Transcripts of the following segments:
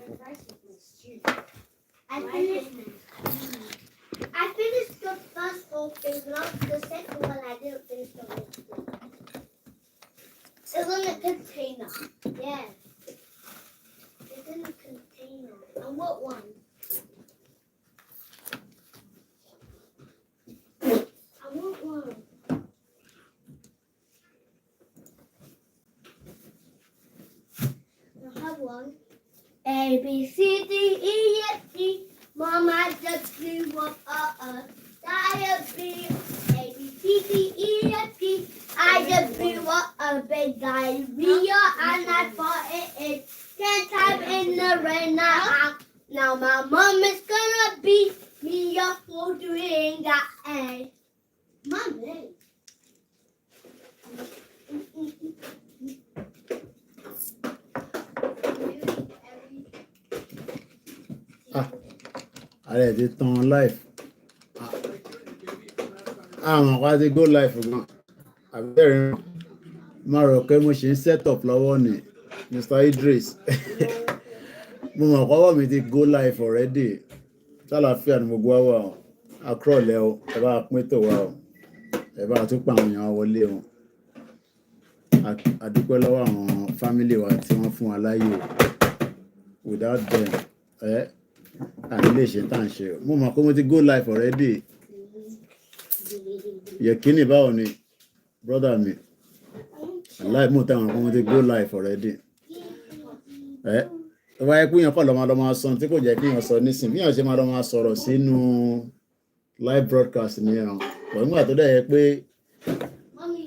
I finished the first whole thing, not the second one. I didn't finish the whole thing. It's in a container. Yeah. It's in a container. And what one? I want one. I have one. A, B, C, D, E, F, G. Mama just blew up diarrhea. A, B, C, D, E, F, G. I just blew up a big diarrhea and I fought it in 10 times in the rain. Now my mom is gonna beat me up for doing that. A. Mommy. Allez, c'est ton live. On va dire go live gan. Abẹ́rẹ́ máa rò pé mo ṣe ń set up lọ́wọ́ ni Mr. Idris. Mo mọ̀ pọ́wọ́ mi ti go live already. Ṣàlàáfíà ni mo gbọ́ wà o. Akúrọ̀lẹ́ o, ẹ bá pín tó wà o. Ẹ bá tún pa àwọn èèyàn wọlé o. A dúpẹ́ lọ́wọ́ àwọn family wa tí wọ́n fún wa láyè o. Without them, àní lè ṣe tá à ń ṣe. Mo mọ̀ pé mo ti go live already. Yẹ̀kínì báwo ni brother mi? Live mo táwọn kan mo ti go live already. Ẹ wáyé pé yẹn kọ́ lọ́ máa sọ tí kò jẹ́ kí yẹn sọ nísìnyí. Bí yẹn ṣe máa lọ máa sọ̀rọ̀ sínú live broadcast ni ẹ̀ hàn. Pẹ̀lú nígbà tó dẹ̀ yẹ pé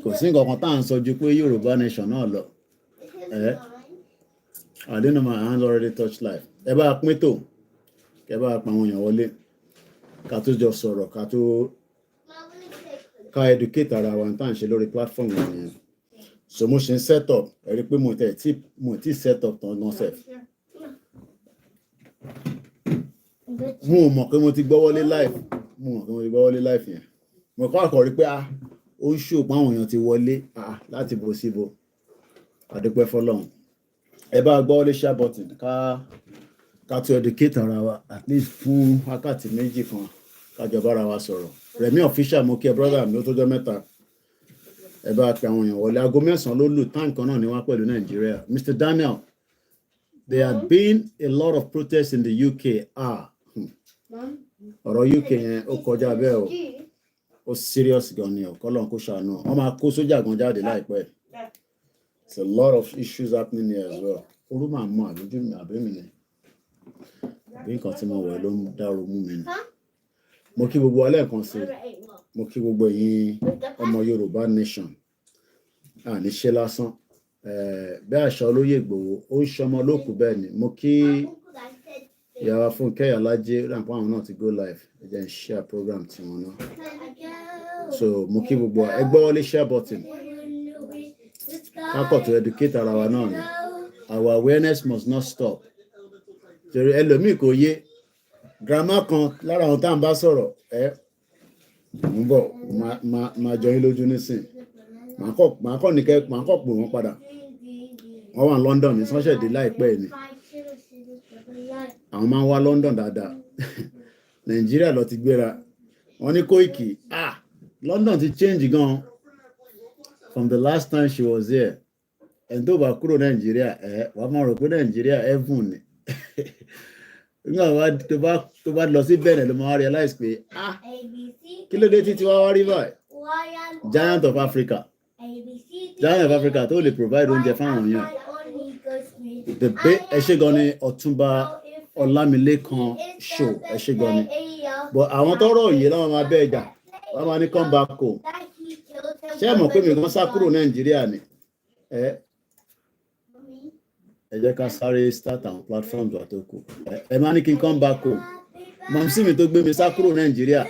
kò sí nǹkan kan tá à ń sọ ju pé Yorùbá nation náà lọ. I didn't know my hands already touched live. Ẹ bá pín tó. Kẹ bá pa àwọn èèyàn wọlé. Ká tó jọ sọ̀rọ̀, ká educate ara wa tá à ń ṣe lórí platform yẹn. So mo ṣe ń set up. Ẹ rí pé mo ti set up tán gan sef. Mo mọ̀ pé mo ti gbọ́ wọlé live yẹn. Mo kọ́ àkọ́ rí pé ó ń ṣò pé àwọn èèyàn ti wọlé láti bo síbo. Àdúpẹ́ fọ́lọ́run. Ẹ bá gbọ́ wọlé share button ká tó educate ara wa at least fún wákàtí méjì kan ká jọ bára wa sọ̀rọ̀. Rẹ̀mí official mo kí ẹ brother mi ó tó jọ́ mẹ́ta. Ẹ bá pe àwọn èèyàn wọlé. Aago 9 ló lù time kan náà ni wọ́n pẹ̀lú Nàìjíríà. Mr. Daniel, there had been a lot of protests in the UK. Ọ̀rọ̀ UK yẹn ó kọjá bẹ́ẹ̀ o. Ó serious gan ni o. Kọ́lọ́n kó ṣàánú. Wọ́n máa kó sójà gan jáde láìpẹ́. It's a lot of issues happening here as well. Orú máa mú àbí mi ni. Àbí nǹkan tí mo wọ̀ ló ń dárò mú mi ni. Mo kí gbogbo alẹ́ kan sí. Mo kí gbogbo ẹ̀yin ọmọ Yorùbá nation. Ní ṣe lásán. Bí àṣà olóyè Ìgbòho, ó ń ṣọmọ lókù bẹ́ẹ̀ ni. Mo kí ìyàwó Fúnkẹ́ Alájé ráńpọ̀ àwọn náà ti go live. Ẹ jẹ́ ń share program tí wọ́n náà. So mo kí gbogbo ẹ gbọ́ wọlé share button. Kákọ̀ to educate ara wa náà ni. Our awareness must not stop. Torí ẹlòmíì kò yé. Grandma kan lára àwọn tá à ń bá sọ̀rọ̀ ń bọ̀ máa jọ yín lójú nísìn. Màá kọ́ pè wọ́n padà. Wọ́n wà ní London ní sọ́ṣẹ̀dé láìpẹ́ ni. Àwọn máa ń wá London dáadáa. Nàìjíríà lọ ti gbéra. Wọ́n ní Koiki. London ti change gan from the last time she was here. Ẹni tó bá kúrò Nàìjíríà wàá máa rò pé Nàìjíríà heaven ni. Nígbà tó bá lọ sí Benin ló máa realize pé kí ló dé títí wá rí báyìí. Giant of Africa tó lè provide oúnjẹ fáwọn èèyàn. Ẹ ṣé gan ni Ọ̀túnba Ọlámilékan show ẹ ṣé gan ni. But àwọn tọrọ òye láwọn máa bẹ ẹjà wọ́n máa ní come back home. Ṣé ẹ mọ̀ pé mi kan sá kúrò Nàìjíríà ni? Ẹ jẹ́ ká sáré start àwọn platforms wa tó kù. Ẹ máa ní kí n come back home. Mọ̀mísí mi tó gbé mi sá kúrò Nàìjíríà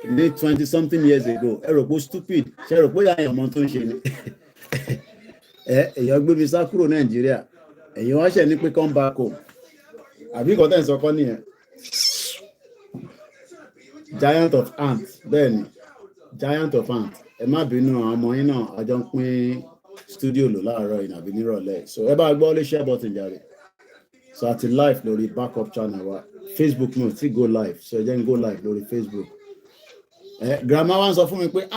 ní 20 something years ago. Ẹ rò pé stupid. Ṣé ẹ rò pé yàrá ọmọ tó ń ṣe ni? Èèyàn gbé mi sá kúrò Nàìjíríà. Èèyàn wá ṣẹ̀ ní pé come back home. Àbí nǹkan tẹ̀ ń sọ kọ́ nìyẹn. Giant of ant. Bẹ́ẹ̀ ni. Giant of ant. Ẹ má bínú àwọn ọmọ yín náà àjọ ń pín studio lò láàárọ̀ ìnàbí nírọ̀lẹ́. So ẹ bá gbọ́ lé share button jàre. So at live lórí backup channel wa Facebook no ti go live so then go live lórí Facebook. Grandma wa sọ fún mi pé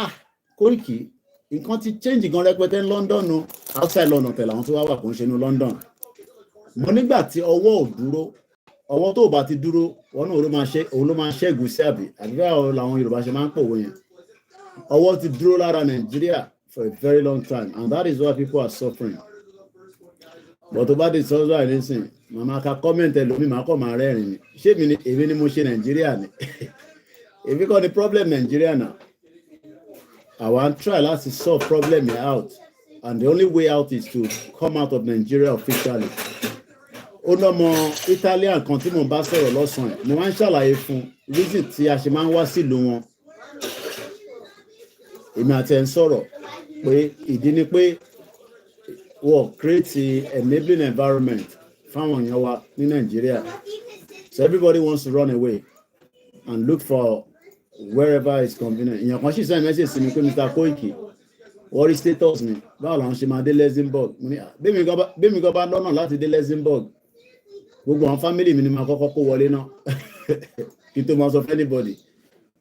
Koiki nǹkan ti change gan rẹpẹtẹ ní London o outside London tẹ̀lé àwọn tó wá wà kò ń ṣe ní London. Mo nígbà tí ọwọ́ ò dúró ọwọ́ tó bá ti dúró wọn náà ló máa ṣẹ́gun sí àbí báwo làwọn Yorùbá ṣe máa ń pòwe yẹn. Ọwọ́ ti dúró lára Nàìjíríà for a very long time and that is why people are suffering. But about the source I listen, mama ka comment ẹlòmí máa kọ́ máa rẹ́rìn ni. Ṣé èmi ni mo ṣe Nàìjíríà ni? If you got the problem Nigeria now, I want to try to solve problem out. And the only way out is to come out of Nigeria officially. Ó ná mọ Italian kan tí mo bá sọ̀rọ̀ lọ́sàn-án. Mo máa ń ṣàlàyé fún reason tí a ṣe máa ń wá sílùú wọn. Èmi àti ẹ̀ ń sọ̀rọ̀ pé ìdí ni pé wọ́n create an enabling environment fáwọn èèyàn wa ní Nigeria. So everybody wants to run away and look for wherever it's convenient. Èèyàn kan sì send message sí mi pé Mr. Koiki wọ́n rí status mi báwo làwọn ṣe máa dé Luxembourg. Bí mi gan bá lọ́nà láti dé Luxembourg gbogbo àwọn family mi ni máa kọ́kọ́ kó wọlé náà kí n tó máa sọ fún anybody.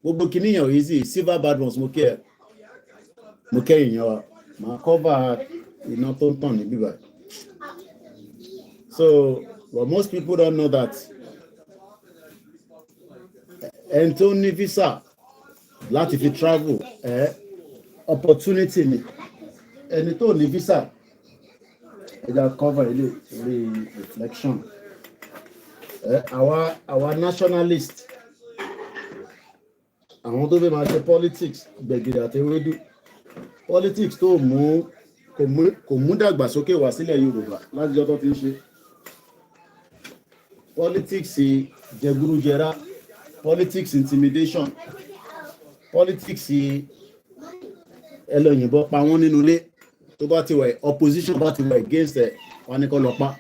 Gbogbo kìnìyàn easy silver bad ones mo kẹ́ èèyàn wa máa cover iná tó ń tàn ní bíbá. So but most people don't know that ẹni tó ní visa láti fi travel opportunity ni ẹni tó ní visa ẹja cover ilé reflection our nationalist àwọn tó fẹ́ máa ṣe politics gbẹ̀gìrì àti ewédú politics tó kò mú dàgbàsókè wá sílẹ̀ Yorùbá láti ọjọ́ tó ti ń ṣe politics jẹgúrújẹrá politics intimidation politics ẹlòyìnbọn pa wọ́n nínú ilé tó bá ti wà opposition bá ti wà against ẹ̀ wọ́n ní kó lọ pa.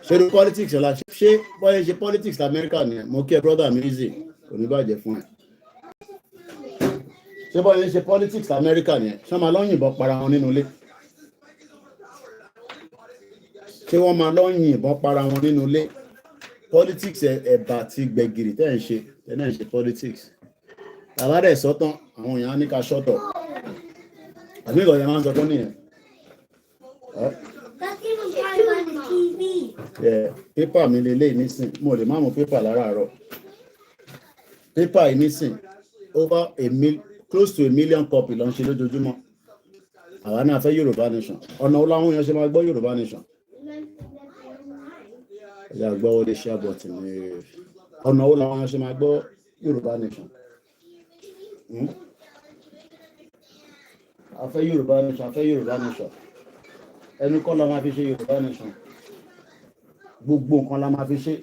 Ṣé ní politics ọ̀la ṣé bọ́yẹ̀ ṣe politics America ni mo kí ẹ brother mi easy kò ní bàjẹ́ fún ẹ. Ṣé bọ́yẹ̀ ṣe politics America ni ṣé wọ́n máa lọ́yìnbọn para wọn nínú ilé? Ṣé wọ́n máa lọ́yìnbọn para wọn nínú ilé? Politics ẹ̀bà ti gbẹ̀gìrì tẹ́ ń ṣe politics. Tàbá dẹ̀ sọ́tàn àwọn èèyàn ní ká ṣọ́tọ̀. Àbí ìgbọ̀nyẹ̀ máa ń sọ fún nìyẹn. Pépà mi lè lé nísìn, mo lè má mú pépà láràárọ̀. Pépà yìí nísìn, close to 1 million copy ló ń ṣe lójoojúmọ́. Àwa náà fẹ́ Yorùbá nation. Ọ̀nà wo làwọn èèyàn ṣe máa gbọ́ Yorùbá nation? Ẹ̀yà gbọ́ ó lè ṣe àbọ̀tì ní ọ̀nà wo làwọn èèyàn ṣe máa gbọ́ Yorùbá nation? A fẹ́ Yorùbá nation. Ẹnu kọ́ la máa fi ṣe Yorùbá nation. Gbogbo nǹkan la máa fi ṣe.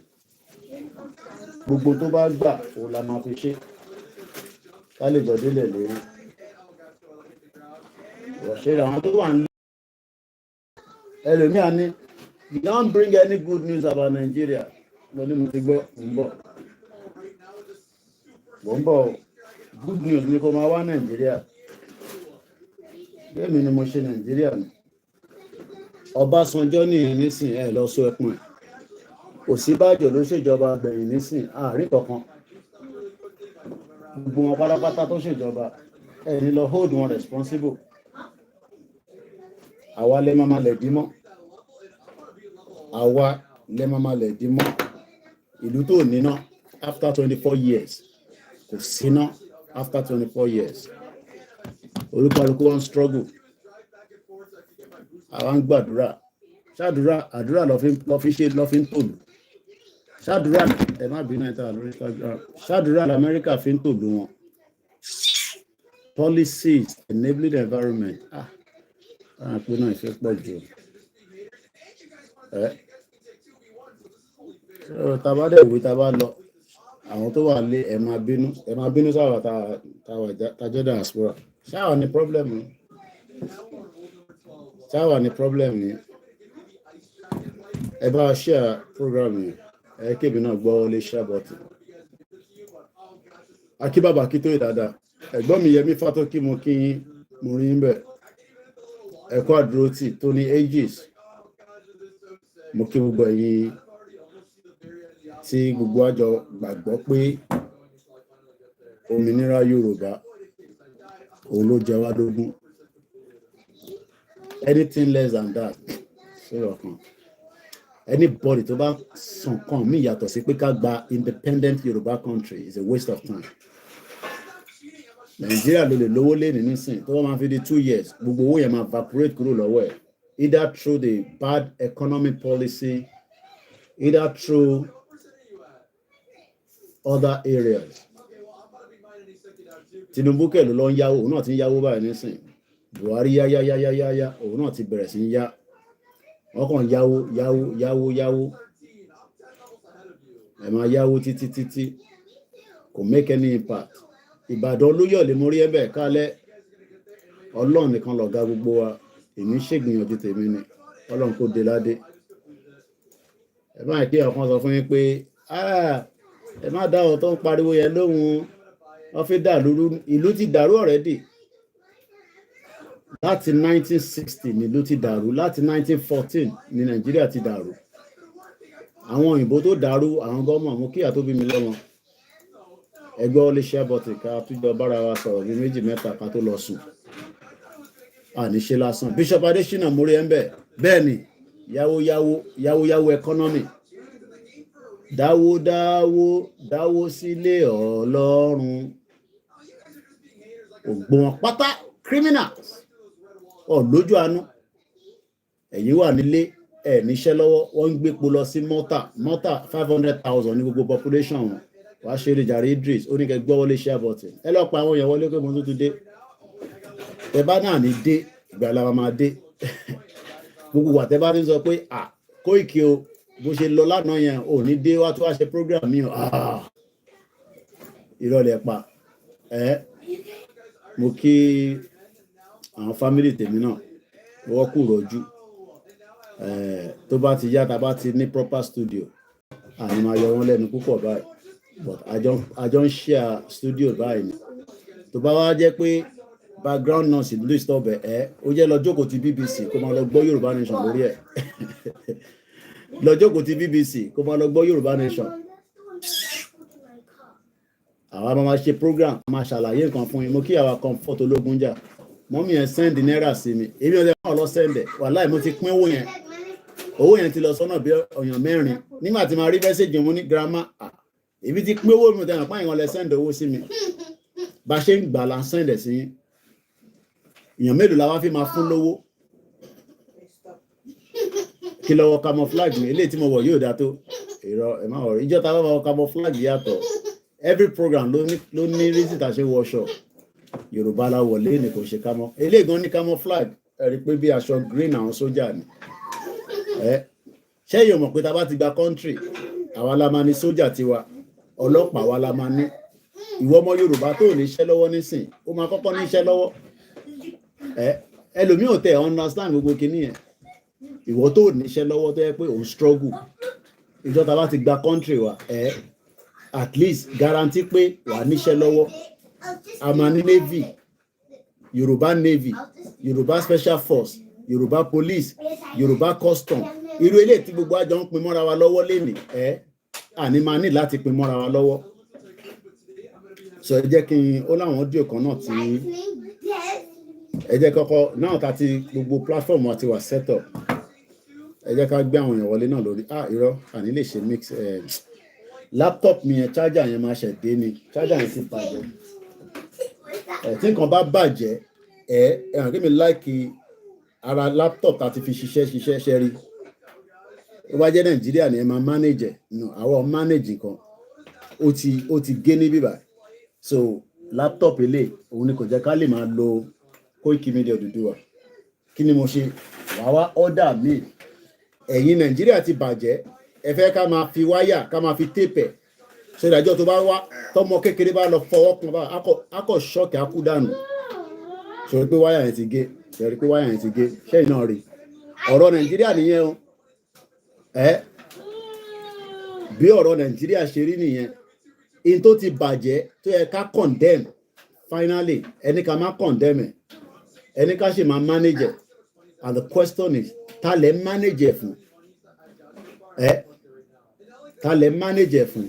Gbogbo tó bá gbà ó la máa fi ṣe. Ká lè jọ délẹ̀ lórí. Ìwọ̀ṣẹ́ àwọn tó wà ní ẹlòmíà ní you don't bring any good news about Nigeria. Mo ní mo ti gbọ́ ń bọ̀ good news ní kó máa wá Nigeria. Bẹ́ẹ̀ni ni mo ṣe Nigeria ni. Ọbásanjọ́ ní nísìn ẹ̀ lọ sọ ẹkùn ẹ̀. Ọ̀ṣínbàjò ló ṣèjọba gbẹ̀yìn nísìn àárín kankan. Gbogbo wọn pátápátá tó ṣèjọba ẹni lọ hold wọn responsible. Àwa lè máa lẹ̀ dímọ́. Ìlú tó níná after 24 years. Kò síná after 24 years. Olúkálùkù wọn struggle. Àwa ń gbàdúrà. Àdúrà lọ fi ń tòlù. Ṣàdúrà ẹ má bínú ẹ̀ta lórí Instagram. Ṣàdúrà l'Amẹ́ríkà fi ń tòlù wọn. Policies enabling the environment. Àpò náà ìfẹ́ pọ̀ jù. Tàbá dẹ̀ wí tàbá lọ. Àwọn tó wà lé ẹ máa bínú sáwà tàjẹ́ diaspora. Ṣáwà ni problem ni. Ẹ bá share program yẹn. Kébì náà gbọ́ lè share button. Akíbàbà kí tó ìdàdà. Ẹ̀gbọ́n mi Yẹmí Fátókí mo kí yín mo rí ń bẹ̀. Ẹ̀kọ́ àdúrótì tó ní ages. mo kí gbogbo ẹ̀yin tí gbogbo àjọ gbàgbọ́ pé òmìnira Yorùbá òun ló jẹ wá lógún. Anything less than that sọ̀rọ̀ kan. Anybody tó bá sàn kan mí yàtọ̀ sí pé ká gba independent Yorùbá country is a waste of time. Nigeria ló lè lówó lé ní nísìn tó wọ́n máa fi di 2 years gbogbo owó yẹn máa evaporate kúrò lọ́wọ́ ẹ̀, either through the bad economic policy, either through other areas. Tinubu kẹ̀ ló lọ ń yáwó, òun náà ti ń yáwó báyìí nísìn. Buhari yá òun náà ti bẹ̀rẹ̀ sí ń yá. Wọ́n kàn yáwó. Ẹ máa yáwó títí kò make any impact. Ìbàdàn Olúyọ̀lé mo rí ẹ̀bẹ̀ kálẹ̀. Ọlọ́run nìkan lọ̀gá gbogbo wa. Èmi ṣègbìyànjú tèmi ni. Ọlọ́run kò dé ládé. Ẹ máa kí ọ̀kan sọ fún yín pé ẹ má dá ọ̀ tó ń pariwo yẹn lóhùn. Wọ́n fi dà lóru, ìlú ti dàrú already. Láti 1960 ni ìlú ti dàrú, láti 1914 ni Nàìjíríà ti dàrú. Àwọn òyìnbó tó dàrú, àwọn gọ́mọ̀ mú kíyà tó bí mi lọ́mọ. Ẹgbẹ́ ó lè ṣe bọ́tì ká túnjọ bára wa sọ̀rọ̀ bí méjì mẹ́ta ká tó lọ sùn. Àníṣe lásán. Bishop Adesina mórí ẹ̀ ń bẹ̀. Bẹ́ẹ̀ ni, yáwó economy. Dáwó sílé Ọlọ́run. Ògbọ́n pátá criminals. Lójú àánú. Ẹ̀yin wà nílé ẹ̀ níṣẹ́ lọ́wọ́, wọ́n ń gbépo lọ sí Malta 500,000 ní gbogbo population wọn. Wàá ṣe eré jàre Idris, ó ní kẹ́ gbọ́ wọlé share button. Ẹ lọ pa àwọn èèyàn wọlé pé mo tún dé. Tẹ bá náà ní dé, ìgbà la máa dé. Gbogbo wa tẹ bá ti sọ pé Koiki o, bó ṣe lọ lánàá yẹn ò ní dé wá tó wá ṣe program mi o. Ìrọ̀lẹ́ pa. Mo kí àwọn family tèmi náà wọ́n kú rọ̀jú. Tó bá ti yá, tá bá ti ní proper studio, àní máa yọ wọ́n lẹ́nu púpọ̀ báyìí. But àjọ ń share studio báyìí ni. Tó bá wá jẹ́ pé background noise ìlú disturb ó jẹ́ lọ jókòó ti BBC kó máa lọ gbọ́ Yorùbá Nation lórí ẹ̀. Lọ jókòó ti BBC kó máa lọ gbọ́ Yorùbá Nation. Àwa máa ṣe program, máa ṣàlàyé nǹkan fún yín. Mo kí àwa Comfort Ológunjà. Mọ́mí ẹ̀ send náírà sí mi. Èmi ò tẹ́ lọ send ẹ̀. Wàláhì mo ti pín owó yẹn. Owó yẹn ti lọ sọ́nà bí ọ̀yàn 4. Nígbà tí màá rí message mo ní grandma. Èmi ti pín owó mi tẹ́ àpá ìwọ̀n lẹ send owó sí mi. Bá ṣe ń gbà la send ẹ̀ sí yín. Èèyàn mélòó la wá fi máa fún lówó. Kí lọ́wọ́ camouflage mi eléyìí tí mo wọ̀ yóò dá tó. Irọ́ ẹ má wọ̀rọ̀. Ìjọ ta bá wọ camouflage yàtọ̀. Every program ló ní reason tá ṣe wọṣọ. Yorùbá la wọlé ní kò ṣe camo. Eléyìí gan ní camouflage. Ẹ rí pé bí aṣọ green àwọn sójà ni. Ṣé yóò mọ̀ pé tá bá ti gba country, àwa la máa ní sójà tiwa, ọlọ́pàá wa la máa ní. Ìwọ ọmọ Yorùbá tó ní iṣẹ́ lọ́wọ́ nísìn, ó máa kọ́kọ́ ní iṣẹ́ lọ́wọ́. Ẹlòmíì ò tẹ̀ understand gbogbo kinní yẹn. Ìwọ tó ní iṣẹ́ lọ́wọ́ tó yẹ pé òun struggle. Ìjọ tá bá ti gba country wa, at least guarantee pé wà níṣẹ́ lọ́wọ́. A máa ní Navy, Yorùbá Navy, Yorùbá Special Force, Yorùbá Police, Yorùbá Custom. Irú eléyìí tí gbogbo àjọ ń pin mọ́ra wa lọ́wọ́ lénìí, àní máa ní láti pin mọ́ra wa lọ́wọ́. So ẹ jẹ́ kí n ó láwọn audio kan náà tí ẹ jẹ́ kọ́kọ́ náà tá ti gbogbo platform wa ti wà set up. Ẹ jẹ́ ká gbé àwọn èèyàn wọlé náà lórí. Irọ́ àní lè ṣe mix. Laptop mi yẹn charger yẹn máa ṣẹ̀ dé ni. Charger yẹn ti bàjẹ́. Tí nǹkan bá bàjẹ́, ẹ̀hàn kí mi like ara laptop tá ti fi ṣiṣẹ́ ṣe rí. Ó bá jẹ́ Nàìjíríà ni ẹ máa manage no àwọn manage nǹkan. Ó ti gé ní bíbá. So laptop ilé òun ni kò jẹ́ ká lè máa lo Koikimedia Odùduwà. Kí ni mo ṣe? Wá order mi. Ẹ̀yin Nàìjíríà ti bàjẹ́. Ẹ fẹ́ ká máa fi wáyà, ká máa fi tape. So ìdájọ́ tó bá wá, tọ́mọ kékeré bá lọ fọwọ́ kan bá akọ ṣọ́ọ̀kì akú dànù. So rí pé wáyà yẹn ti gé. Ṣé rí pé wáyà yẹn ti gé. Ṣé iná rí? Ọ̀rọ̀ Nàìjíríà nìyẹn o. Bí ọ̀rọ̀ Nàìjíríà ṣe rí nìyẹn. In tó ti bàjẹ́ tó yẹ ká condemn finally ẹni ká má condemn ẹ̀. Ẹni ká ṣe máa manage ẹ̀. And the question is, ta lẹ manage ẹ̀ fún? ta lẹ manage fún,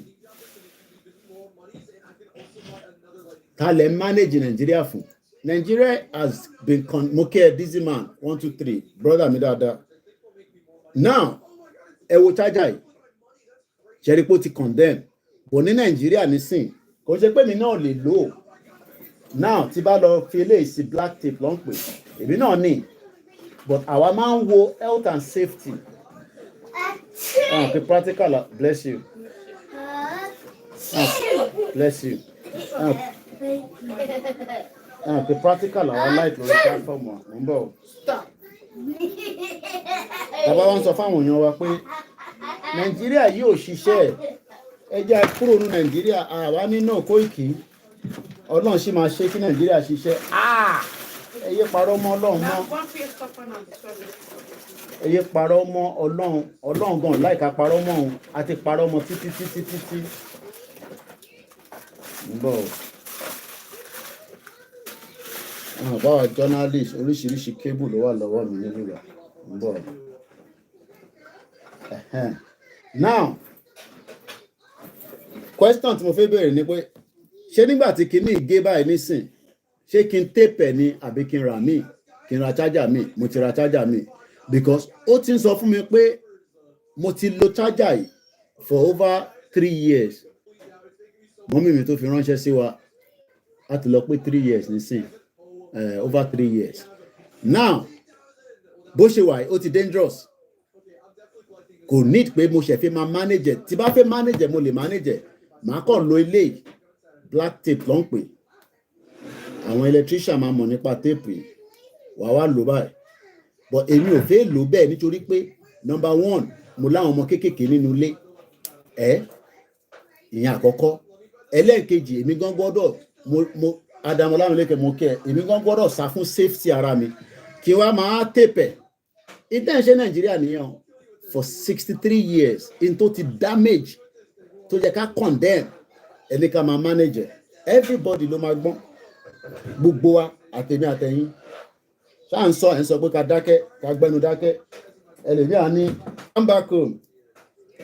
ta lẹ manage Nigeria fún. Nigeria has been moke dizzy man 1 2 3 brother mi dáadáa. Now ẹ wo charger yìí ṣẹ́rípò ti condemn bò ní Nigeria nísìn kò ṣe pé mi náà lè lò ó. Now tí bá lọ fi eléyìí sí black tape ló ń pè èmi náà ní but àwa máa ń wo health and safety. Okay, practical, bless you. Bless you. Okay, practical, I like the platform. Remember. Stop. Bàbá wa ń sọ fáwọn èèyàn wa pé Nàìjíríà yóò ṣiṣẹ́ ẹ jẹ́ kúrò ní Nàìjíríà àwa nínú Koiki Ọlọ́run sì máa ṣe kí Nàìjíríà ṣiṣẹ́. Ẹ yé parọ́ mọ́ Ọlọ́run mọ́. Ẹ yé parọ́ mọ́ Ọlọ́run. Ọlọ́run gan láìka parọ́ mọ́ òun àti parọ́ mọ́ títí. Bọ́ báwa journalist oríṣiríṣi cable ló wà lọ́wọ́ mi níbí rẹ̀. Bọ́ now question tí mo fẹ́ bẹ̀rẹ̀ ni pé ṣé nígbà tí kinní gé báyìí nísìn ṣé kí n tape ni àbí kí n rà mí kí n ra charger mi mo ti ra charger mi because ó ti ń sọ fún mi pé mo ti lo charger yìí for over 3 years. Mọ́mí mi tó fi ránṣẹ́ sí wa á ti lọ pé 3 years nísìn over 3 years. Now bó ṣe wà ó ti dangerous kò need pé mo ṣe fi máa manage tí bá fẹ́ manage mo lè manage màá kàn lo eléyìí black tape ló ń pè àwọn electrician máa mọ̀ nípa tape yìí wàá wá lò báyìí but èmi ò fẹ́ lò bẹ́ẹ̀ nítorí pé number one mo láwọn ọmọ kéékèèké nínú ilé ìyẹn àkọ́kọ́. Ẹlẹ́ẹ̀kejì èmi gan gbọ́dọ̀ mo Adamu Ọlámilékan mo kẹ́ èmi gan gbọ́dọ̀ sá fún safety ara mi kí wá máa tape ìtẹ́ǹṣẹ́ Nàìjíríà nìyẹn for 63 years in tó ti damage tó jẹ́ ká condemn ẹni ká máa manage everybody ló máa gbọ́n gbogbo wa àtẹ̀mí àtẹ̀yìn ṣáà ń sọ pé ká dákẹ́ ká gbẹ́nu dákẹ́ ẹlẹ́mìí ní come back home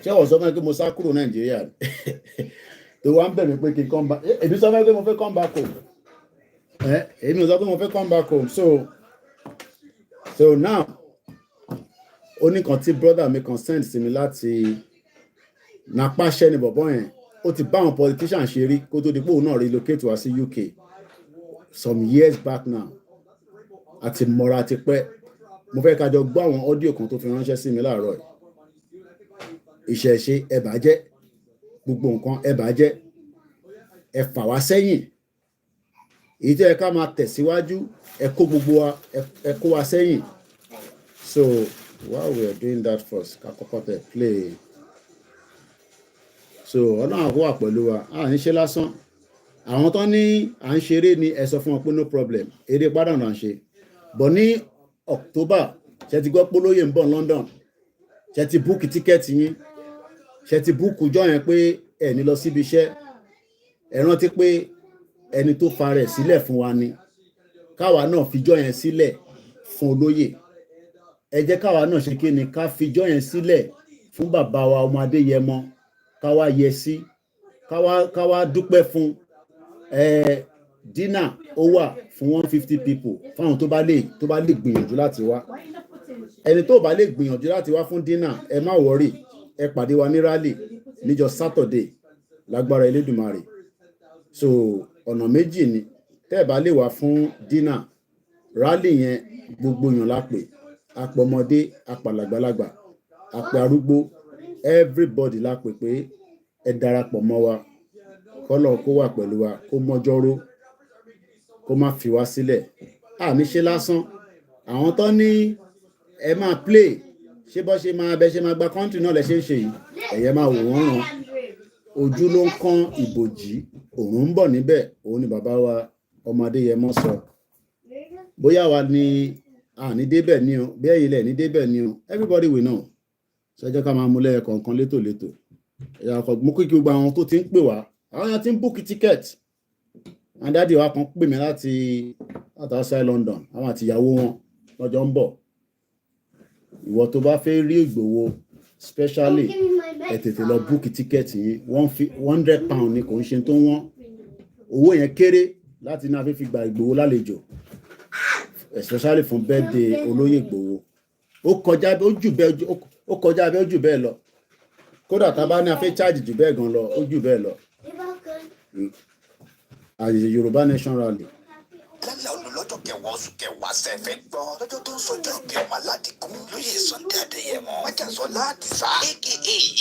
ṣé wọ́n sọ fún mi pé mo sá kúrò Nàìjíríà tó wá ń bẹ̀ mí pé kí n come back èmi sọ fún mi pé mo fẹ́ come back home èmi ò sọ pé mo fẹ́ come back home so now oníkan tí brother mi kan send sí mi láti napáṣẹ́ ni bọ̀bọ́ yẹn ó ti bá àwọn politician ṣe rí kó tó di pé òun náà relocate wá sí UK some years back now àti mọ́ra ti pẹ́ mo fẹ́ ká jọ gbọ́ àwọn audio kan tó fi ránṣẹ́ sí mi láàárọ̀ ìṣẹ̀ṣe ẹ bàjẹ́ gbogbo nǹkan ẹ bàjẹ́ ẹ fà wá sẹ́yìn èyí tẹ́ ẹ ká máa tẹ̀síwájú ẹ kó gbogbo wa ẹ kó wa sẹ́yìn. So while we are doing that first ká kọ́kọ́ tẹ̀ play so ọlọ́run àkó wà pẹ̀lú wa à ń ṣe lásán àwọn tó ní à ń ṣeré ni ẹ sọ fún wọn pé no problem eré padà náà ń ṣe bọ̀ ní October ṣe ti gbọ́ polóyè ń bọ̀ London ṣe ti búùkì tíkẹ́ẹ̀tì yín ṣe ti búùkù jọ yẹn pé ẹ ní lọ síbi iṣẹ́ ẹ rántí pé ẹni tó fa rẹ̀ sílẹ̀ fún wa ni káwa náà fijọ́ yẹn sílẹ̀ fún olóyè ẹ jẹ́ káwa náà ṣe kí ni ká fijọ́ yẹn sílẹ̀ fún bàbá wa ọmọ Adéyẹmọ káwa yẹ sí káwa dúpẹ́ fún dínà ó wà fún 150 people fáwọn tó bá lè gbìyànjú láti wá ẹni tó bá lè gbìyànjú láti wá fún dínà ẹ má wọrí ẹ pàdé wa ní rally níjọ́ Saturday lágbára Elédùmarè so ọ̀nà méjì ni tẹ́ ẹ bá lè wá fún dínà rally yẹn gbogbo yàn lápè apọmọdé apàlàgbàlagbà àpè arúgbó everybody lápè pé ẹ darapọ̀ mọ́ wa kọ́lọ̀ kó wà pẹ̀lú wa kó mọ́jọ́rò kó má fi wá sílẹ̀ àní ṣe lásán àwọn tó ní ẹ máa play ṣé bọ́ ṣe máa gba country náà lẹ ṣe ń ṣe yìí ẹ̀yẹ máa wò wọ́n ràn ojú ló ń kán ìbòjì òun ń bọ̀ níbẹ̀ òun ni bàbá wa ọmọ Adéyẹmọ sọ bóyá wa ni àní débẹ̀ ni o bí ẹ̀yin lẹ̀ ní débẹ̀ ni o everybody will know ṣẹjọ́ ká máa mú lẹ́yẹ kọ̀ọ̀kan létòlétò ẹ̀yà ọkọ̀ mú kí gbogbo àwọn tó ti ń pè wá àwọn yẹn ti ń búùkì tíkẹ́ẹ̀tì àwọn dáàdì wa kan pè mí láti outside London àwọn àtìyàwó wọn lọ́jọ́ ń bọ̀ ìwọ tó bá fẹ́ rí Ìgbòho especially ẹ tètè lọ book ticket yín £100 ni kò ń ṣe tó wọ́n owó yẹn kéré láti náà fi gba Ìgbòho lálejò especially fún birthday olóyè Ìgbòho ó kọjá bí ó jù bẹ́ẹ̀ lọ kódà tá a bá ní a fẹ́ charge jù bẹ́ẹ̀ gan lọ ó jù bẹ́ẹ̀ lọ àyè Yorùbá Nation Rally. lálẹ́ olùlọ́jọ́ kẹwàá oṣù kẹwàá sẹ́fẹ̀ gbọ́ lọ́jọ́ tó ń sọjọ́ kẹwàá Ládìgún lóye Sunday Adéyẹmọ Májàsọ́lá Àdìsá aka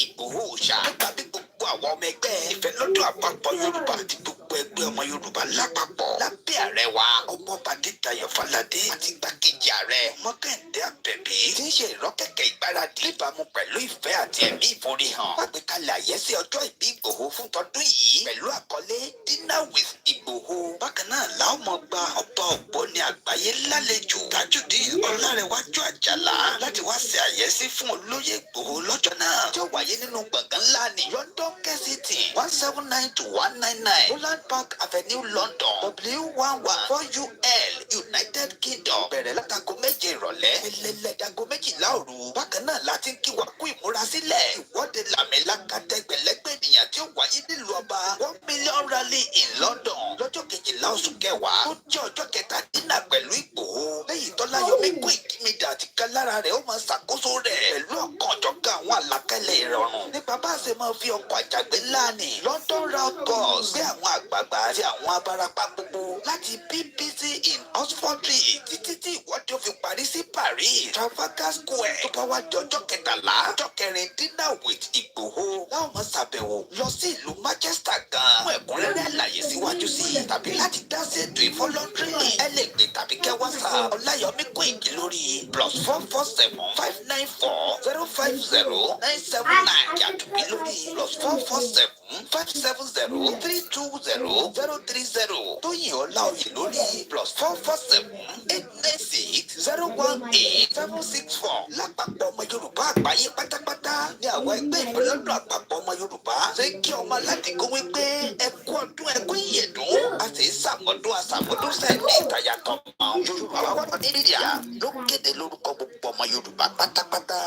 Ìgbòho Òòṣà nípa bí gbogbo àwọn ọmọ ẹgbẹ́ ìfẹ́ lọ́dọ̀ àpapọ̀ Yorùbá àti gbogbo ẹgbẹ́ ọmọ Yorùbá lápapọ̀ lábẹ́ ààrẹ wa ọmọọba Adédayọ̀ Fáládé àti igbákejì ààrẹ Mọ́kàndé Àbẹ̀bí tí ń ṣe ìrọ́kẹ̀kẹ̀ ìgbáradì níbàámu pẹ̀lú ìfẹ́ àti ẹ̀mí ìforihàn àgbékalẹ̀ àyẹ́sí ọjọ́ ìbí Ìgbòho fún tọdún yìí pẹ̀lú àkọlé Dinner with Ìgbòho bákan náà làwọn ọmọ gba ọba Ògbóni àgbáyé lálejò Tajudeen Ọlárẹ̀wájú Àjàlá láti wá ṣe àyẹ́sí fún olóyè Ìgbòho lọ́jọ́ náà tí ó wáyé nínú gbọ̀ngàn ńlá ní London Kensington 179-199 Holland Park Avenue London W114UL United Kingdom bẹ̀rẹ̀ látago 7 ìrọ̀lẹ́ ẹlẹ́lẹ́dago 12 òru bákan náà láti ń kí wa kú ìmúrasílẹ̀ ìwọ́de làmìlaka tẹgbẹ̀lẹ́gbẹ̀ ènìyàn tí ó wáyé nílùú ọba 1 million rally in London lọ́jọ́ 12 oṣù kẹwàá tó jẹ́ ọjọ́ kẹta dínà pẹ̀lú Ìgbòho lẹ́yìn tọ́láyọmí Koikimedia àti kálára rẹ̀ ó máa ṣàkóso rẹ̀ pẹ̀lú ọ̀kan ọ̀jọ̀gán àwọn àlàkalẹ̀ ìrọ̀rùn nípa bá a ṣe máa fi ọkọ̀ àjàgbé ńlá ní London round bus gbé àwọn àgbààgbà àti àwọn abarapá gbogbo láti BBC in Oxford Street títí tí ìwọ́de ó fi parí sí Paris Trafalgar Square tó bá wá di ọjọ́ 13 ọjọ́ kẹrin Dinner with Ìgbòho láwọn máa ṣàbẹ̀wò lọ sí ìlú Manchester gan fún ẹ̀kúnrẹ́rẹ́ àlàyé síwájú sí tàbí láti dá sí ètò ìfọlọ́ndrìlì ẹ lè gbé tàbí kẹ́ WhatsApp Ọláyọmí Kóìkì lórí +447-594-050-979 yàtúbí lórí +447-570-320-030 Tóyìn Ọláoyè lórí +447-896-018-764 lápapọ̀ ọmọ Yorùbá àgbáyé pátápátá ní àwọn ẹgbẹ́ ìfọlọ́dún àpapọ̀ ọmọ Yorùbá ṣe kí ọmọ Ládìgún wípé ẹ kú ọdún ẹ kú ìyẹ̀dún a sì ń ṣàmọ́dún sẹ́ni ìtayàtọ̀ mọ́ Yorùbá wọ́n ní ìdíyà ló kéde lórúkọ gbogbo ọmọ Yorùbá pátápátá.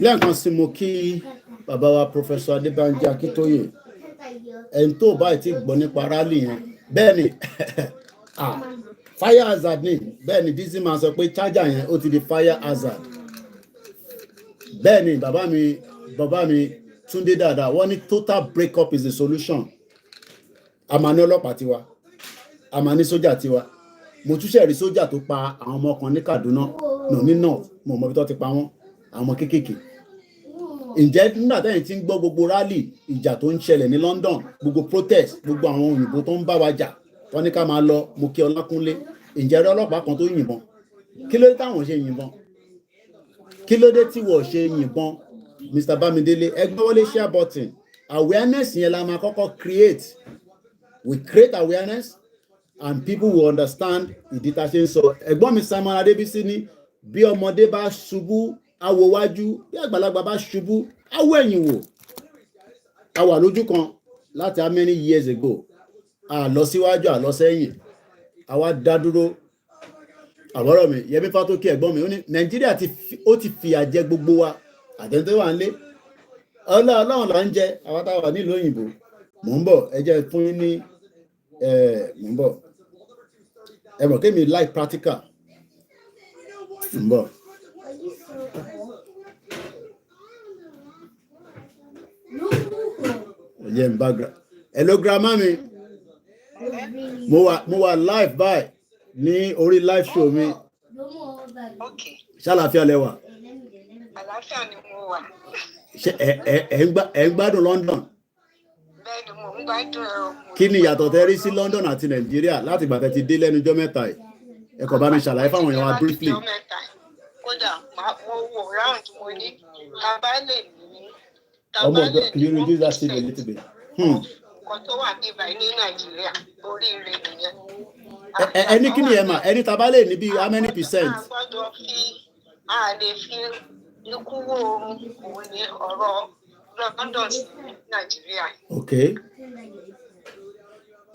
lẹ́ẹ̀kan sí mo kí bàbá wa Professor Adébánjí Akíntóyè ẹni tó bá ti gbọ́ nípa rally yẹn bẹ́ẹ̀ ni fire hazard ni bẹ́ẹ̀ ni dizzy man sọ pé charger yẹn ó ti di fire hazard bẹ́ẹ̀ ni bàbá mi Túndé dáadáa wọ́n ní total break up is the solution a máa ní ọlọ́pàá tiwa a máa ní sójà tiwa mo túnṣe rí sójà tó pa àwọn ọmọ kan ní Kaduna ní north mo mọ bí tó ti pa wọ́n àwọn ọmọ kéékèèké ǹjẹ́ nígbà tẹ́yìn tí ń gbọ́ gbogbo rally ìjà tó ń ṣẹlẹ̀ ní London gbogbo protest gbogbo àwọn òyìnbó tó ń bá wa jà wọ́n ní ká máa lọ mo kí Ọlákúnlé ǹjẹ́ rí ọlọ́pàá kan tó yìnbọn kí ló dé táwọn ṣe yìnbọn kí ló dé tí wọ́n ṣe yìnbọn Mr. Bamidele ẹgbẹ́ wọlé share button awareness yẹn la máa kọ́kọ́ create we create awareness and people will understand ìdí tá a ṣe ń sọ ẹ̀gbọ́n mi Simon Adébísí ní bí ọmọdé bá ṣubú awo wájú bí àgbàlagbà bá ṣubú awo ẹ̀yìn wò a wà lójú kan láti how many years ago a lọ síwájú a lọ sẹ́yìn a wá dá dúró àbọ̀rọ̀ mi Yẹmí Fátókè ẹ̀gbọ́n mi ó ní Nàìjíríà ó ti fìyà jẹ gbogbo wa àtẹ̀ntẹ̀ wà ń lé ọlọ́run là ń jẹ àwọn táwa nílùú òyìnbó mò ń bọ̀ ẹ jẹ́ fún yín ní mò ń bọ̀ ẹ mọ̀ kémi like practical mò ń bọ̀. ẹ̀yẹ́ ń background hello grandma mi mo wà live báyìí ní orí live show mi ṣàlàáfíà lẹ wà. Àlàáfíà ni mo wà. Ṣé ẹ ń gbádùn London? Bẹ́ẹ̀ni mo ń gbádùn ẹ o. Kí ni ìyàtọ̀ tẹ́ rí sí London àti Nàìjíríà láti ìgbà tẹ́ ti dé lẹ́nu ọjọ́ mẹ́ta yìí? Ẹ kò bá mi ṣàlàyé fáwọn èèyàn wa briefly. Kódà mo wò round mo ní tabalẹ̀ ní. Ọmọ ọ̀dọ́ can you reduce that speed a little bit? Nǹkan tó wà ní ìbàyí ní Nàìjíríà oríire nìyẹn. Ẹni kí ni ẹ mà ẹni tabalẹ̀ ní bí how many percent? A lè fi ikú wo òun ní ọ̀rọ̀ London sí Nàìjíríà. Okay.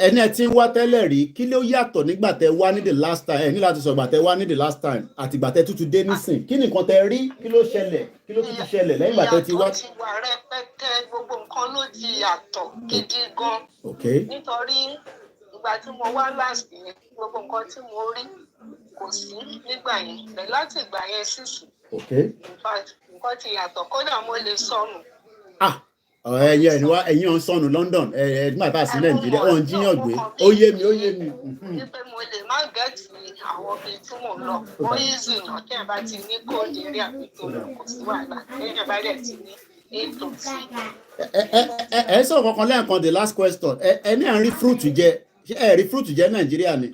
ẹni ẹ ti ń wá tẹ́lẹ̀ rí kí ló yàtọ̀ nígbà tẹ wá ní the last time ẹ ní láti sọ ìgbà tẹ wá ní the last time àti ìgbà tẹ tútù dé nísìn kí nìkan tẹ rí kí ló ṣẹlẹ̀ kí ló tútù ṣẹlẹ̀ lẹ́yìn ìgbà tẹ ti wá. ìyàtọ̀ ti wà rẹpẹtẹ gbogbo nǹkan ló ti yàtọ̀ gidi gan. nítorí ìgbà tí mo wá last yẹn gbogbo nǹkan tí mo rí kò sí nígbà yẹn bẹ́ẹ̀ láti ìgbà yẹn sísì. in fact nǹkan ti yàtọ̀ kódà mo lè sọnù. ẹ̀yin ọ̀n sọnù London nígbà tá a sí Nàìjíríà ọ̀n jíyàn gbé ó yé mi. wípé mo lè má gẹ̀ẹ́tì àwọn ibi tí mò ń lọ ó easy náà tí ẹ̀ bá ti ní kóòdù eré àbíkó kò sí wàhálà lẹ́yìn bá dẹ̀ ti ní ètò sí. ẹ sọ kankan lẹ́ẹ̀kan the last question ẹ ní à ń rí fruit jẹ ẹ rí fruit jẹ Nàìjíríà ni.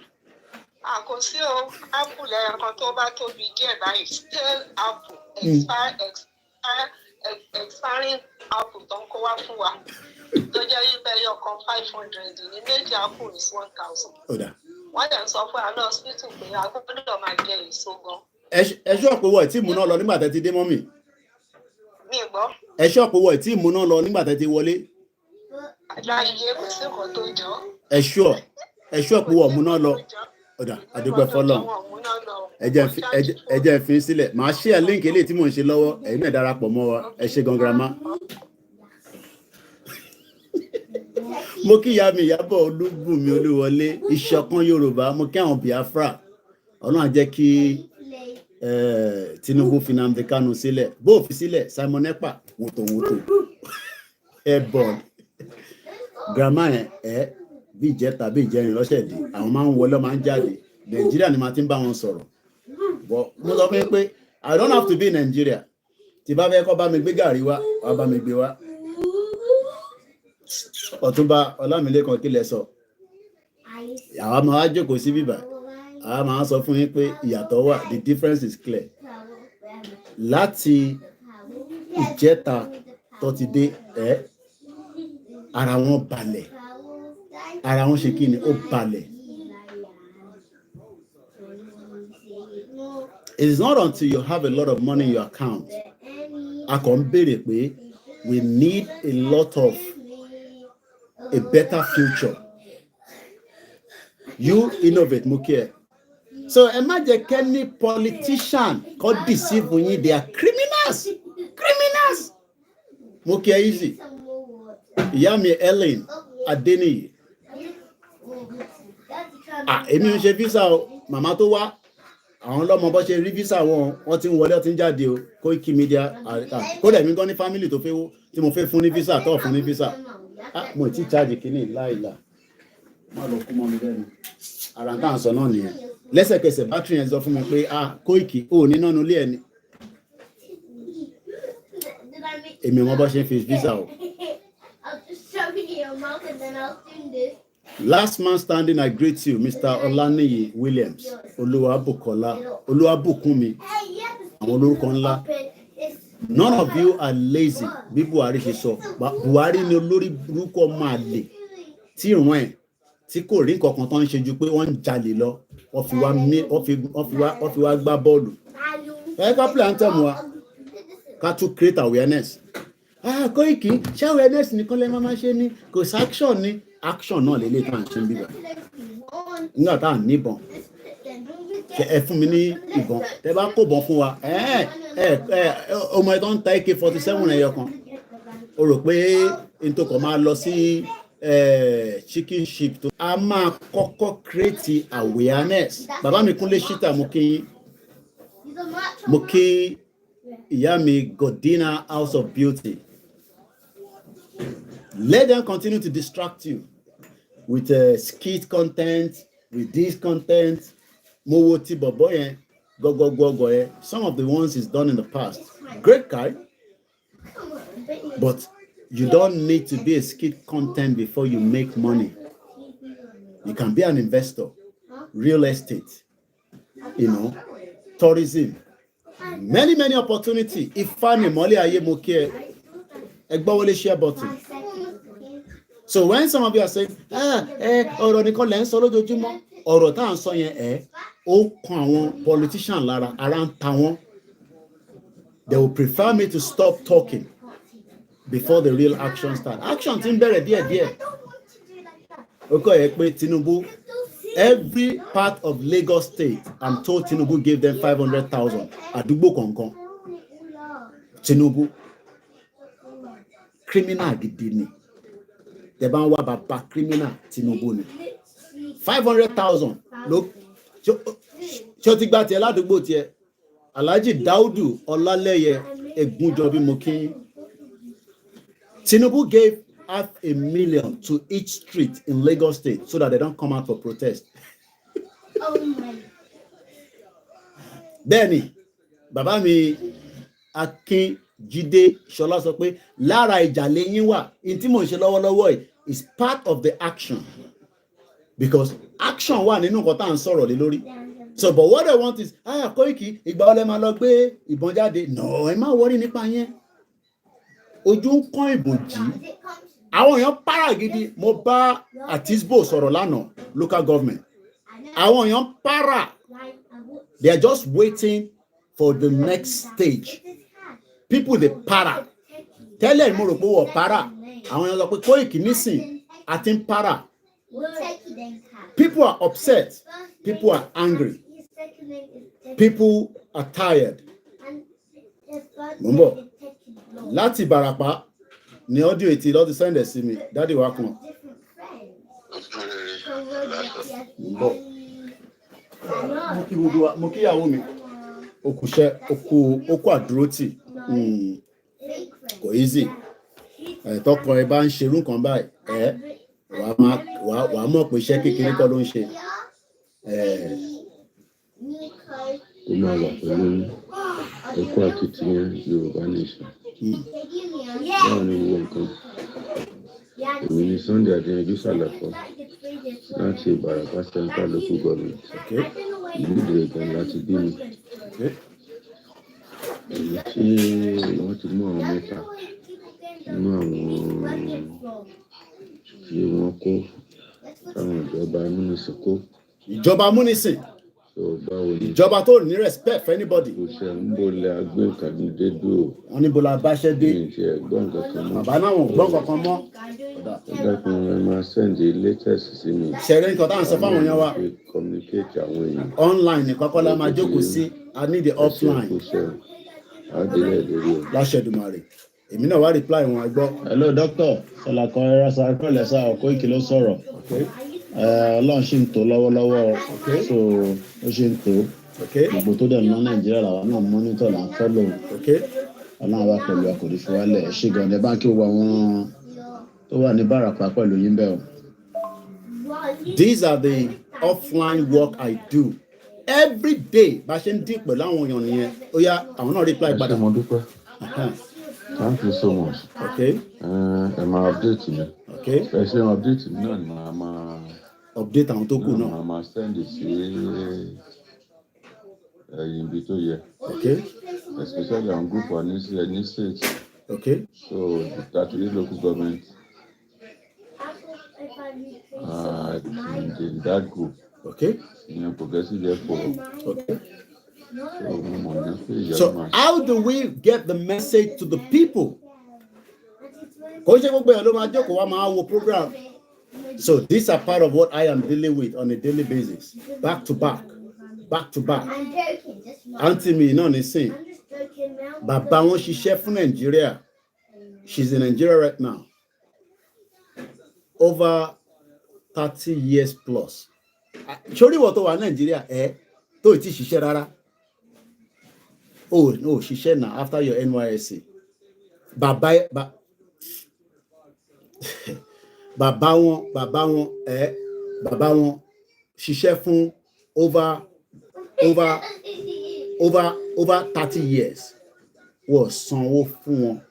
kò sí o apple ẹ̀ẹ̀kan tó bá tóbi díẹ̀ báyìí stale apple expiring apple tó ń kó wá fún wa tó jẹ́ wípé ẹyọ kan 500 ní méjì apple is 1000. wọ́n dẹ̀ ń sọ fún àná hospital pé a gbọ́dọ̀ máa jẹ èso gan. ẹ ṣọ́ pé wọ́n ẹ̀ tí mú náà lọ nígbà tẹ́ ti dé mọ́mì. mi gbọ́. ẹ ṣọ́ pé wọ́n ẹ̀ tí mú náà lọ nígbà tẹ́ ti wọlé. láyé kò sí nǹkan tó jọ. ẹ ṣọ́ pé wọ́n mú náà lọ. ọ̀dà àdúgbò fọlọ́ ẹ jẹ́ fi sílẹ̀ màá share link eléyìí tí mò ń ṣe lọ́wọ́ ẹ̀yin náà darapọ̀ mọ́ wa ẹ ṣé gan grandma. mo kí ìyá mi Ìyábọ̀ Olúbùnmi Olúwọlé ìṣọ̀kan Yorùbá mo kí àwọn Biafra Ọlọ́run á jẹ́ kí Tinubu fi Nnamdi Kanu sílẹ̀ bó fi sílẹ̀ Simon Ekpa wòtòwòtò airborne grandma yẹn bí ìjẹta bí ìjẹrin lọ́sẹ̀ dé àwọn máa ń wọlé máa ń jáde Nàìjíríà ni màá ti ń bá wọn sọ̀rọ̀ but mo sọ fún yín pé I don't have to be in Nigeria tí bá fẹ́ kọ́ bá mi gbé gàrí wá wá bá mi gbé wá. Ọ̀túnba Ọlámilékan kí lẹ sọ àwa máa wá jókòó sí bíbá àwa máa sọ fún yín pé ìyàtọ̀ wà the difference is clear láti ìjẹta tó ti dé ara wọn balẹ̀ ara wọn ṣe kí ni ó balẹ̀. It is not until you have a lot of money in your account a kàn ń béèrè pé we need a lot of a better future. You innovate, Mukie. So imagine any politician called deceive you, they are criminals. Criminals. Mukie easy. Yami Ellen Adeni. Èmi ń ṣe visa o. Màmá tó wá. Àwọn lọ́mọ bó ṣe rí visa wọn ti ń wọlé ó ti ń jáde o. Koikimedia. Kódà èmi gan ní family tó fẹ́ tí mo fẹ́ fún ní visa tó fún ní visa. Mo ti charge kini láìlà má lọ kú mọ́ mi lẹ́nu ara tá à ń sọ náà nìyẹn lẹ́sẹ̀kẹsẹ̀ bátìrì yẹn sọ fún mi pé Koiki ò ní nánú ilé ẹni èmi wọn bọ́ ṣe ń fi visa o. Last man standing, I greet you, Mr. Olaniyi Williams Olúwabùkúnmi àwọn olórúkọ ńlá. None of you are lazy bí Buhari ṣe sọ Buhari ni olórí burúkú máa lè tí ìran ẹ̀ tí kò rí nǹkan kan tó ń ṣe ju pé wọ́n ń jalè lọ wọ́n fi wá gbá bọ́ọ̀lù. Ká play anthem wa ká tún create awareness. Koiki ṣé awareness nìkan lè máa ṣe ni kò sí action ni action náà lè tá à ń ṣe ń bíbá nígbà tá à ń níbọn ẹ fún mi ní ìbọn tẹ bá kó bọn fún wa ọmọ ẹ tó ń ta AK-47 ẹyọ kan o rò pé ntòkọ̀ máa lọ sí chicken ship tó a máa kọ́kọ́ create awareness. Bàbá mi Kúnlé Ṣítà mo kí ìyá mi Godina House of Beauty. Let them continue to distract you with skit content, with this content. Mo wo ti bọ̀bọ̀ yẹn gọ́gọ́gọ́gọ́ yẹn. Some of the ones he's done in the past. Great guy. But you don't need to be a skit content before you make money. You can be an investor, real estate, tourism. Many opportunity. Ifeanyi Mọ́lẹ̀ ayé mo kí ẹ. Ẹ gbọ́ wọlé share button. So when some of you are saying, ọ̀rọ̀ nìkan lẹ́ ń sọ lójoojúmọ́, ọ̀rọ̀ tá à ń sọ yẹn ó kan àwọn politician lára, ara ń ta wọ́n. They will prefer me to stop talking before the real action start. Action ti ń bẹ̀rẹ̀ díẹ̀díẹ̀. Okay, Tinubu, every part of Lagos State, I'm told Tinubu gave them 500,000. Àdúgbò kọ̀ọ̀kan. Tinubu, criminal gidi ni. Tẹ́ bá ń wá bàbá criminal Tinubu ni. 500,000. Look, ṣé o ti gba tiẹ̀ ládùúgbò tiẹ̀? Alhaji Daudu Ọlálẹ́yẹ Ẹ̀gúnjọbí Mokin. Tinubu gave $500,000 to each street in Lagos State so that they don't come out for protest. Bẹ́ẹ̀ni, bàbá mi Akin Jídé Ṣọlá sọ pé lára ìjà lẹ́yìn wà, in tí mò ń ṣe lọ́wọ́lọ́wọ́ yìí is part of the action. Because action wà nínú nǹkan tá à ń sọ̀rọ̀ lé lórí. So, but what I want is, Koiki, ìgbà ọlẹ́ máa lọ gbé ìbọn jáde. No, ẹ má worry nípa yẹn. Ojú ń kán ìbòjì. Àwọn èèyàn para gidi. Mo bá Atisbo sọ̀rọ̀ lánàá, local government. Àwọn èèyàn para. They are just waiting for the next stage. People they para. Tẹ́lẹ̀ mo rò pé wọ́n para. Àwọn èèyàn sọ pé Koiki nísìn àti ń para. People are upset. People are angry. People are tired. Mumbo. Láti Ìbàràpá ni audio ètí lọ́ti send ẹ̀ sí mi. Daddy wa kan. Mo kí ìyàwó mi. Okùṣẹ́, okú àdúrótì. Kò easy. Tọkọ ẹ bá ń ṣerú kan báyìí. Wàá mọ̀ pé iṣẹ́ kékeré kọ́ ló ń ṣe. Ó máa wà pẹ̀lú ẹ̀kọ́ akitiyan Yorùbá nation. Báwo ni gbogbo nǹkan? Èmi ni Sunday Adéyanjú Sàlàkọ́ láti Ìbàràpá Central Local Government. Ìlú Ìdìrẹ̀gàn láti bí mi. Èyí tí wọ́n ti mú àwọn mẹ́ta nínú àwọn tí wọ́n kó táwọn ìjọba amúnisìn kó. Ìjọba amúnisìn. Ìjọba tó ní respect for anybody. Kò ṣe ń bolẹ̀ agbé kàbí dédú. Wọ́n ní bọ́lá abáṣẹ́ dé. Mi ì tiẹ̀ gbọ́n kankan mọ́. Bàbá náà wọ́n gbọ́n kankan mọ́. Ẹ̀dàkùn ẹ máa send latest sí mi. Ṣẹ̀rẹ̀ nǹkan táwọn sọ fáwọn èèyàn wa. Communicate àwọn èèyàn. Online nìkan kọ́ la máa jókòó sí. I need the offline. Láṣẹ Èdùmàrè. Èmi náà wá reply wọn gbọ́. Hello doctor, Sàlàkọ́ ẹ̀rọ sàkọ́lẹ̀ sá Koiki ló sọ̀rọ̀. Ọlọ́run ṣì ń tó lọ́wọ́lọ́wọ́, so ó ṣì ń tó. Gbogbo tó dẹ̀ ná Nàìjíríà làwọn náà monitor là ń follow. Ọlọ́run wá pẹ̀lú àkòrí fún wálẹ̀. Ṣé gan-an báńkì wọ àwọn tó wà ní Ìbàràpá pẹ̀lú yín bẹ́ẹ̀ o. These are the offline work I do. Every day, bá ṣe ń dín pẹ̀lú àwọn èèyàn nìyẹn. Ó yá, àwọn náà reply padà. Ẹ ṣé mo dúpẹ́. Thank you so much. Okay. Ẹ máa update mi. Okay. Ẹ ṣe update mi náà ni màá máa update àwọn tó kù náà. Màá máa send sí ibi tó yẹ. Okay. Especially on group wa ní state. Okay. So that is local government. In that group. Okay. In progressive airport. Okay. So how do we get the message to the people? So these are part of what I am dealing with on a daily basis, back to back. Auntie mi náà ní sìn, bàbá wọn ṣiṣẹ́ fún Nigeria. She's in Nigeria right now. Over 30 years plus. Ṣorí wọ́n tó wà Nigeria tó ti ṣiṣẹ́ rárá. Oh no, ṣiṣẹ́ now after your NYSC. Bàbá wọn ṣiṣẹ́ fún over 30 years. Wọ́n sanwó fún wọn.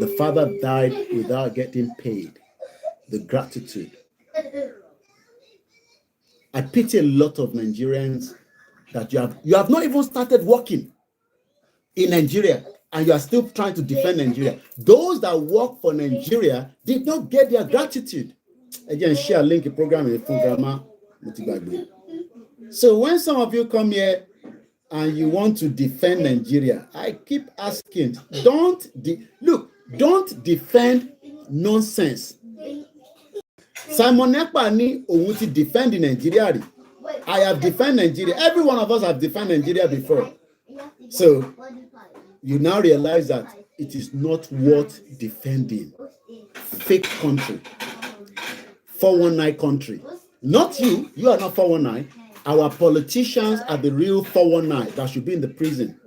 The father died without getting paid. The gratitude. I pity a lot of Nigerians that you have not even started working in Nigeria and you are still trying to defend Nigeria. Those that work for Nigeria did not get their gratitude. Again, share link the program in Grandma. So when some of you come here and you want to defend Nigeria, I keep asking, don't defend nonsense. Simon Ekpa ni òun ti defend Nigeria. I have defended Nigeria. Every one of us have defended Nigeria before. So you now realize that it is not worth defending. Fake country. 419 country. Not you. You are not 419. Our politicians are the real 419 that should be in the prison.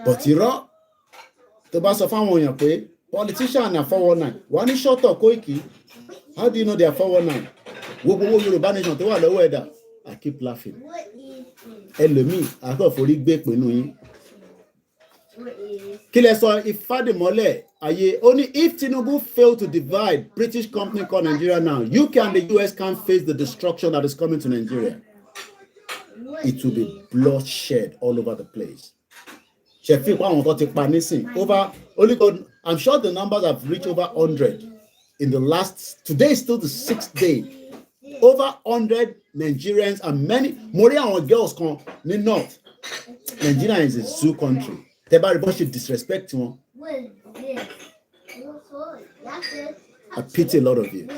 But you know, the boss of politicians are 419. One is short of Koiki. How do you know they are 419? Yoruba nation tó wà lọ́wọ́ ẹ̀dá. I keep laughing. Ẹlòmíì akọ́forí gbé pinnu yín. Kí lẹ sọ Ifádìmọ́lẹ̀ ayé ó ní if Tinubu failed to divide British company called Nigeria now, UK and the US can't face the destruction that is coming to Nigeria. It will be bloodshed all over the place. Ṣẹ̀fí pa àwọn tó ti pa nísìn over only God, I'm sure the numbers have reached over 100 in the last. Today is still the 6th day. Over 100 Nigerians and many more àwọn girls come in North. Nigeria is a zoo country. Tẹ́bá rí bó ṣe disrespect wọn. I pity a lot of you.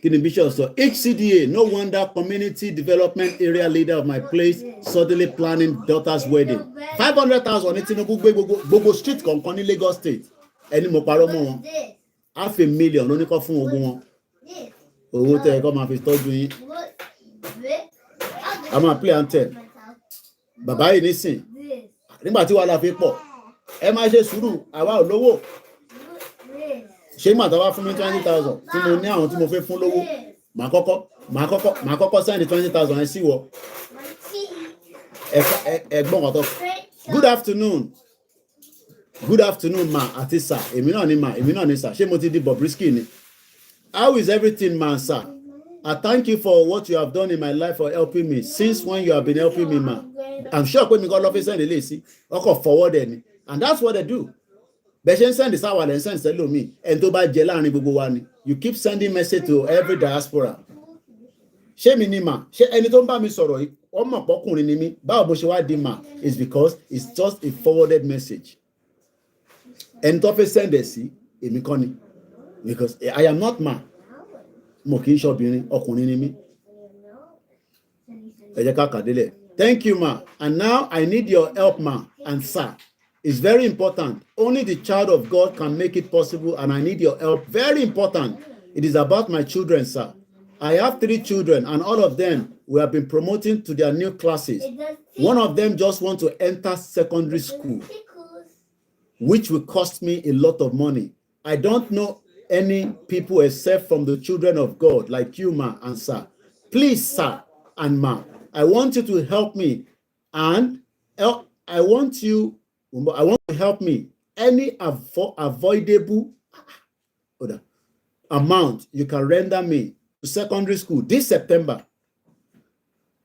Kini Bishop so HCDA, no wonder community development area leader of my place suddenly planning daughter's wedding. 500,000 ní Tinubu gbogbo street kankan ní Lagos State. Ẹni mo parọ́ mọ́ wọn. $500,000 ló ní kó fún ogun wọn. Owó tẹ́ ẹ kọ́ máa fi tọ́jú yín. A máa play anthem. Bàbá yìí nísìn. Nígbà tí wàhálà fi pọ̀. Ẹ máa ṣe sùúrù, àwa ò lówó. Ṣé màá tọ́ wá fún mi 20,000 tí mo ní àwọn tí mo fẹ́ fún lówó? Màá kọ́kọ́ send 20,000 ẹ sí wọ. Ẹgbọ́n kan tó. Good afternoon. Good afternoon ma àti sir. Èmi náà ni sir. Ṣé mo ti di Bobrisky ni? How is everything, man, sir? I thank you for what you have done in my life for helping me. Since when you have been helping me, man. I'm sure when me got love send the lazy, or forward any. And that's what they do. They send this hour and send hello me. And to buy jelani bubuwani. You keep sending message to every diaspora. She minima. She any don't buy me sorrow. One more pokun ni mi. Ba bo she wa di ma. Is because it's just a forwarded message. And to send this emi koni. Because I am not man. Mo kì í ṣobìnrin, ọkùnrin ni mí. Ẹ jẹ́ ká kàdélẹ̀. Thank you, ma. And now I need your help, ma. And sir, it's very important. Only the child of God can make it possible, and I need your help. Very important. It is about my children, sir. I have 3 children, and all of them we have been promoting to their new classes. One of them just want to enter secondary school, which will cost me a lot of money. I don't know any people except from the children of God like you, ma and sir. Please, sir and ma, I want you to help me, and I want you to help me. Any avoidable amount you can render me to secondary school this September,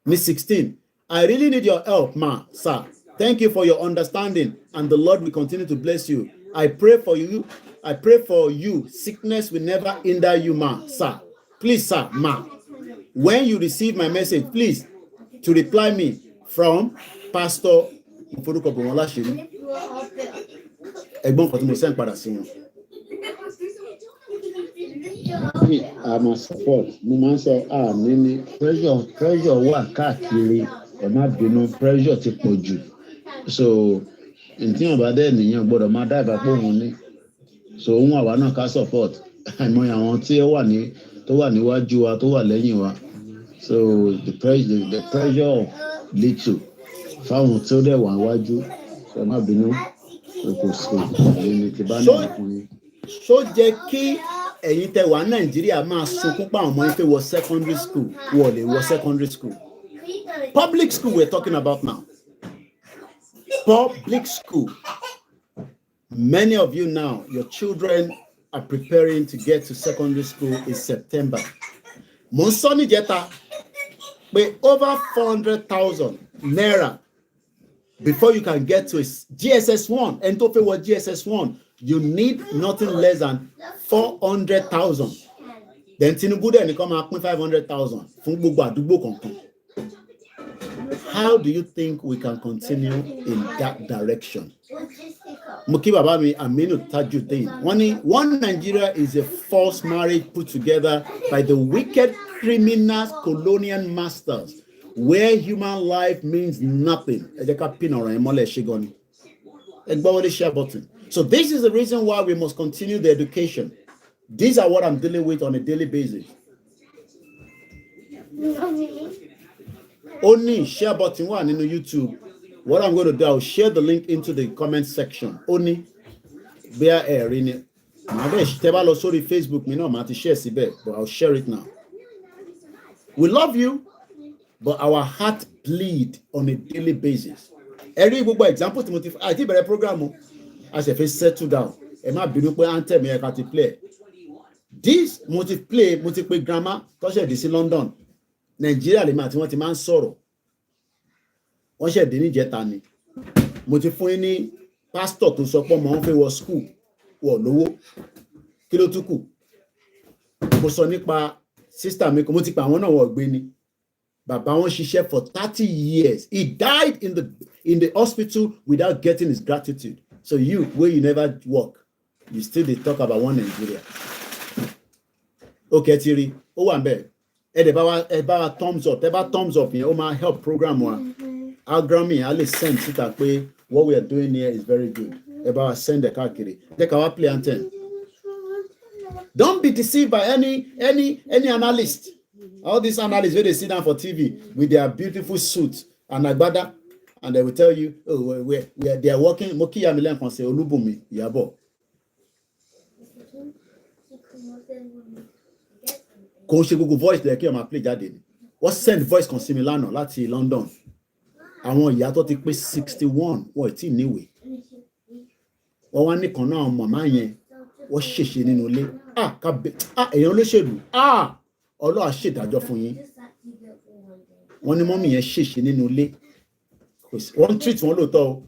Miss 16. I really need your help, ma, sir. Thank you for your understanding, and the Lord will continue to bless you. I pray for you. Sickness will never hinder you, ma, sir. Please, sir, ma. When you receive my message, please to reply me from Pastor Mforuko Bomolashiri. Ẹ̀gbọ́n kan tí mo send padà sí wọn. I'm a support. Mo máa ń sọ ní pressure wà káàkiri. Ẹ má bínú, pressure ti pọ̀ jù. So ntí wọn bá dé nìyẹn gbọ́dọ̀ máa dá ìbápò wọn ní. So òun àwa náà ká support. Àìmọye àwọn tí ó wà níwájú wa tó wà lẹ́yìn wa. So the pressure of little fáwọn tí ó dẹ̀ wà níwájú. Ẹ má bínú. Kò sí ẹni tí bá náà fún yín. Ṣó jẹ́ kí ẹ̀yin tẹ́ wà Nàìjíríà máa sunkún pa àwọn ọmọ yín pé wọ secondary school wọ́n lè wọ secondary school. Public school we're talking about now. Public school. Many of you now, your children are preparing to get to secondary school in September. Monsoni Jetta, pay over 400,000 naira before you can get to GSS1. And to pay what GSS1, you need nothing less than 400,000. Then Tinubu then come up with 500,000. How do you think we can continue in that direction? Muki Babami Aminu Tajuddin. One Nigeria is a false marriage put together by the wicked criminal colonial masters, where human life means nothing. So this is the reason why we must continue the education. These are what I'm dealing with on a daily basis. Only share button one in the YouTube. What I'm going to do, I'll share the link into the comment section. Only bear air in it. Sorry, Facebook, me no matter share but I'll share it now. We love you, but our heart bleed on a daily basis. Every example to motivate. I think a program as if it's settle down. It might be no anthem here to play. This multiple grammar, because this in London, Nigeria, le ma ti wọ́n ti máa ń sọ̀rọ̀. Wọ́n ṣe dé ní jẹta ni. Mo ti fún ní pastor tó sọ pé ọmọ wọn fẹ́ wọ school wọ lówó. Kí ló tún kù? Mo sọ nípa sister mi, mo ti pa àwọn náà wọ Ọ̀gbẹ́ni. Bàbá wọn ṣiṣẹ́ for 30 years. He died in the hospital without getting his gratitude. So you, where you never work, you still dey talk about one Nigeria. Okay, Thierry, ó wà ńbẹ̀. Ẹ bá wa thumbs up. Ẹ bá thumbs up yẹn, ó máa help program wa. Our Grammy, I send síta pé what we are doing here is very good. Ẹ bá wa send the káàkiri. Jẹ́ ká wá play anthem. Don't be deceived by any analyst. All these analysts where they sit down for TV with their beautiful suits and agbada, and they will tell you, oh, they are working. Moki Yamilen can say Olubumi Yabo. Kò ṣe gbogbo voice lẹ kí o máa play jáde ni. Wọ́n send voice kan sí mi lánàá láti London. Àwọn ìyá tó ti pé 61 wọ́n ti níwèé. Wọ́n wá nìkan náà màmá yẹn wọ́n ṣèṣe nínú ilé. Èèyàn olóṣèlú. Ọlọ́run á ṣèdájọ́ fún yín. Wọ́n ní mọ́mì yẹn ṣèṣe nínú ilé. Wọ́n treat wọn lóòótọ́ o.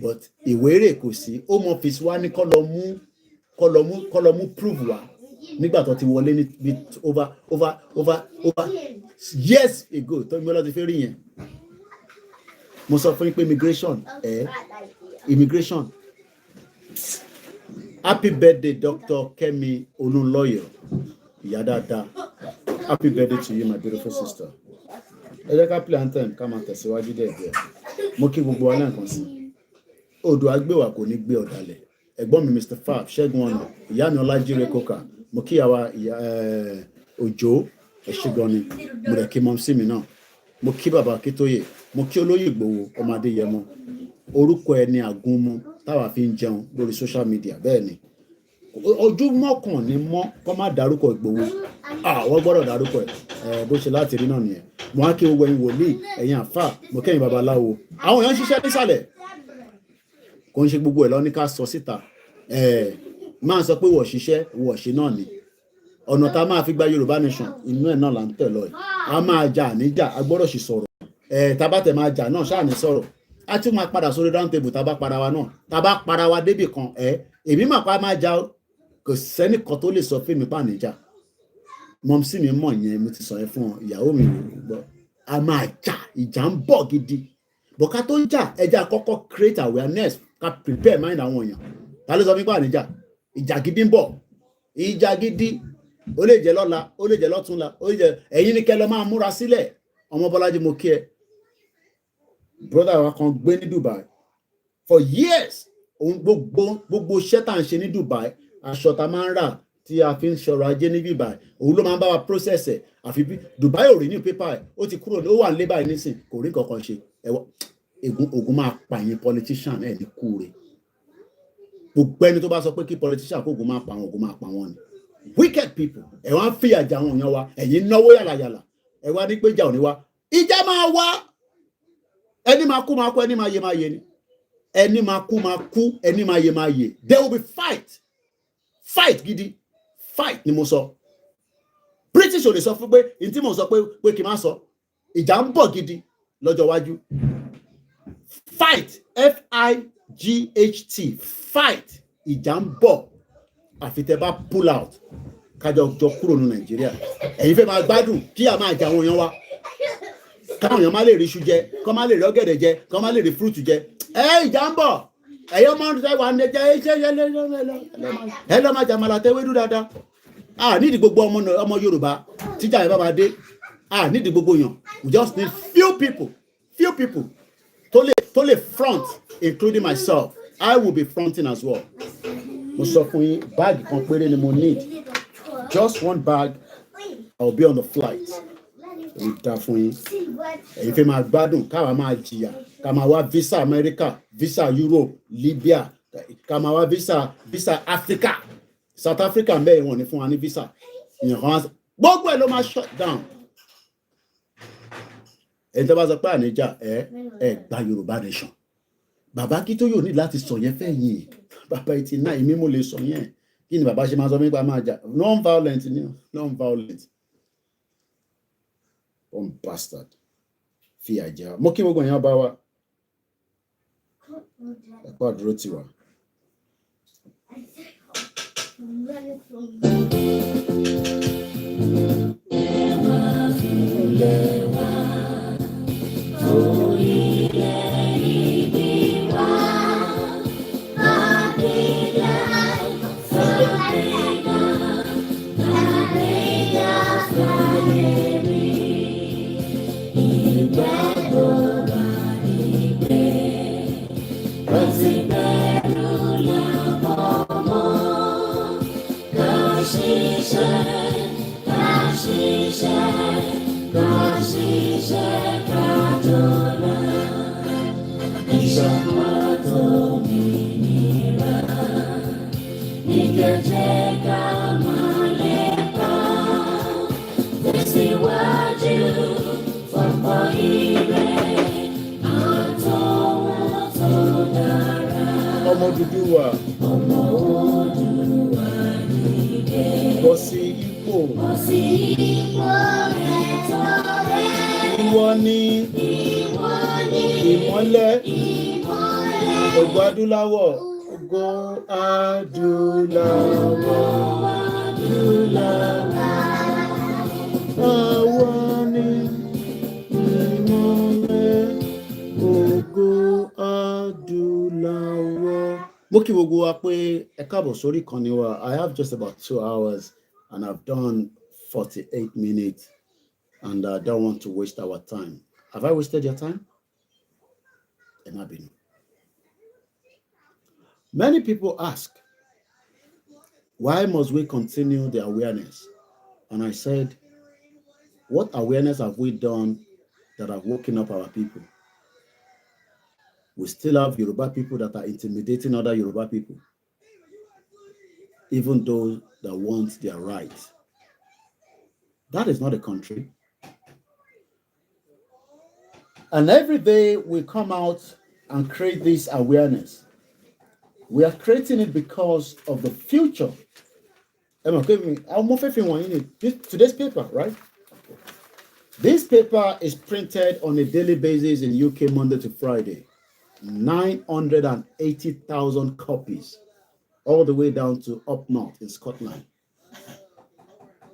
But ìwéré kò sí. Home office wa ní kọ́ lọ mú prove wa. Nígbà tó ti wọlé ní over years ago tó ń gbé lọ́ti fẹ́ rí yẹn. Mo sọ fún yín pé immigration. Happy birthday, Dr. Kemi Olunloyo. Ìyá dáadáa. Happy birthday to you, my beautiful sister. Ẹ jẹ́ ká play anthem ká máa tẹ̀síwájú díẹ̀. Mo kí gbogbo wa lẹ́ẹ̀kan sí. Odò agbéwà kò ní gbé ọ̀dàlẹ̀. Ẹ̀gbọ́n mi Mr. Fab, Ṣẹ́gun Ọ̀nà, ìyá mi Ọlájíre Kókà. Mo kí àwa Òjó Ẹ̀ṣígọ́ni, mo rẹ̀ kí mọ́ sí mi náà. Mo kí bàbá Akíntóyè, mo kí olóyè Ìgbòho ọmọ Adéyẹmọ. Orúkọ ẹni àgúnmu táwa fi ń jẹun lórí social media bẹ́ẹ̀ ni. Ojúmọ́ kan ní mọ́ kọ́ má dárúkọ Ìgbòho. Wọ́n gbọ́dọ̀ dárúkọ ẹ̀ bó ṣe láti rí náà nìyẹn. Mo á kí gbogbo ẹ̀yin wòlíì, ẹ̀yin àfà, mo kẹ́yìn babaláwo. Àwọn èèyàn ń ṣiṣẹ́ nísàlẹ̀. Kò ń ṣe gbogbo ẹ̀ lọ ní ká sọ síta. Máa sọ pé wọ̀ ṣiṣẹ́ wọ̀ ṣe náà ni. Ọ̀nà tá a máa fi gba Yorùbá nation inú ẹ̀ náà là ń tẹ̀ lọ ẹ̀. A máa jà níjà, a gbọ́dọ̀ sì sọ̀rọ̀. Tabatẹ̀ máa jà náà ṣáà ní sọ̀rọ̀. A tún máa padà sórí round table tá a bá para wa náà. Tá a bá para wa débì kan èmi mà pa máa jà kò sẹ́nìkan tó lè sọ fún mi pa níjà. Mọ̀mísí mi mọ̀ yẹn mo ti sọ yẹn fún ìyàwó mi gbọ́. A máa jà, ìjà ń bọ̀ gidi. Bọ̀ká tó ń jà ẹja kọ́kọ́ create awareness ká prepare mind àwọn èèyàn. Ta ló sọ fún mi pa níjà? Ìjà gidi ń bọ̀. Ìjà gidi ó lè jẹ́ lọ́la, ó lè jẹ́ lọ́túnla, ó lè jẹ́ ẹ̀yin ni kẹ́ lọ máa múra sílẹ̀. Ọmọ Bọ́lájí mo kí ẹ. Brother wa kan gbé ní Dubai for years. Òun gbogbo iṣẹ́ tá à ń ṣe ní Dubai, aṣọ tá máa ń rà tí a fi ń ṣọrọ̀ ajé ní Dubai, òun ló máa ń bá wa process ẹ̀. Àfi bí Dubai ò rí ní paper ẹ̀, ó ti kúrò ó wà ní báyìí nísìn, kò rí kankan ṣe. Ogun máa pààyàn politician ẹ̀ ní kúure. Gbogbo ẹni tó bá sọ pé kí politician kó ogun máa pa wọn ni. Wicked people. Ẹ wá ń fìyà jà àwọn èèyàn wa, ẹ̀yin náwó yàlàyàlà. Ẹ wá ní pé ìjà ò ní wá. Ìjà máa wá. Ẹni máa kú, ẹni máa yè ni. Ẹni máa kú, ẹni máa yè. There will be fight. Fight gidi. Fight ni mo sọ. British ò lè sọ fún pé ntí mo sọ pé kí n má sọ. Ìjà ń bọ̀ gidi lọ́jọ́ iwájú. Fight. FIGHT. Fight. Ìjà ń bọ̀. Àfi tẹ́ bá pull out kájọ jọ kúrò ní Nàìjíríà. Ẹ̀yin fẹ́ máa gbádùn kí a máa jà àwọn èèyàn wa. Káwọn èèyàn má lè rí iṣu jẹ, kọ́ má lè rí ọ̀gẹ̀dẹ̀ jẹ, kọ́ má lè rí fruit jẹ. Ìjà ń bọ̀. ẹ̀yọ́ máa ń sẹ́ wà ní ẹjẹ́ ẹ lọ́ máa jàmàlà tẹ́wédú dáadáa. Nídìí gbogbo ọmọ Yorùbá tíjà ẹ̀ bá máa dé. Nídìí gbogbo yàn. We just need few people tó lè front, including myself. I will be fronting as well. Mo sọ fún yín, báàgì kan péré ni mo need. Just one bag, I will be on the flight. Ó dá fún yín. Ẹ̀yin fẹ́ máa gbádùn, káwa máa jìyà, ká máa wá visa America, visa Europe, Libya, ká máa wá visa Africa. South Africa ń bẹ́ẹ̀ wọ́n ní fún wa ní visa. Gbogbo ẹ̀ ló máa shut down. Ẹni tó bá sọ pé àníjà gba Yorùbá nation. Bàbá Akíntóyè ní láti sọ yẹn fẹ́ yìn. Bàbá 89 èmi mo lè sọ yẹn. Kí ni bàbá ṣe máa sọ nípa máa jà? Non-violent ni non-violent. Bastard. Fi àjà. Mo kí gbogbo èèyàn bá wa. Ẹ̀kọ́ àdúró ti wà. Ọmọ Odùduwà. Bọ́ sí ipò. Ìwọ ni ìmọ́lẹ̀ ògo adúláwọ̀. Ògo adúláwọ̀. Àwa ni ìmọ́lẹ̀ ògo adúláwọ̀. Mo kí gbogbo wa pé ẹ káàbọ̀ sórí ìkànnì wa. I have just about 2 hours and I've done 48 minutes and I don't want to waste our time. Have I wasted your time? Ẹ má bínú. Many people ask, why must we continue the awareness? And I said, what awareness have we done that have woken up our people? We still have Yoruba people that are intimidating other Yoruba people, even those that want their rights. That is not a country. And every day we come out and create this awareness. We are creating it because of the future. Today's paper, right? This paper is printed on a daily basis in UK Monday to Friday. 980,000 copies, all the way down to up north in Scotland.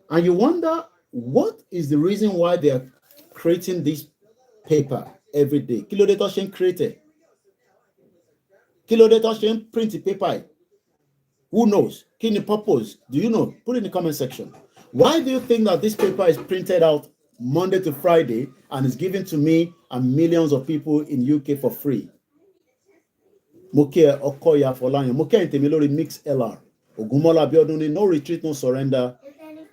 And you wonder, what is the reason why they are creating this paper every day? Kí ló dé tó ṣe ń create? Kí ló dé tó ṣe ń print paper? Who knows? Kí ni purpose? Do you know? Put it in the comment section. Why do you think that this paper is printed out Monday to Friday and is given to me and millions of people in UK for free? Moke Okoya Folayan, Moke Intemi lórí MixLR. Ogunmola Abiodun, no retreat, no surrender.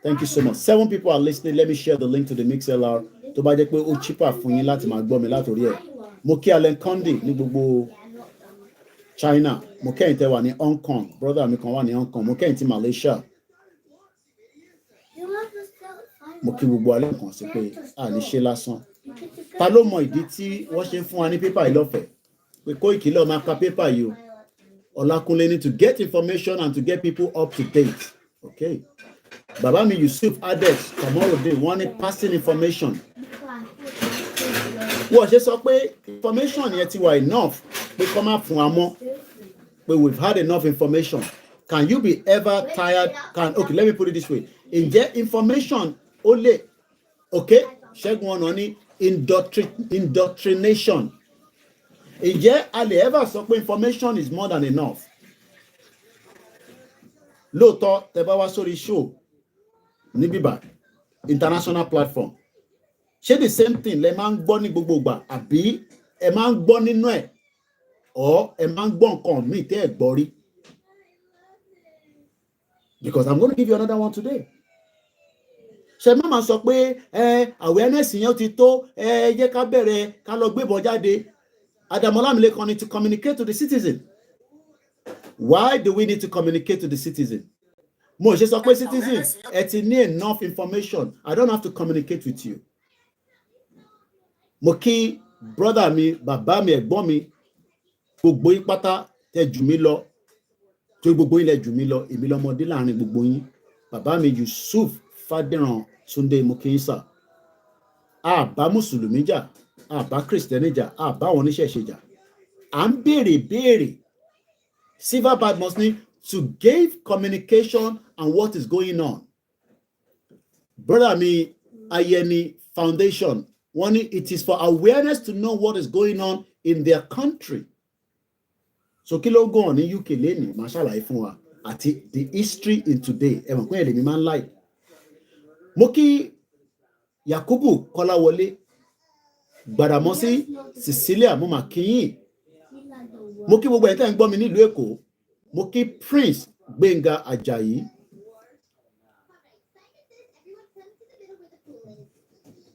Thank you so much. 7 people are listening. Let me share the link to the MixLR. Tó bá jẹ́ pé ó cheaper fún yín láti máa gbọ́ mi látòrí ẹ̀. Moke Allen Kondi ní gbogbo China. Moke Inte wà ní Hong Kong. Brother mi kan wà ní Hong Kong. Moke Inte Malaysia. Moke gbogbo alẹ́ kan sí pé a lè ṣe lásán. Ta ló mọ ìdí tí wọ́n ṣe ń fún wa ní pépà ìlọ́fẹ̀ẹ́? We Koiki lọ máa ka paper you. Olakunle need to get information and to get people up to date. Okay. Baba mi Yusuf Adex tomorrow day wanted passing information. Wọ́n ṣe sọ pé information yẹn ti wà enough pé kó má fún wa mọ́. But we've had enough information. Can you be ever tired? Okay, let me put it this way. Ǹjẹ́ information only, okay? Ṣẹ́gun ọ̀nà ní indoctrination. Ǹjẹ́ a lè ever sọ pé information is more than enough? Lóòótọ́ tẹ́ bá wá sórí show ní bíbá international platform. Ṣé the same thing lẹ máa ń gbọ́ ní gbogbo ìgbà àbí ẹ máa ń gbọ́ nínú ẹ̀ or ẹ máa ń gbọ́ nǹkan míì tẹ́ ẹ gbọ́ rí? Because I'm going to give you another one today. Ṣé má máa sọ pé awareness yẹn ti tó jẹ́ ká bẹ̀rẹ̀ ká lọ gbébọn jáde. Adamola Milekan need to communicate to the citizen. Why do we need to communicate to the citizen? Mo ṣe sọ pé citizens ẹ ti ní enough information. I don't have to communicate with you. Mo kí brother mi, bàbá mi, ẹ̀gbọ́n mi, gbogbo yín pátá tẹ́ jù mí lọ. Tó gbogbo yín lẹ jù mí lọ, èmi lọmọdé láàrin gbogbo yín. Bàbá mi Yusuf Fadiran Túndé mo kí yín sà. A bá Mùsùlùmí jà, a bá Kristẹni jà, a bá àwọn oníṣẹ̀ṣe jà. À ń béèrè. Silver Badmus ní to give communication and what is going on. Brother mi Ayeni Foundation, wọ́n ní it is for awareness to know what is going on in their country. So kí ló go on ní UK lẹ́nìí, màá ṣàlàyé fún wa àti the history in today. Ẹ mọ̀ pé ẹ̀lẹ́mi máa ń láì. Mo kí Yakubu Kọ́láwọlé, Gbàdàmọ́sí Cecilia mo mà kí yín. Mo kí gbogbo ẹ̀ tẹ́ ń gbọ́ mi nílùú Èkó. Mo kí Prince Gbénga Àjàyí.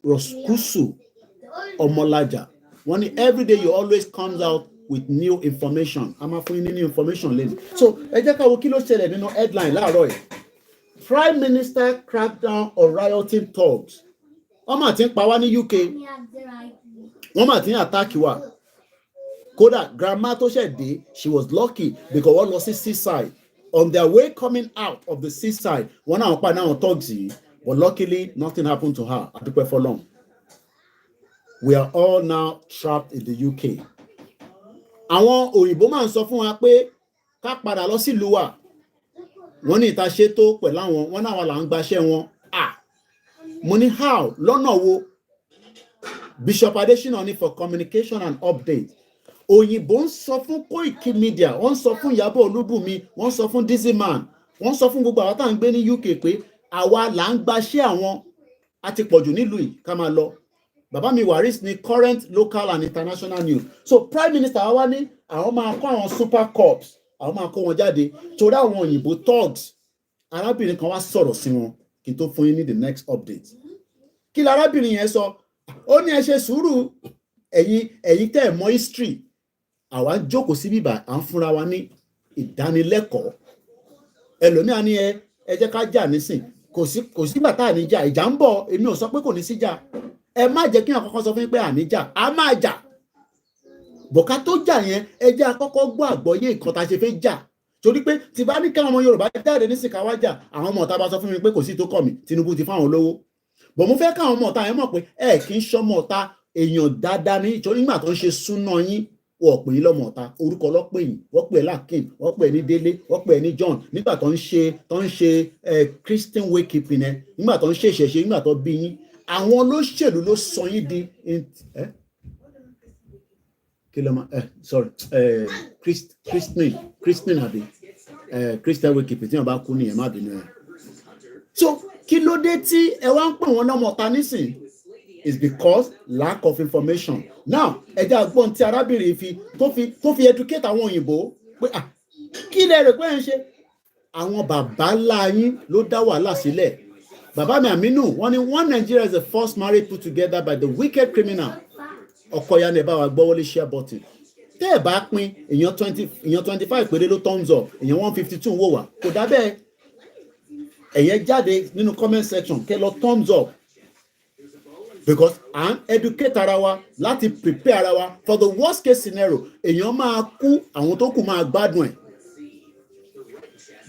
Roskusu Ọmọlájà. Wọ́n ní every day you always comes out with new information. A máa fún yín ní new information lẹ́nu. So ẹ jẹ́ ká wo kí ló ṣẹlẹ̀ nínú headline láàárọ̀ yìí. Prime Minister crackdown on rioting thugs. Wọ́n mà ti ń pa wá ní UK. Wọ́n mà ti ń attack wa. Kódà grandma tó ṣẹ̀ dé, she was lucky because wọ́n lọ sí seaside. On their way coming out of the seaside, wọ́n náà pa náà thugs yìí. But luckily, nothing happened to her. Adúpẹ́ f'Ọlọ́run. We are all now trapped in the UK. Àwọn òyìnbó máa ń sọ fún wa pé ká padà lọ sílùú wa. Wọ́n ní ìta ṣe tó pẹ̀lú àwọn, wọ́n náà wà là ń gbaṣẹ́ wọn. Mo ní how? Lọ́nà wo? Bishop Adesina ní for communication and update. Òyìnbó ń sọ fún Koikimedia, wọ́n sọ fún Ìyábọ̀ Olúbùnmi, wọ́n sọ fún Dizzyman, wọ́n sọ fún gbogbo àwọn tá à ń gbé ní UK pé àwa là ń gbaṣẹ́ àwọn àti pọ̀jù nílùú yìí ká máa lọ. Bàbá mi Waris ní current local and international news. So Prime Minister wa ní àwọn máa kó àwọn super corps, àwọn máa kó wọn jáde torí àwọn òyìnbó thugs. Arábìnrin kan wá sọ̀rọ̀ sí wọn kí n tó fún yín ní the next update. Kí lárábìnrin yẹn sọ? Ó ní ẹ ṣe sùúrù ẹ̀yin tẹ́ ẹ̀ mọ̀ history. Àwa jókòó sí bíbà à ń fúnra wa ní ìdánilẹ́kọ̀ọ́. Ẹlòmíà ní ẹ jẹ́ ká jà nísìn. Kò sí bàtà àníjà, ìjà ń bọ̀, èmi ò sọ pé kò ní sí jà. Ẹ má jẹ́ kí àkọ́kọ́ sọ fún pé àníjà, a máa jà. Bọ̀ká tó jà yẹn, ẹ jẹ́ àkọ́kọ́ gbọ́ àgbọ́yé nǹkan tá a ṣe fẹ́ jà. Torí pé tí bá ní káwọn ọmọ Yorùbá jáde nísìn ká wá jà, àwọn ọmọ ọ̀tá bá sọ fún mi pé kò sí tó kọ̀ mí, Tinubu ti fáwọn olówó. Bọ̀ mo fẹ́ káwọn ọmọ ọ̀tá yẹn mọ̀ pé ẹ kì í ṣọmọ ọ̀tá èèyàn dáadáa ní ìtorí nígbà tó ń ṣe súná yín. Wọ́n pè yín lọ́mọ ọ̀tá, orúkọ lọ́pẹ́ yìí, wọ́n pè Lakin, wọ́n pè ní Délé, wọ́n pè ní John, nígbà tó ń ṣe Christian wakekeeping ẹ, nígbà tó ń ṣe ìṣẹ̀ṣe, nígbà tó bí yín. Àwọn olóṣèlú ló sọ yín di Christian àbí Christian wakekeeping tí wọ́n bá kú nìyẹn má bínú ẹ̀. So kí ló dé tí ẹ wá ń pè wọ́n lọ́mọ ọ̀tá nísìn? Is because lack of information. Now, ẹja àgbọn tí arábìnrin tó fi educate àwọn òyìnbó pé kí lẹ rò pé ẹ ń ṣe? Àwọn bàbá ńlá yín ló dá wàhálà sílẹ̀. Bàbá mi Aminu, wọ́n ní one Nigeria is the first marriage put together by the wicked criminal. Ọkọ ya ní ẹ bá wa gbọ́ wọlé share button. Tẹ́ ẹ bá pín èèyàn 25 péré ló thumbs up, èèyàn 152 wò wá. Kò dá bẹ́ẹ̀. Ẹ̀yẹn jáde nínú comment section kẹ́ lọ thumbs up. Because à ń educate ara wa láti prepare ara wa for the worst case scenario. Èèyàn máa kú, àwọn tó kù máa gbádùn ẹ̀.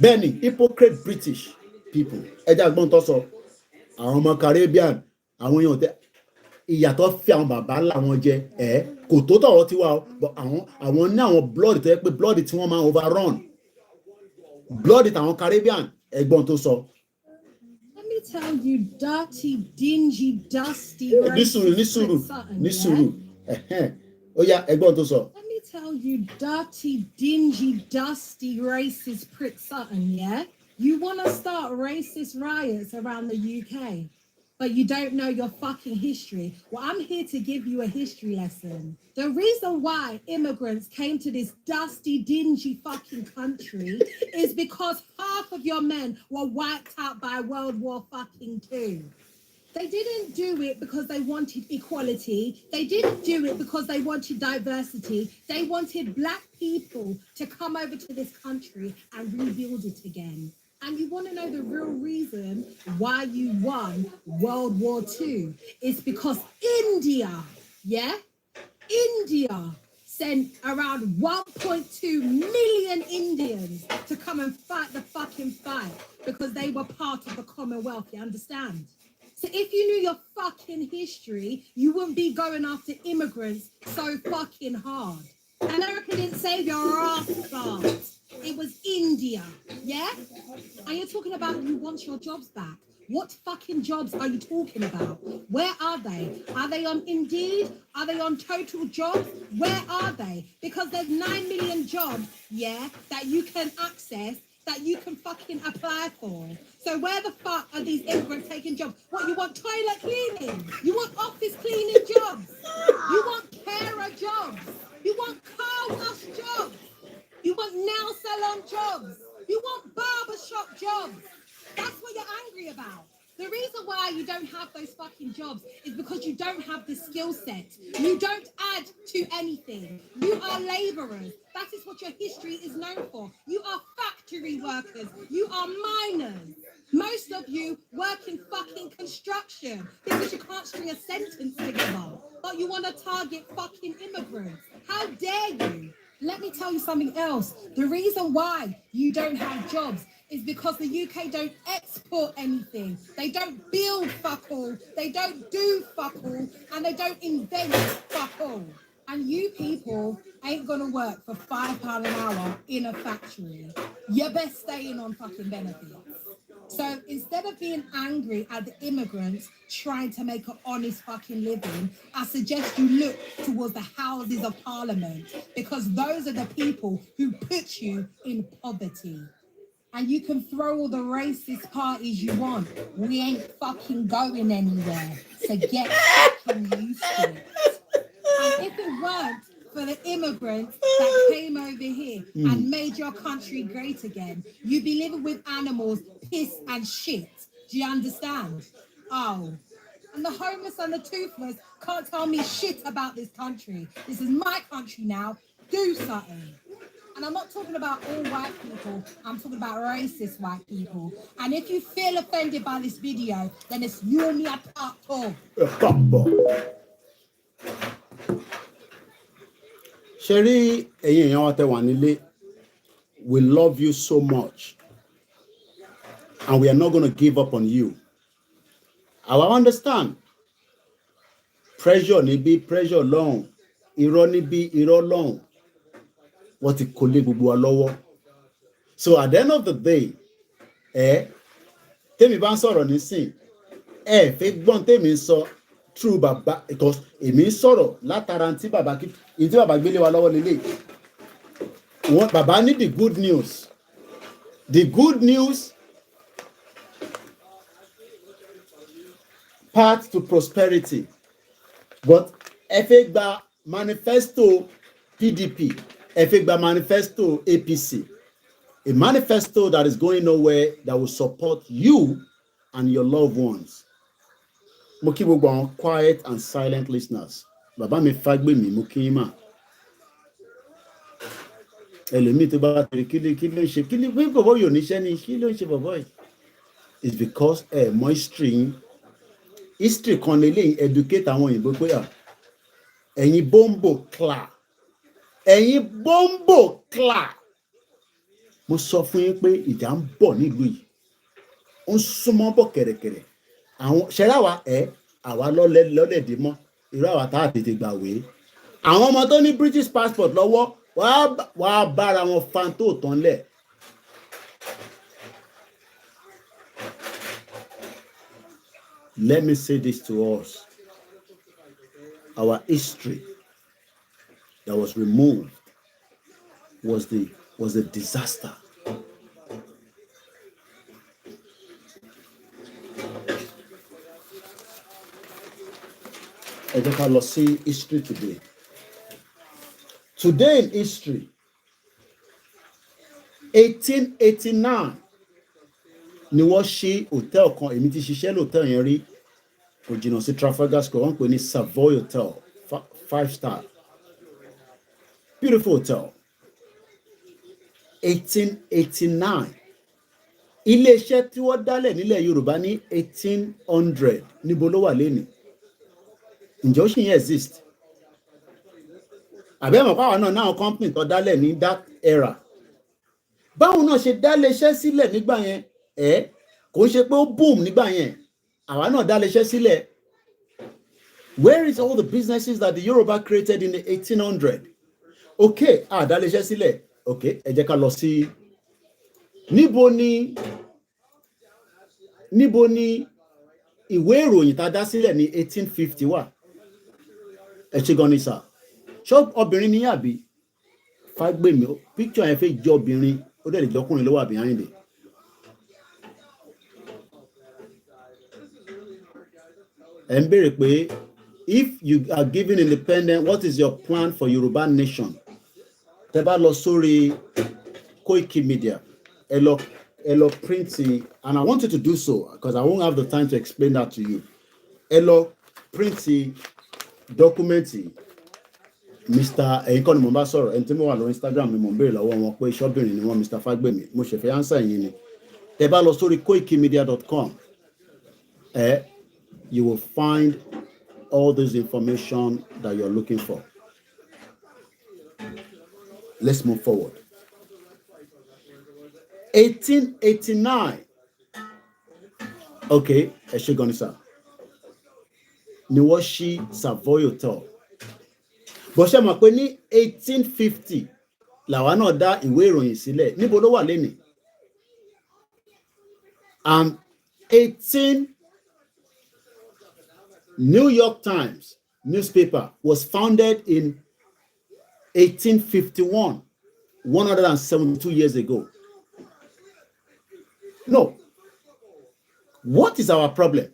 Bẹ́ẹ̀ni, hypocrite British people. Ẹja gbọ́n tó sọ, àwọn ọmọ Caribbean, àwọn èèyàn tẹ ìyàtọ̀ fi àwọn bàbá ńlá wọn jẹ kò tó tọ̀wọ́ tiwa o, but àwọn ní àwọn blood tó yẹ pé blood tí wọ́n máa overrun. Blood tàwọn Caribbean ẹ̀gbọ́n tó sọ. Tell you dirty, dingy, dusty. Ní sùúrù. Ó yá ẹ̀gbọ́n tó sọ. Let tell you, dirty, dingy, dusty, racist prick Sutton, yeah? You want to start racist riots around the UK, but you don't know your fucking history. Well, I'm here to give you a history lesson. The reason why immigrants came to this dusty, dingy fucking country is because half of your men were wiped out by World War fucking II. They didn't do it because they wanted equality. They didn't do it because they wanted diversity. They wanted black people to come over to this country and rebuild it again. And you want to know the real reason why you won World War II? It's because India, yeah? India sent around 1.2 million Indians to come and fight the fucking fight because they were part of the Commonwealth, you understand? So if you knew your fucking history, you wouldn't be going after immigrants so fucking hard. America didn't save your ass, guards. It was India, yeah? And you're talking about you want your jobs back. What fucking jobs are you talking about? Where are they? Are they on Indeed? Are they on Total Jobs? Where are they? Because there's 9 million jobs, yeah, that you can access, that you can fucking apply for. So where the fuck are these immigrants taking jobs? What, you want toilet cleaning? You want office cleaning jobs? You want carer jobs? You want car wash jobs? You want nail salon jobs? You want barbershop jobs? That's what you're angry about. The reason why you don't have those fucking jobs is because you don't have the skill set. You don't add to anything. You are laborers. That is what your history is known for. You are factory workers. You are miners. Most of you work in fucking construction because you can't string a sentence together. But you want to target fucking immigrants. How dare you? Let me tell you something else. The reason why you don't have jobs is because the UK don't export anything. They don't build fuck all. They don't do fuck all. And they don't invent fuck all. And you people ain't gonna work for £5 an hour in a factory. You're best staying on fucking benefits. So instead of being angry at the immigrants trying to make an honest fucking living, I suggest you look towards the Houses of Parliament, because those are the people who put you in poverty. And you can throw all the racist parties you want. We ain't fucking going anywhere. So get fucking used to it. And if it weren't for the immigrants that came over here and made your country great again, you'd be living with animals, piss and shit. Do you understand? Oh. And the homeless and the toothless can't tell me shit about this country. This is my country now. Do something. And I'm not talking about all white people. I'm talking about racist white people. And if you feel offended by this video, then it's you and me at part two. Sherry, we love you so much. And we are not going to give up on you. I understand. Pressure nibi, pressure long. Irọ́ nibi, irọ́ long. What it could live. So at the end of the day, tèmi bá ń sọ̀rọ̀ nísìn, fẹ́ gbọ́n tèmi sọ true bàbá, because èmi ń sọ̀rọ̀ látara tí bàbá gbélé wa lọ́wọ́ lélẹ̀. Bàbá ní the good news. The good news path to prosperity. But ẹ fẹ́ gba manifesto PDP, ẹ fẹ́ gba manifesto APC. A manifesto that is going nowhere, that will support you and your loved ones. Mo kí gbogbo àwọn quiet and silent listeners. Bàbá mi Fágbèmí, mo kí yín mà. Ẹlòmíì tó bá tẹ̀lé kí ló ń ṣe, kí ló ń bọ̀bọ̀ yóò níṣẹ́ ni, kí ló ń ṣe bọ̀bọ̀ yìí? It's because mo history kan lélẹ́yìn educate àwọn òyìnbó pé ẹ̀yin bombo cla. Mo sọ fún yín pé ìjà ń bọ̀ nílùú yìí. Ó ń súnmọ́ bọ̀ kẹ̀rẹ̀kẹ̀rẹ̀. Àwọn ṣẹ́ráwá àwa lọ́lẹ̀dẹ̀ mọ́. Irú àwa tá a tètè gbàwé. Àwọn ọmọ tó ní British passport lọ́wọ́ wàá bára wọn fan tó tán lẹ̀. Let me say this to us. Our history that was removed was a disaster. I just want to see history today. Today in history, 1889 ni wọ́n ṣí hòtẹ́ẹ̀lì kan, èmi ti ṣiṣẹ́ lòtẹ́ẹ̀lì yẹn rí, kò jìnnà sí Trafalgar Square, wọ́n pè ní Savoy Hotel, 5-star, beautiful hotel. 1889 iléeṣẹ́ tí wọ́n dálẹ̀ nílẹ̀ Yorùbá ní 1800 níbo ló wà lénìí? Ǹjẹ́ ó ṣì yẹn exist? Àbí ẹ̀mọ̀ pàwọn náà company tó dálẹ̀ ní that era. Báwọn náà ṣe dálẹ̀ iṣẹ́ sílẹ̀ nígbà yẹn, kò ṣe pé ó boom nígbà yẹn, àwa náà dálẹ̀ iṣẹ́ sílẹ̀. Where is all the businesses that the Yoruba created in the 1800? Okay, dálẹ̀ iṣẹ́ sílẹ̀. Okay, ẹ jẹ́ ká lọ sí níbo ni ìwé ìròyìn tá a dá sílẹ̀ ní 1850 wà? Ẹ ṣe gan ni sà. Ṣọ́ obìnrin ní àbí? Fágbèmí, picture yẹn fẹ́ jọ obìnrin, ó dẹ̀ lè jọkùnrin ló wà behind it. Ẹ ń béèrè pé if you are given independence, what is your plan for Yoruba nation? Tẹ́ bá lọ sórí Koikimedia, ẹ lọ print it, and I want you to do so because I won't have the time to explain that to you. Ẹ lọ print it, document it. Mr. ẹ̀yin kọ́ ni mo bá sọ̀rọ̀, ẹni tí mo wà lórí Instagram ni mo ń béèrè lọ́wọ́ wọn pé ṣọ́bìnrin ni wọ́n, Mr. Fagbemi, mo ṣe fẹ́ answer yín ni. Tẹ́ bá lọ sórí koikimedia.com, you will find all this information that you're looking for. Let's move forward. 1889. Okay, ẹ ṣé gan ni sir. Ni wọ́n ṣí Savoy Hotel. Bó ṣe mọ̀ pé ní 1850 làwa náà dá ìwé ìròyìn sílẹ̀. Níbo ló wà lénìí? And 18 New York Times newspaper was founded in 1851, 172 years ago. No. What is our problem?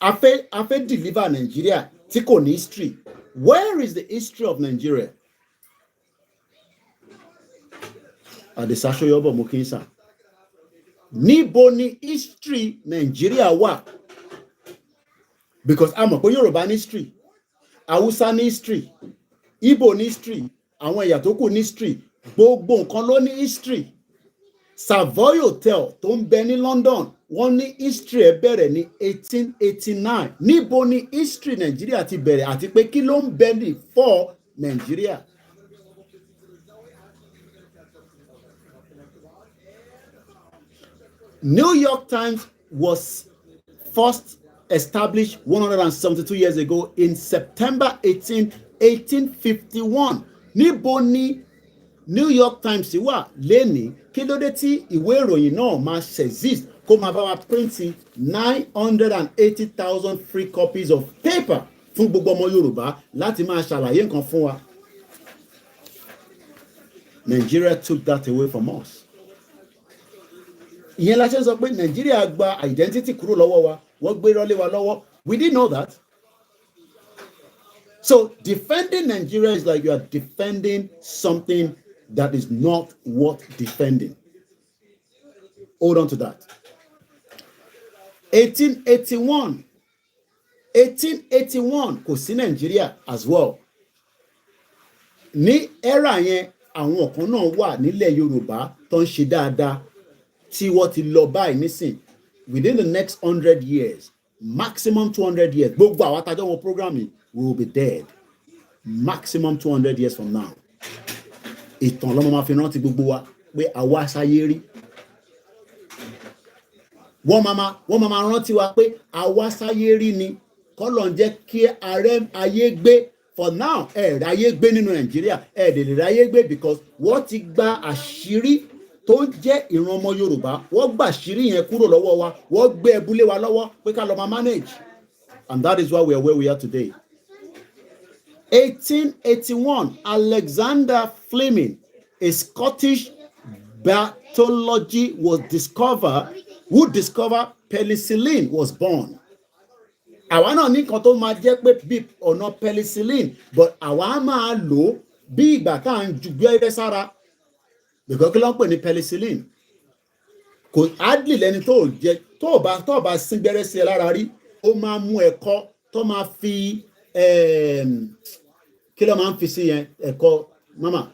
A fẹ́ deliver Nigeria tí kò ní history. Where is the history of Nigeria? Adesasoyobo Mokinsa. Níbo ni history Nigeria wà? Because I'm a Yoruba history, Hausa history, Igbo history, àwọn ẹ̀yà tó kù history, gbogbo nǹkan ló ní history. Savoy Hotel tó ń bẹ ní London, wọ́n ní history ẹ̀ bẹ̀rẹ̀ ní 1889. Níbo ni history Nigeria ti bẹ̀rẹ̀ àti pé kí ló ń bẹ ní for Nigeria? New York Times was first established 172 years ago in September 18, 1851. Níbo ni New York Times wà lẹ́ni? Kí ló dé tí ìwé ìròyìn náà máa exist kó máa bá wa print 980,000 free copies of paper fún gbogbo ọmọ Yorùbá láti máa ṣàlàyé nǹkan fún wa? Nigeria took that away from us. Ìyẹn la ṣe sọ pé Nigeria gba identity kúrò lọ́wọ́ wa, wọ́n gbé rọ́lé wa lọ́wọ́. We didn't know that. So defending Nigeria is like you are defending something that is not worth defending. Hold on to that. 1881 kò sí Nigeria as well. Ní era yẹn, àwọn kan náà wà nílẹ̀ Yorùbá tó ń ṣe dáadáa tí wọ́n ti lọ báyìí nísìn. Within the next 100 years, maximum 200 years, gbogbo àwọn àtàjọ wọn programming will be dead. Maximum 200 years from now. Ìtàn lọ́mọ máa fi rántí gbogbo wa pé àwa sáyé rí. Wọ́n máa rántí wa pé àwa sáyé rí ni. Kọ́lọ̀ ń jẹ́ kí ààrẹ ayé gbé. For now, ayé gbé nínú Nàìjíríà, lè ráyé gbé because wọ́n ti gba àṣírí tó jẹ́ ìran ọmọ Yorùbá. Wọ́n gba àṣírí yẹn kúrò lọ́wọ́ wa. Wọ́n gbé ẹbúlé wa lọ́wọ́ pé ká lọ máa manage. And that is why we are where we are today. 1881, Alexander Fleming, a Scottish bathologist, who discovered penicillin, was born. Àwa náà ní nǹkan tó máa jẹ́ pé bí ọ̀nà penicillin, but àwa máa lò ó bí ìgbà tá à ń ju gbẹ́rẹ́ sára. Because kí ló ń pè ní penicillin? Kò hardly lẹ́ni tó bá sín gbẹ́rẹ́ sí ẹ lára rí, ó máa mú ẹ̀kọ́ tó máa fi kí ló máa ń fi sí yẹn ẹ̀kọ́ mama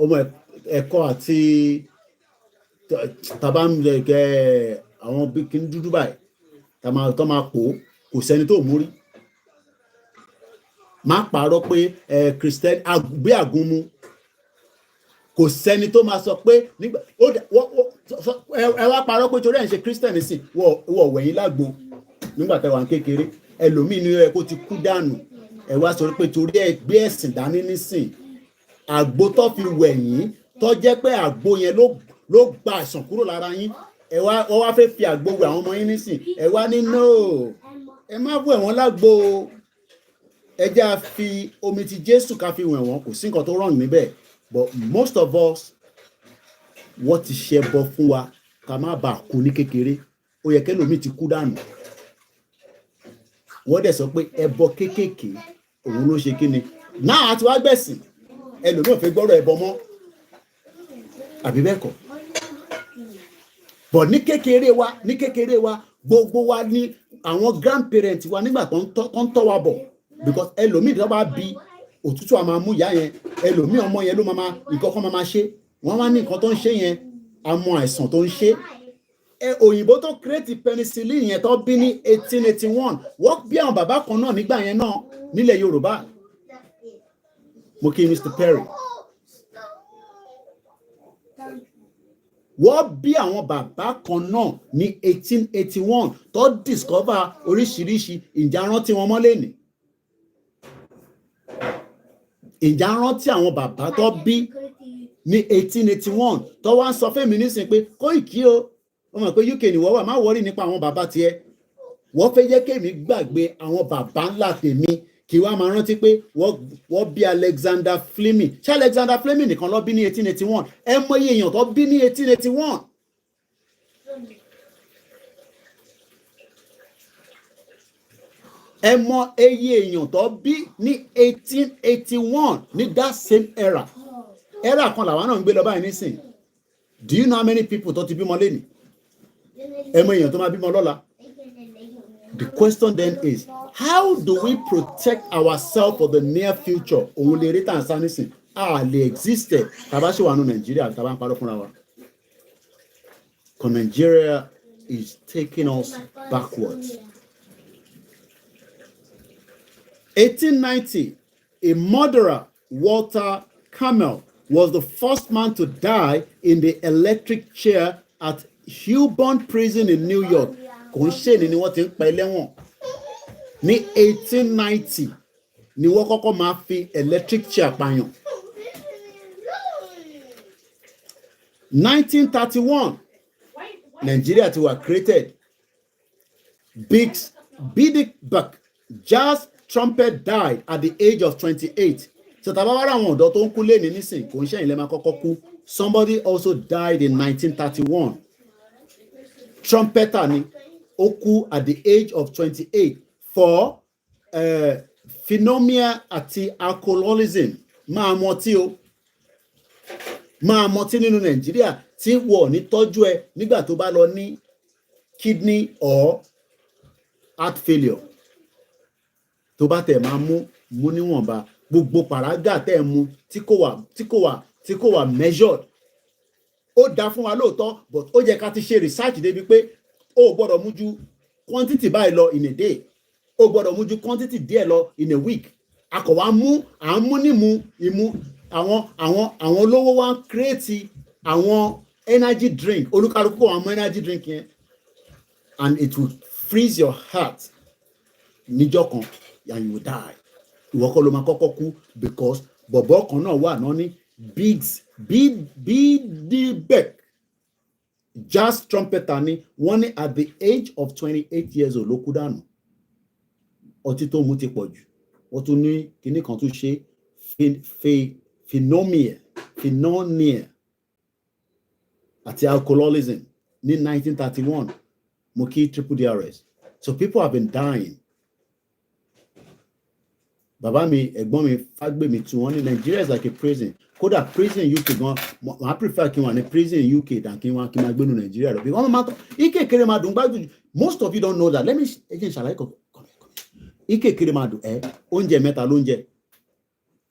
ọmọ ẹ̀kọ́ àti tàbá ń gẹ àwọn bí kí n dúdú báyìí tó máa pò ó, kò sẹ́ni tó mú rí. Má parọ́ pé Christian gbé àgúnmu, kò sẹ́ni tó máa sọ pé nígbà ẹ wá parọ́ pé torí ẹ̀ ń ṣe Christian sí wọ̀ wẹ̀yìn lágbo nígbà tẹ́ wà ń kékeré, ẹlòmíì ní ẹ kó ti kú dànù, ẹ wá sọ pé torí ẹ gbé ẹ̀sìn dání nísìn, àgbo tó fi wẹ̀yìn tó jẹ́ pé àgbo yẹn ló gba àìsàn kúrò lára yín, wọ́n wá fẹ́ fi àgbo wẹ̀ àwọn ọmọ yín nísìn, ẹ wá ní no, ẹ má wẹ̀ wọ́n lágbo, ẹ jẹ́ á fi omi ti Jésù ká fi wẹ̀ wọ́n, kò sí nǹkan tó wrong níbẹ̀. But most of us, wọ́n ti ṣe bọ fún wa ká má bàa kú ní kékeré, ó yẹ kẹ́lòmíì ti kú dànù. Wọ́n dẹ̀ sọ pé ẹbọ kéékèèké òun ló ṣe kíni. Náà àti wá gbẹ̀sìn, ẹlòmíì ò fẹ́ gbọ́rọ̀ ẹbọ mọ́, àbí bẹ́ẹ̀ kọ́. But ní kékeré wa gbogbo wa ní àwọn grandparents wa nígbà tó ń tọ́ wa bọ̀, because ẹlòmíì tó bá bí òtútù a máa mú ìyá yẹn, ẹlòmíì ọmọ yẹn ló máa nǹkan kan máa ṣe, wọ́n wá ní nǹkan tó ń ṣe yẹn, àmọ́ àìsàn tó ń ṣe. Òyìnbó tó create penicillin yẹn tó bí ní 1881, wọ́n bí àwọn bàbá kan náà nígbà yẹn náà nílẹ̀ Yorùbá. Mo kí Mr. Perry. Wọ́n bí àwọn bàbá kan náà ní 1881 tó discover oríṣiríṣi. Ìjà rántí wọn mọ́lẹ̀ ní. Ìjà rántí àwọn bàbá tó bí ní 1881 tó wá ń sọ fẹ́mi nísìn pé Kóìkí o, ó mọ̀ pé UK ni wọ́n wà, má wọ́rí nípa àwọn bàbá tiẹ̀. Wọ́n fẹ́ jẹ́ kémi gbàgbé àwọn bàbá ńlá tèmi, kí wá máa rántí pé wọ́n bí Alexander Fleming. Ṣé Alexander Fleming nìkan ló bí ní 1881? Ẹ mọ iye èèyàn tó bí ní 1881. Ẹ mọ iye èèyàn tó bí ní 1881 ní that same era. Era kan làwọn náà ń gbé lọ báyìí nísìn. Do you know how many people tó ti bímọ lénìí? Ẹ mọ èèyàn tó máa bímọ lọ́la. The question then is, how do we protect ourselves for the near future? Òun lè rí tàǹsá nísìn, a lè exist tàbá ṣe wà ní Nàìjíríà tàbá ń parọ́ fúnra wa. Because Nigeria is taking us backwards. 1890, a murderer, Walter Camel, was the first man to die in the electric chair at Holborn Prison in New York. Kò ń ṣe ni wọ́n ti ń pa ẹlẹ́wọ̀n. Ní 1890 ni wọ́n kọ́kọ́ máa fi electric chair pààyàn. 1931, Nigeria ti wà created. Bidibak jazz trumpet died at the age of 28. So tàbá wá àwọn ọ̀dọ́ tó ń kú lẹ́ni nísìn, kò ń ṣe ìlẹ́ máa kọ́kọ́ kú. Somebody also died in 1931. Trumpeter ni ó kú at the age of 28 for phenomena àti alcoholism. Máa mọtí o. Máa mọtí nínú Nàìjíríà tí wọ́n ní tọ́jú ẹ nígbà tó bá lọ ní kidney or heart failure. Tó bá tẹ̀ máa mú níwọ̀nba, gbogbo pàrágà tẹ̀ mú tí kò wà measured. Ó dá fún wa lóòótọ́, but ó yẹ ká ti ṣe research débi pé ó gbọ́dọ̀ mú ju quantity báyìí lọ in a day, ó gbọ́dọ̀ mú ju quantity díẹ̀ lọ in a week. Akọ̀wá à ń mú nímú ìmú àwọn olówó wa ń create àwọn energy drink, olúkálùkù àwọn energy drink yẹn, and it will freeze your heart níjọ́ kan and you will die. Ìwọ kọ́ ló máa kọ́kọ́ kú, because bọ̀bọ̀ kan náà wà náà ní Bidibak jazz trumpeter ni wọ́n ní at the age of 28 years old ló kú dànù. Ọtí tó mú ti pọ̀ jù. wọ́n tún ní kíní kan tún ṣe phenomia àti alcoholism ní 1931 mo kí triple DRS. So people have been dying. Bàbá mi, ẹ̀gbọ́n mi, Fágbèmí tún wọ́n ní Nigeria is like a prison. Kódà prison UK gan, I prefer kí n wà ní prison UK than kí n máa gbé ní Nigeria lọ. Bí wọ́n máa tọ́, ike kéré máa dùn gbájú. Most of you don't know that. Let me ṣàlàyé kọ̀ọ̀kan. Ike kéré máa dùn oúnjẹ mẹ́ta ló ń jẹ.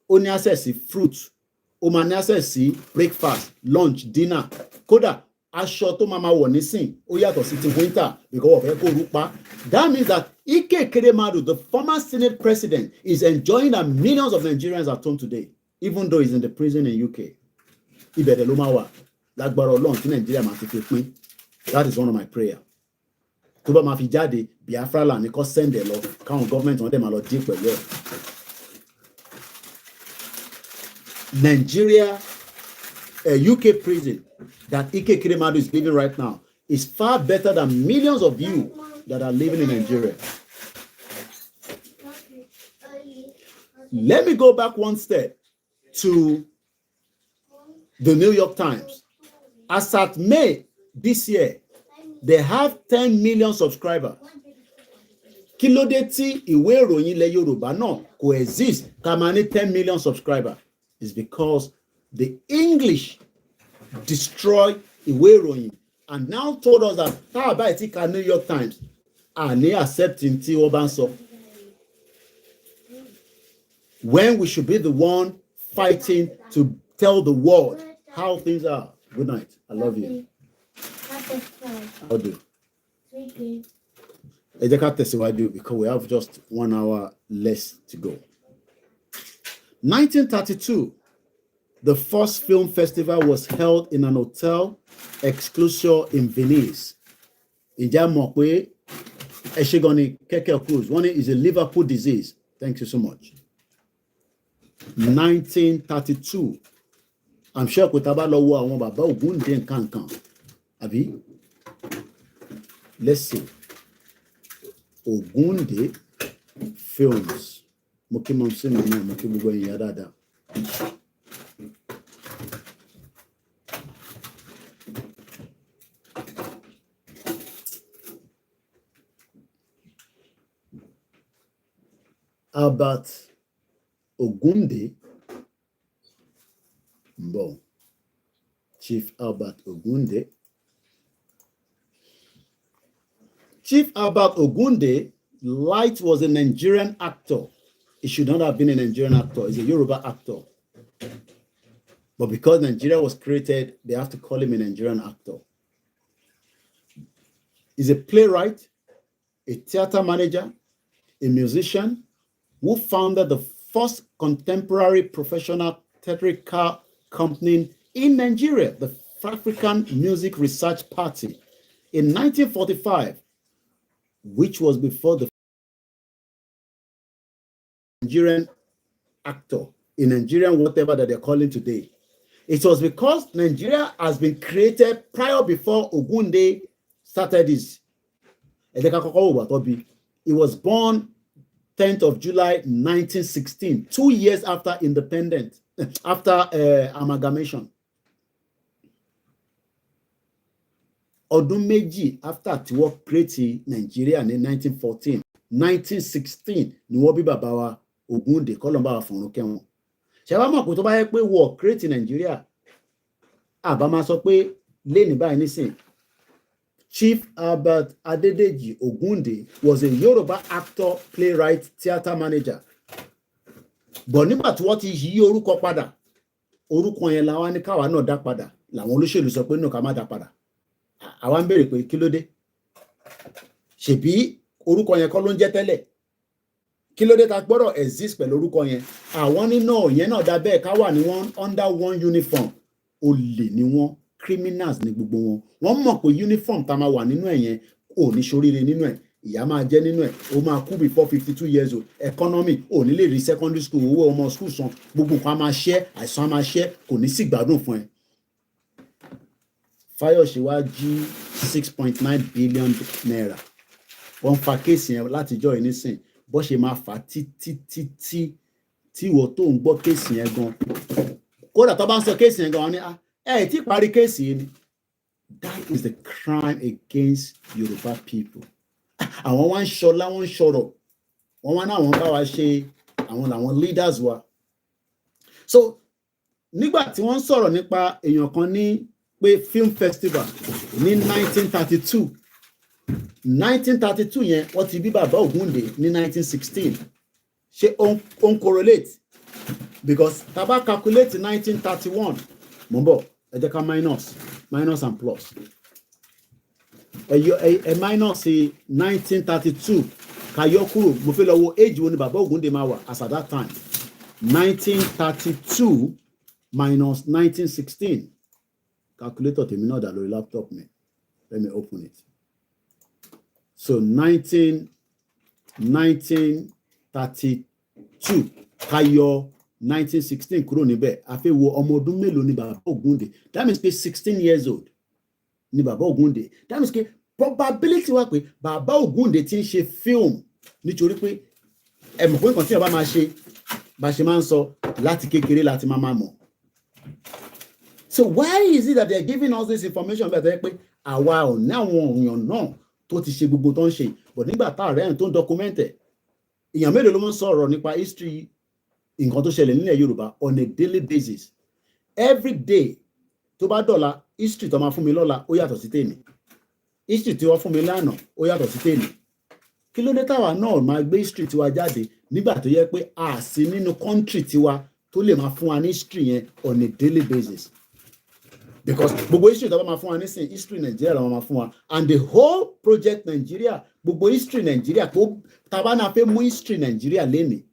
Ó ní access sí fruit. Ó máa ní access sí breakfast, lunch, dinner. Kódà aṣọ tó máa wọ̀ nísìn ó yàtọ̀ sí ti winter because of kó rú pa. That means that Ike Ekweremadu, the former Senate president, is enjoying that millions of Nigerians at home today, even though he's in the prison in UK. Ibẹ̀rẹ̀ ló máa wà lágbára Ọlọ́run tí Nàìjíríà máa ti fi pín. That is one of my prayer. Tó bá máa fi jáde Biafra land ní kó send ẹ̀ lọ káwọn gọ́ọ̀mẹ̀ntì wọn dẹ̀ máa lọ dín pẹ̀lú ẹ̀. Nigeria, UK prison that Ike Ekweremadu is living right now is far better than millions of you that are living in Nigeria. Let me go back one step to the New York Times. As at May this year, they have 10 million subscribers. Kí ló dé tí ìwé ìròyìn ilẹ̀ Yorùbá náà coexist ká máa ní 10 million subscribers? It's because the English destroy ìwé ìròyìn and now told us that how about it can New York Times and they accepting tí wọ́n bá ń sọ. When we should be the one fighting to tell the world how things are. Good night. I love you. I'll do. Ẹ jẹ́ ká tẹ̀síwájú because we have just 1 hour less to go. 1932, the first film festival was held in an hotel exclusive in Venice. Ìjà mọ̀ pé Eshigoni Keke Cruz, one is a Liverpool disease. Thank you so much. 1932. I'm sure kò tá bá lọ wo àwọn bàbá Ògúndé nǹkan àbí. Let's see. Ògúndé films. Mo kí mọ̀ sí mi náà, mo kí gbogbo ẹ̀yin dáadáa. Albert Ogunde, bon, Chief Albert Ogunde. Chief Albert Ogunde, Light was a Nigerian actor. He should not have been a Nigerian actor. He's a Yoruba actor. But because Nigeria was created, they have to call him a Nigerian actor. He's a playwright, a theater manager, a musician, who founded the first contemporary professional theatrical company in Nigeria, the African Music Research Party, in 1945, which was before the Nigerian actor, in Nigerian whatever that they're calling today. It was because Nigeria has been created prior before Ogunde started his. He was born 10th of July 1916, 2 years after independence, after amalgamation. Ọdún méjì after tí wọ́n create Nigeria ní 1914, 1916 ni wọ́n bí bàbá wa Ògúndé kọ́lọ́mbà wa fọ̀run kẹ́wọn. Ṣé wàá mọ̀ pé tó bá yẹ pé wọ́n create Nigeria, àbá máa sọ pé lẹ́ni báyìí nísìn. Chief Albert Adedeji Ogunde was a Yoruba actor, playwright, theater manager. But nígbà tí wọ́n ti yí orúkọ padà, orúkọ yẹn làwọn ní káwa náà dá padà, làwọn olóṣèlú sọ pé náà ká má dá padà. Àwa ń béèrè pé kí ló dé? Ṣebí orúkọ yẹn kọ́ ló ń jẹ́ tẹ́lẹ̀? Kí ló dé tá gbọ́dọ̀ exist pẹ̀lú orúkọ yẹn? Àwọn ní náà yẹn náà dá bẹ́ẹ̀ ká wà ní wọ́n under one uniform. Olè ni wọ́n. Criminals ni gbogbo wọn. Wọ́n mọ̀ pé uniform tá máa wà nínú ẹ̀ yẹn ò ní ṣoríire nínú ẹ̀, ìyá máa jẹ́ nínú ẹ̀, ó máa kú before 52 years old. Economy ò ní lè rí secondary school, owó ọmọ school san, gbogbo nǹkan á máa ṣẹ́, àìsàn á máa ṣẹ́, kò ní sí gbádùn fún ẹ. Fáyọ̀ṣe wá jí 6.9 billion naira. Wọ́n fa kéèsì yẹn látijọ́ yìí nísìn. bó ṣe máa fà títí tí ìwọ tó ń gbọ́ kéèsì yẹn gan kódà tó bá ń sọ kéèsì yẹn gan wọn ni ẹ tí parí kéèsì yìí ni that is the crime against Yoruba people. Àwọn wá ń ṣọlá wọ́n ń ṣọ̀rọ̀ wọ́n wá náà wọ́n bá wa ṣe àwọn làwọn leaders wa. So nígbà tí wọ́n ń sọ̀rọ̀ nípa èèyàn kan ní pé film festival ní 1932 yẹn wọ́n ti bí bàbá Ògúndé ní 1916 ṣé ó ń correlate because tá bá calculate 1931 mo ń bọ̀ ẹ jẹ́ ká minus and plus ẹ minus 1932 ká yọ kúrò mo fẹ́ lọ wo age wo ni bàbá Ògúndé máa wà as at that time 1932 minus 1916 calculator tèmi náà dà lórí laptop mi let me open it so 1932 ká yọ 1916 kúrò níbẹ̀ a fẹ́ wo ọmọ ọdún mélòó ni bàbá Ògúndé that means pé 16 years old ni bàbá Ògúndé that means pé probability wà pé bàbá Ògúndé ti ń ṣe film nítorí pé ẹ mọ̀ pé nǹkan tí ẹ bá máa ṣe bá ṣe máa ń sọ láti kékeré láti máa mọ̀. So why is it that they are giving us this information about pé àwa ò ní àwọn èèyàn náà tó ti ṣe gbogbo tó ń ṣe but nígbà tá ààrẹ tó ń document ẹ̀ èèyàn mélòó ló máa ń sọ̀rọ̀ nípa history nǹkan tó ṣẹlẹ̀ nílẹ̀ Yorùbá on a daily basis every day tó bá dọ̀la history tó máa fún mi lọ́la ó yàtọ̀ sí tèmi history tí wọ́n fún mi lánàá ó yàtọ̀ sí tèmi kí ló dé táwa náà máa gbé history tiwa jáde nígbà tó yẹ pé a sí nínú country tiwa tó lè máa fún wa ní history yẹn on a daily basis because gbogbo history tó bá máa fún wa nísìn history Nigeria ló máa fún wa and the whole project Nigeria gbogbo history Nigeria tó tàbá náà fẹ́ mú history Nigeria lénìí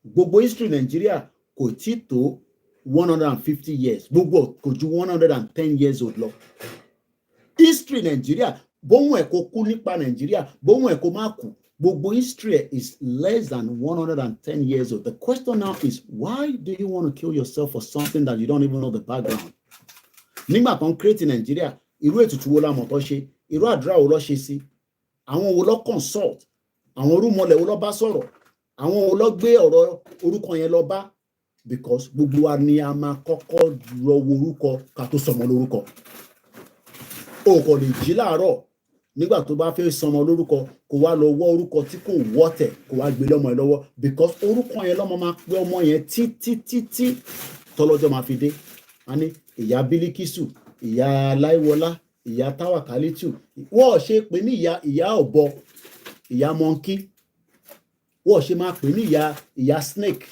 gbogbo history Nigeria kò tí tó 150 years gbogbo kò ju 110 years old lọ history Nigeria bóhun ẹ̀ kó kú nípa Nigeria bóhun ẹ̀ kó má kú gbogbo history is less than 110 years old. The question now is why do you want to kill yourself for something that you don't even know the background? Nígbà tó ń create Nigeria irú ètùtù wo la mọ̀ tó ṣe irú àdúrà wo ló ṣe sí àwọn wo ló consult àwọn orúmọlẹ̀ wo ló bá sọ̀rọ̀ àwọn wo ló gbé ọ̀rọ̀ orúkọ yẹn lọ bá because gbogbo wa ni a máa kọ́kọ́ lọ wo orúkọ ká tó sọmọ lórúkọ o kò lè jí láàárọ̀ nígbà tó bá fẹ́ sọmọ lórúkọ kó wá lọ wọ orúkọ tí kò wọ́tẹ̀ kó wá gbé lọ́mọ ẹ lọ́wọ́ because orúkọ yẹn lọ́mọ máa pé ọmọ yẹn títí tọ́lọ́jọ́ máa fi dé a ní ìyá Bílíkísù ìyá Láìwọlá ìyá Táwàkálítù wọ́n ṣe pè ní ìyá ọ̀bọ ìyá mọ́ńkì wọ́n ṣe máa pè ní ìyá snake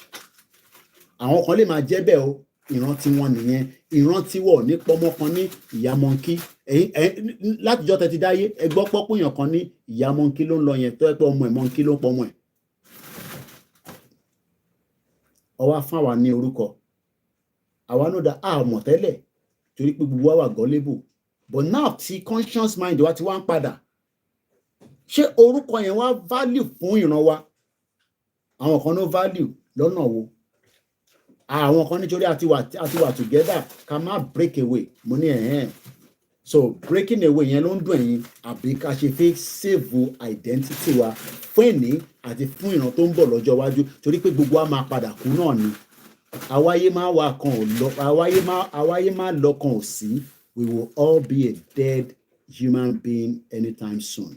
àwọn kan lè máa jẹ́ bẹ́ẹ̀ o ìran tí wọ́n nìyẹn ìran tí wọ́n ní pọ́mọ kan ní ìyá mọ́ńkì látijọ́ tẹ́tí dáyé ẹgbọ́ pọ́pọ́yàn kan ní ìyá mọ́ńkì ló ń lọ yẹn tó ẹ pé ọmọ ẹ̀ mọ́ńkì ló ń pọ́mọ ẹ̀ ọwá fún àwa ní orúkọ àwa náà dá àmọ̀ tẹ́lẹ̀ torí pé gbogbo wa wà gọ́lébù but now tí conscious mind wa ti wá ń padà ṣé orúkọ yẹn wá value fún ìran wa àwọn kan no value lọ́nà wo àwọn kan nítorí àti wà together ká má break away mo ní so breaking away yẹn ló ń dùn ẹ̀yin àbí ká ṣe fẹ́ save identity wa fún ìní àti fún ìran tó ń bọ̀ lọ́jọ́ iwájú torí pé gbogbo wa máa padà kú náà ni àwáyé má wà kan ò lọ àwáyé má lọ kan ò sí we will all be a dead human being anytime soon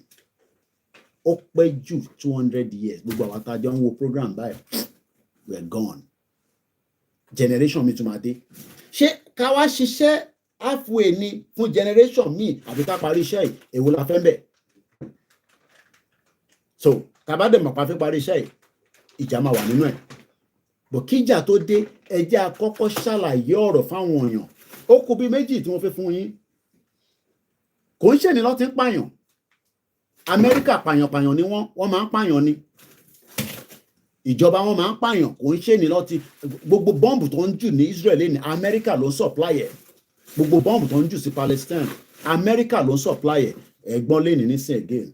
ó pẹ́ jù 200 years gbogbo àwọn àtàjọ ń wo program báyìí we are gone generation mi tún máa dé ṣé ká wá ṣiṣẹ́ halfway ni fún generation mi àbí ká parí iṣẹ́ yìí èwo la fẹ́ bẹ̀ so ká bá dẹ̀ mọ̀ pa fẹ́ parí iṣẹ́ yìí ìjà máa wà nínú ẹ̀ bọ̀ kíjà tó dé ẹjẹ́ àkọ́kọ́ ṣàlàyé ọ̀rọ̀ fáwọn èèyàn ó kù bí méjì tí wọ́n fẹ́ fún yín kò ń ṣe ní lọ́ ti ń pààyàn Amẹ́ríkà pààyàn ni wọ́n máa ń pààyàn ni ìjọba wọn máa ń pààyàn kò ń ṣe ní lọ́ ti gbogbo bọ́ǹbù tó ń jù ní Israel ní Amẹ́ríkà ló ń supply ẹ̀ gbogbo bọ́ǹbù tó ń jù sí Palestine Amẹ́ríkà ló ń supply ẹ̀ ẹ̀gbọ́n lẹ́ni nísìn again.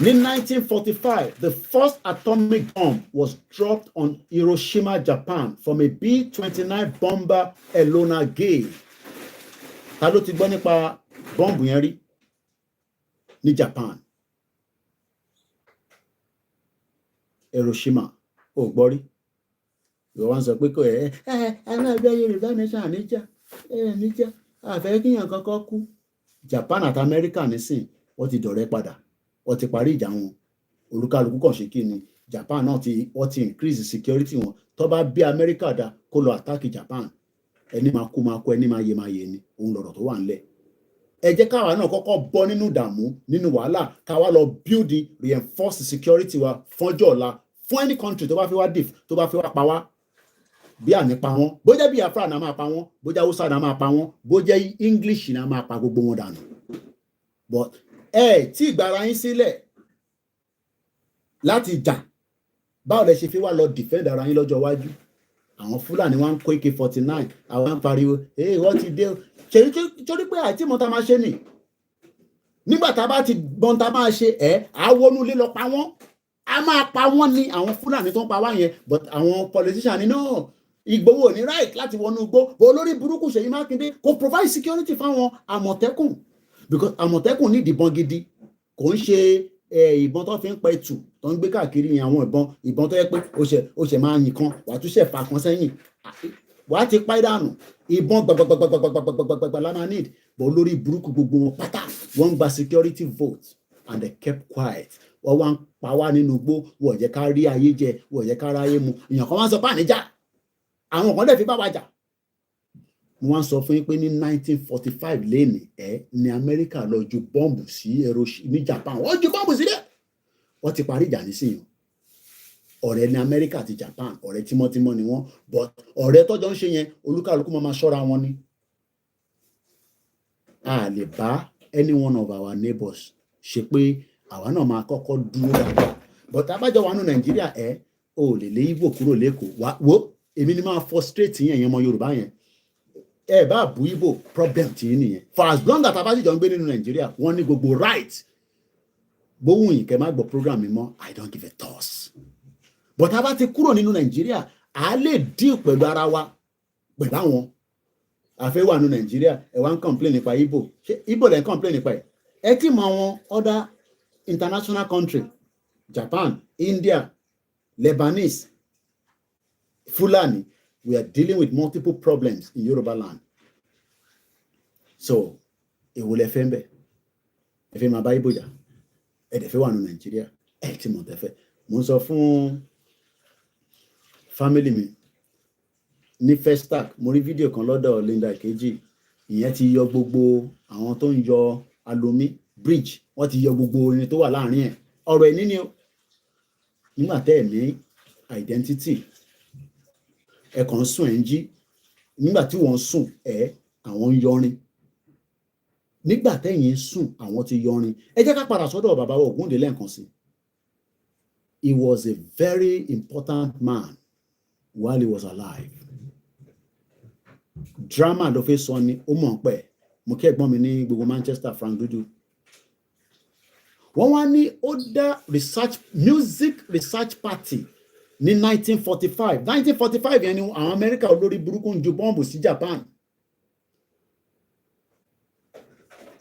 Ní 1945, the first atomic bomb was dropped on Hiroshima, Japan, from a B-29 bomber Enola Gay. Ta ló ti gbọ́ nípa bọ́ǹbù yẹn rí ní Japan? Hiroshima ò gbọ́ rí ìwọ wá ń sọ pé kò àwọn ẹgbẹ́ Yorùbá nation níjà àfẹ́ kíyàn kankan kú. Japan àti America nísìn wọ́n ti dọ̀rẹ́ padà wọ́n ti parí ìjà wọn olúkálùkù kàn ṣe kí ni Japan náà wọ́n ti increase security wọn tó bá bí America dá kó lọ attack Japan ẹni máa kú ẹni máa yẹ ni òun lọ̀rọ̀ tó wà ńlẹ̀. Ẹ jẹ́ káwa náà kọ́kọ́ bọ́ nínú ìdààmú nínú wàhálà káwa lọ build reinforce security wa fọ́njọ́ ọ̀la fún any country tó bá fi wá pa wá bí ànípa wọn bójá bí Biafra náà máa pa wọn bójá Hausa náà máa pa wọn bójá English náà máa pa gbogbo wọn dànù. But tí ìgbára yín sílẹ̀ láti jà báwo lẹ ṣe fi wá lọ defend ara yín lọ́jọ́ iwájú. Àwọn Fúlàní wọn ń kó AK-49 àwọn ń pariwo wọ́n ti dé ṣèyí torí pé àìtí mọ́ta máa ṣe nì nígbà tá a bá ti gbọ́n tá a máa ṣe àwọnú ilé lọ pa wọ́n a máa pa wọ́n ní àwọn Fúlàní tó ń pa wá yẹn. But àwọn politician ní náà Ìgbòho ní right láti wọnú igbó bó olórí burúkú Ṣèyí Mákindé kò provide security fáwọn Àmọ̀tẹ́kùn because Àmọ̀tẹ́kùn ní ìdìbọn gidi kò ń ṣe ìbọn tó fi ń pa ẹtù tó ń gbé káàkiri yẹn àwọn ìbọn tó yẹ pé ó ṣe máa yìn kan wàá tún ṣe fà kan sẹ́yìn wàá ti pa ìdànù ìbọn gbàgbàgbàgbàgbàgbàgbà la máa need bó olórí burúkú gbogbo wọn pátá wọ́n ń gba security vote and they kept quiet wọ́n wá ń pa wá nínú igbó wọ́n jẹ́ ká rí ayé jẹ wọ́n jẹ́ ká ráyé mu èèyàn kan wá ń sọ pé àníjà àwọn kan dẹ̀ fi bá wa jà. Mo wá ń sọ fún yín pé ní 1945 léèní ní Amẹ́ríkà lọ ju bọ́ǹbù sí ní Japan wọ́n ju bọ́ǹbù sílẹ̀ wọ́n ti parí ìjà nísìnyí. Ọ̀rẹ́ ní Amẹ́ríkà àti Japan ọ̀rẹ́ tímọ́tímọ́ ni wọ́n but ọ̀rẹ́ tọ́jọ́ ń ṣe yẹn olúkàlùkù máa ṣọ́ra wọn ni. A lè bá any one of our neighbors ṣe pé àwa náà máa kọ́kọ́ dúró dáadáa but abájọ wa nù Nàìjíríà ò lè lé Ìgbò kúrò lẹ́kọ̀ọ́ wo èmi ni máa frustrate yẹn ọmọ Yorùbá yẹn bá bú Ìgbò problem tí yín nìyẹn for as long as abájọ ń gbé nínú Nàìjíríà wọ́n ní gbogbo right bówùn yìí kẹ́ má gbọ́ program mi mọ́ I don't give a toss but a bá ti kúrò nínú Nàìjíríà a lè deal pẹ̀lú ara wa pẹ̀lú àwọn àfẹ́ wà nínú Nàìjíríà wá ń complain nípa Ìgbò ṣé Ìgbò lẹ́ ń complain nípa tí mọ àwọn other international country Japan India Lebanese Fulani we are dealing with multiple problems in Yoruba land. So èwo lẹ fẹ́ ń bẹ̀ ẹ fẹ́ máa bá Ìgbò jà dẹ̀ fẹ́ wà nínú Nàìjíríà tí mo tẹ́ fẹ́ mo ń sọ fún family mi ní Festac mo rí fídíò kan lọ́dọ̀ Linda Ìkejì ìyẹn ti yọ gbogbo àwọn tó ń yọ alomi bridge wọ́n ti yọ gbogbo orin tó wà láàrin ẹ̀ ọ̀rọ̀ ẹ̀ níní o nígbà tẹ́ ẹ̀ ní identity ẹ kàn ń sùn ẹ̀ ń jí nígbà tí wọ́n ń sùn àwọn ń yọrin nígbà tẹ́yìn ń sùn àwọn ti yọrin. Ẹ jẹ́ ká padà sọ́dọ̀ bàbá wa Ògúndé lẹ́ẹ̀kan sí. He was a very important man while he was alive. Drama ló fẹ́ sọ ni ó mọ̀ pẹ́ mo kí ẹ̀gbọ́n mi ní gbogbo Manchester Frank Dudu. Wọ́n wá ní ó dá music research party ní 1945 yẹn ni àwọn Amẹ́ríkà olórí burúkú ń ju bọ́ǹbù sí Japan.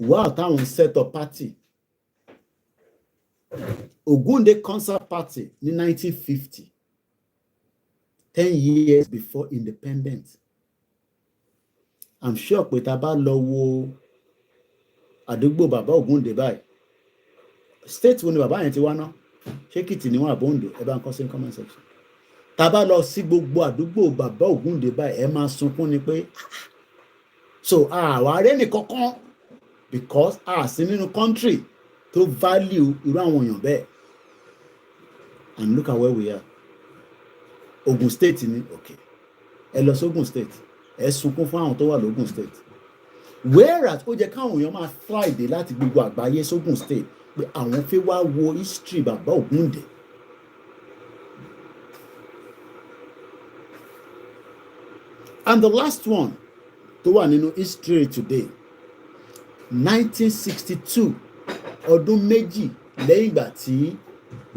Wow, táwọn set up party Ògúndé concert party ní 1950 10 years before independence. I'm sure pé tá a bá lọ wo àdúgbò bàbá Ògúndé báyìí state wo ni bàbá yẹn ti wá ná ṣé Èkìtì ni wọn àbóǹdó ẹ bá ń kọ sí comment section. Tá a bá lọ sí gbogbo àdúgbò bàbá Ògúndé báyìí ẹ máa sunkún ni pé so àwa rẹ nìkankan because sí nínú country to value irú àwọn èèyàn bẹ́ẹ̀. And look at where we are. Ogun State ni okay ẹ lọ sí Ogun State ẹ sunkún fún àwọn tó wà lógun State whereas ó jẹ́ káwọn èèyàn máa friday láti gbogbo àgbáyé sógun State pé àwọn fẹ́ wá wo history bàbá Ògúndé. And the last one tó wà nínú history today 1962 ọdún méjì lẹ́yìn ìgbà tí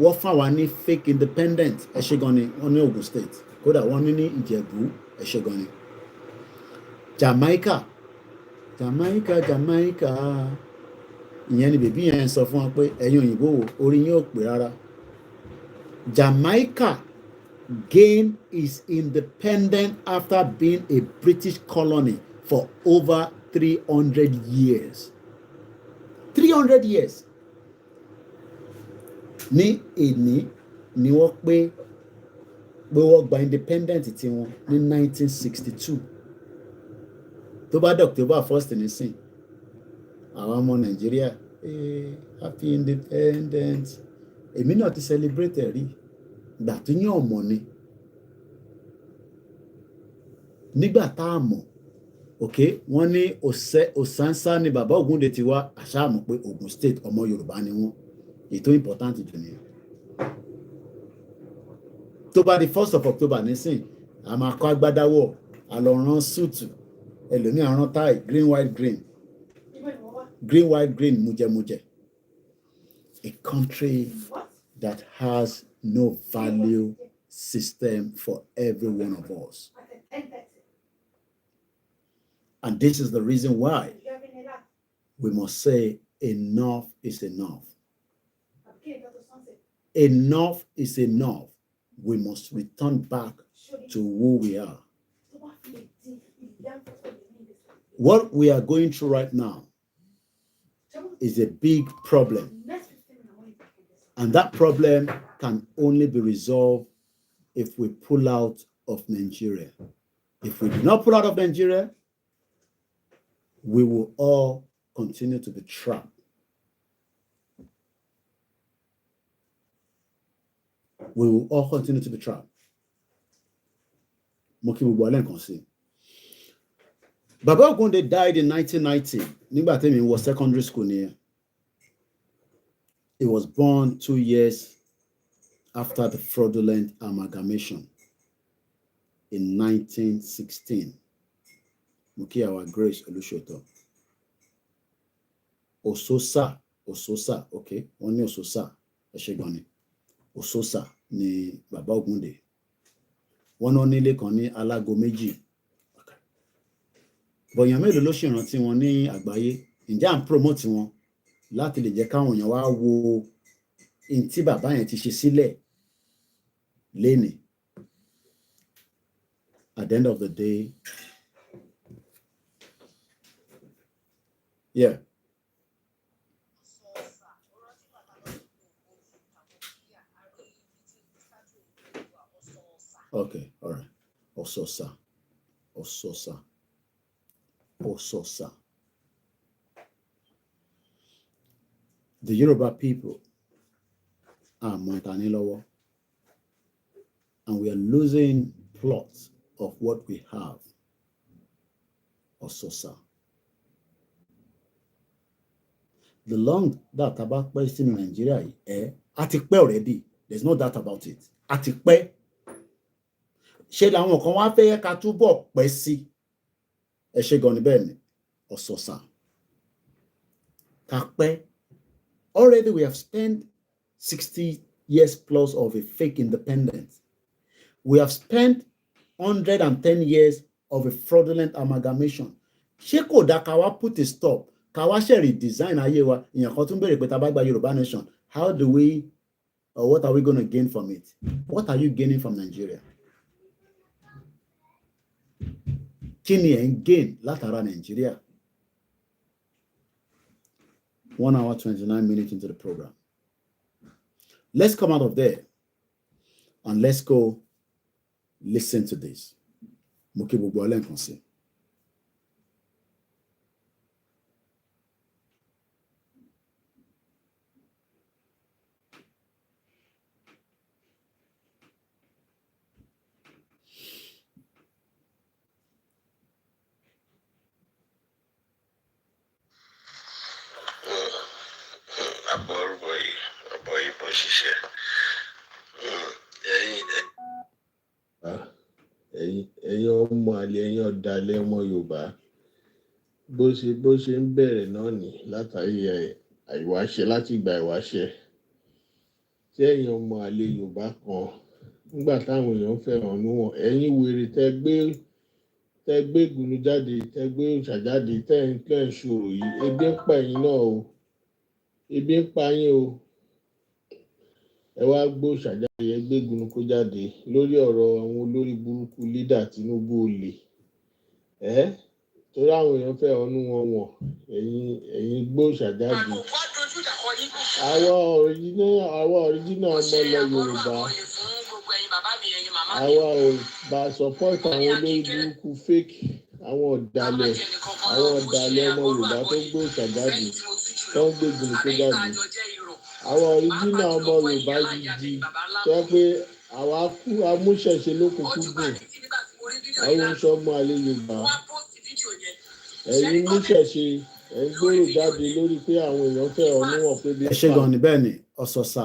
wọ́n fà wá ní fake independent ẹ̀ṣẹ̀gan ni wọ́n ní Ogun State kódà wọ́n ní Ìjẹ̀bú ẹ̀ṣẹ̀gan ni Jamaica ìyẹn ni bèbí yẹn sọ fún wa pé ẹ̀yin òyìnbó wo orí yín ò pé rárá Jamaica gained its independence after being a British colony for over 300 years. 300 years. Ní èní ni wọ́n pé wọ́n gba independent tiwọn ní 1962. Tó bá dé October 1st nísìn, àwọn ọmọ Nàìjíríà, happy independence. Èmi náà ti celebrate rí. Ìgbà tó yàn ọmọ ni. Nígbà tá a mọ̀, wọ́n ní Òsánsá ni bàbá Ògúndé ti wá, àṣà mọ̀ pé Ògùn State ọmọ Yorùbá ni wọ́n. Ètò important jù nìyẹn. Tó bá di 1st of October nísìn, a máa kọ́ agbádáwọ̀, a lọ rán súùtù, ẹlòmíì á rán tie, green white green. Green white green, mujẹ. A country that has no value system for every one of us. And this is the reason why we must say enough is enough. Enough is enough. We must return back to who we are. What we are going through right now is a big problem. And that problem can only be resolved if we pull out of Nigeria. If we do not pull out of Nigeria, we will all continue to be trapped. We will all continue to be trapped. Baba Ogunde died in 1990. Nígbà tí mi was secondary school near. He was born 2 years after the fraudulent amalgamation in 1916. Mukiawa Grace Olushoto. Ososa, okay. Only Ososa, Eshegoni. Ososa ni Baba Ogunde. Wọ́n náà nílé kan ní Alágo Méjì. Bọ̀yàn mélòó ló ṣèrántí wọn ní àgbáyé? Ǹjẹ́ à ń promote wọn láti lè jẹ́ káwọn èèyàn wá wo in tí bàbá yẹn ti ṣe sílẹ̀ lénìí? At the end of the day, yeah. Okay, all right. Ososa. The Yoruba people are Montanilowo, and we are losing plots of what we have. Ososa. The long that about question in Nigeria, atikpe already. There's no doubt about it. Atikpe. Ṣé làwọn kan wá fẹ́ ká túbọ̀ pẹ́ sí? Ẹ ṣe gan ni bẹ́ẹ̀ ni, Ososa. Ká pẹ́. Already we have spent 60 years plus of a fake independence. We have spent 110 years of a fraudulent amalgamation. Ṣé kò dá ká wá put a stop? Ká wá ṣe redesign ayé wa? Ìyẹn kan tún bèrè pé tá bá gba Yorùbá nation, how do we, or what are we going to gain from it? What are you gaining from Nigeria? Kí ni ẹ̀ ń gain látara Nigeria? 1 hour 29 minutes into the program. Let's come out of there and let's go listen to this. Mo kí gbogbo alẹ́ nǹkan sí. Ẹ̀yin ọmọ àlè, ẹ̀yin ọ̀dàlẹ̀ ọmọ Yorùbá, bó ṣe ń bẹ̀rẹ̀ náà ní látàrí àìwáṣẹ, láti ìgbà ìwáṣẹ. Tí ẹ̀yin ọmọ àlè Yorùbá kan, nígbà táwọn èèyàn fẹ̀hónú wọn, ẹ̀yin wèrè tẹ́ gbé ìgúnnu jáde, tẹ́ gbé òòṣà jáde, tẹ́ ń ṣòro yìí, ebi ń pa ẹ̀yin náà o. Ebi ń pa yín o. ẹ wá gbó ṣàjáde ẹ gbégun kó jáde lórí ọ̀rọ̀ àwọn olórí burúkú lídà Tinubu olè torí àwọn èèyàn fẹ́ ọnú wọn wọ̀n ẹ̀yin gbó ṣàjáde àwa ọ̀ríjínà ọmọ ilẹ̀ Yorùbá àwa ò bá support àwọn olórí burúkú fake àwọn ọ̀dàlẹ̀ ọmọ Yorùbá tó gbó ṣàjáde tó ń gbégun kó jáde àwọn ọ̀ríjínà ọmọ Yorùbá gidi tó pé àwa kú amúṣẹ̀ṣe lókùnkùn dùn àwọn oṣọmọ àlè Yorùbá ẹ̀yin múṣẹ̀ṣe ẹ̀ ń gbòòrò jáde lórí pé àwọn èèyàn fẹ́ ọ̀nù wọn pé bí. ẹ ṣe gan ni bẹ́ẹ̀ ni ọ̀sọ̀sà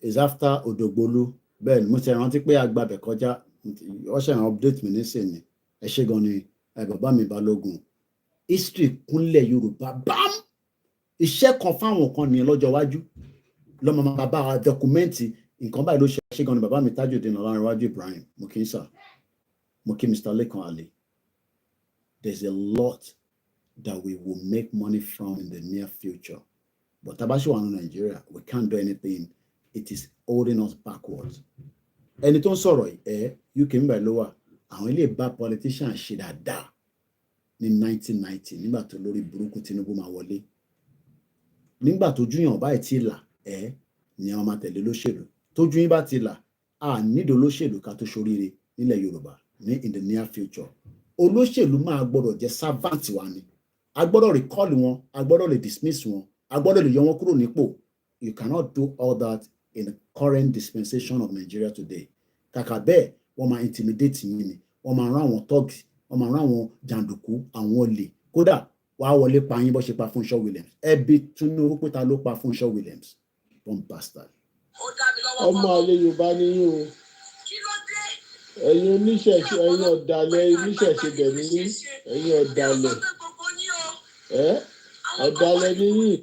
is after Odògbólú bẹ́ẹ̀ ni mo ti rántí pé agbábẹ̀ kọjá wọ́n ṣe update mi nísìnyí ẹ ṣe gan ni bàbá mi Balógun history kúnlẹ̀ Yorùbá bam iṣẹ́ kan fáwọn kan nìyẹn lọ́jọ́ iwájú lọ́mọ bàbá wa dọ́kúmẹ́ǹtì nǹkan báyìí ló ṣe gan ni bàbá mi Tajudeen Ọlárẹ̀wájú Ibrahim mo kí n sà mo kí Mr. Lekan Ali. There's a lot that we will make money from in the near future. But Tabashiwa in Nigeria, we can't do anything. It is holding us backwards. Ẹni tó ń sọ̀rọ̀ UK ń bẹ̀ ló wà. Àwọn ilé bá politician ṣe dáadáa ní 1990 nígbà tó lórí burúkú Tinubu máa wọlé. Nígbà tó júyàn báyìí ti là ni àwọn máa tẹ̀lé lóṣèlú. Tójú yín bá ti là nídò lóṣèlú ká tó ṣoríire nílẹ̀ Yorùbá ní in the near future. Olóṣèlú máa gbọ́dọ̀ jẹ́ servant wa ni. A gbọ́dọ̀ recall wọn, a gbọ́dọ̀ lè dismiss wọn, a gbọ́dọ̀ lè yọ wọn kúrò nípò. You cannot do all that in the current dispensation of Nigeria today. Kàkà bẹ́ẹ̀, wọ́n máa intimidate yín ni. Wọ́n máa rán àwọn thugs, wọ́n máa rán àwọn jàǹdùkú, àwọn olè. Kódà, wàá wọlé pa yín bó ṣe pa Fúnṣọ́ Williams. Ẹbí Tinubu pé ta ló pa Fúnṣọ́ Williams. One bastard. Ọmọ àlè Yorùbá ni yín o. Ẹ̀yin oníṣẹ̀ṣe, ẹ̀yin ọ̀dàlẹ̀ oníṣẹ̀ṣe dẹ̀ ní yín. Ẹ̀yin ọ̀dàlẹ̀. Ọ̀dàlẹ̀ ni yín.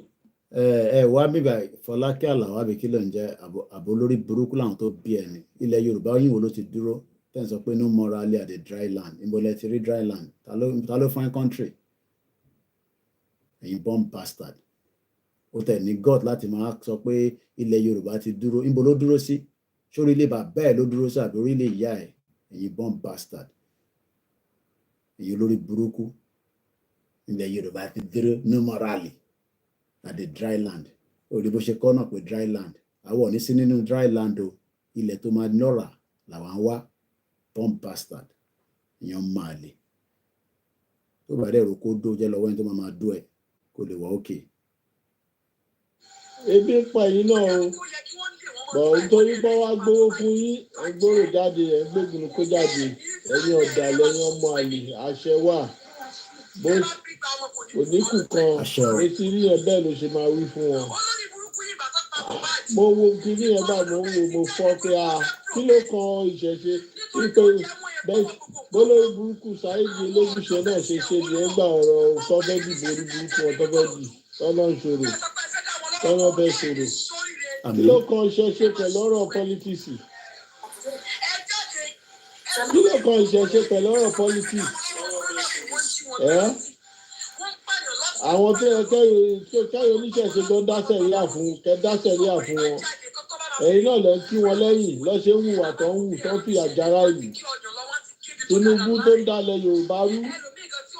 Wá bíbá Fọlákẹ́ Àlàó àbí kí ló ń jẹ́ àbò lórí burúkú làwọn tó bí ẹni. Ilẹ̀ Yorùbá yín wo ló ti dúró? Tẹ́ ń sọ pé no morally at the dry land. Ìbọ̀lẹ̀ ti rí dry land. Ta ló fún country? Ẹ̀yin bomb bastard. Ó tẹ̀ ní God láti máa sọ pé ilẹ̀ Yorùbá ti dúró. Ìbò ló dúró sí? Sórí ilé bàbá ẹ̀ ló dúró sí àbí orí ilé ìyá ẹ̀? Ẹ̀yin bomb bastard. Ẹ̀yin olórí burúkú. Ilẹ̀ Yorùbá ti dúró no morally at the dry land. Òde bó ṣe kọ́ náà pé dry land. Àwọn ò ní sí nínú dry land o. Ilẹ̀ tó máa nọ́ra làwọn ń wá. Bomb bastard. Ìyẹn máa lè. Tó bá dẹ̀ rò kó dó jẹ́ lọ́wọ́ ẹni tó máa dó ẹ̀ kó lè wá òkè. Ebi ń pa yín náà o. Bọ̀ nítorí bọ́ wá gbówó fún yín, ẹ gbòòrò jáde, ẹ gbégun kó jáde. Ẹ̀yin ọ̀dàlẹ̀ ẹ̀yin ọmọ àlè, àṣẹ wà. Bó oníkù kan etí rí ẹ bẹ́ẹ̀ ló ṣe máa wí fún wọn. Mo wo kíní ẹ bá mo fọ́ pé kí ló kan ìṣẹ̀ṣe wípé bólórí burúkú Sáídì Elégùṣẹ́ náà ṣe ní ẹgbà ọ̀rọ̀ tọ́fẹ́dì borí burúkú ọ̀tọ́fẹ́dì tọ́nà ìṣòro tọ́nà bẹ́ẹ̀ ṣòro. Kí ló kan ìṣẹ̀ṣe pẹ̀lú ọ̀rọ̀ pọ́lítíìsì? Kí ló kan ìṣẹ̀ṣe pẹ̀lú ọ̀rọ̀ pọ́lítíìsì? Àwọn tó yẹ kẹ́yìn oníṣẹ̀ṣe tó dáṣẹ̀ ríà fún wọn. Ẹ̀yin náà lọ kí wọn lẹ́yìn lọ́ṣẹ́ ń hùwà tó ń hù tó ń fi àjàrà yìí. Tinubu tó ń dalẹ̀ Yorùbá rú.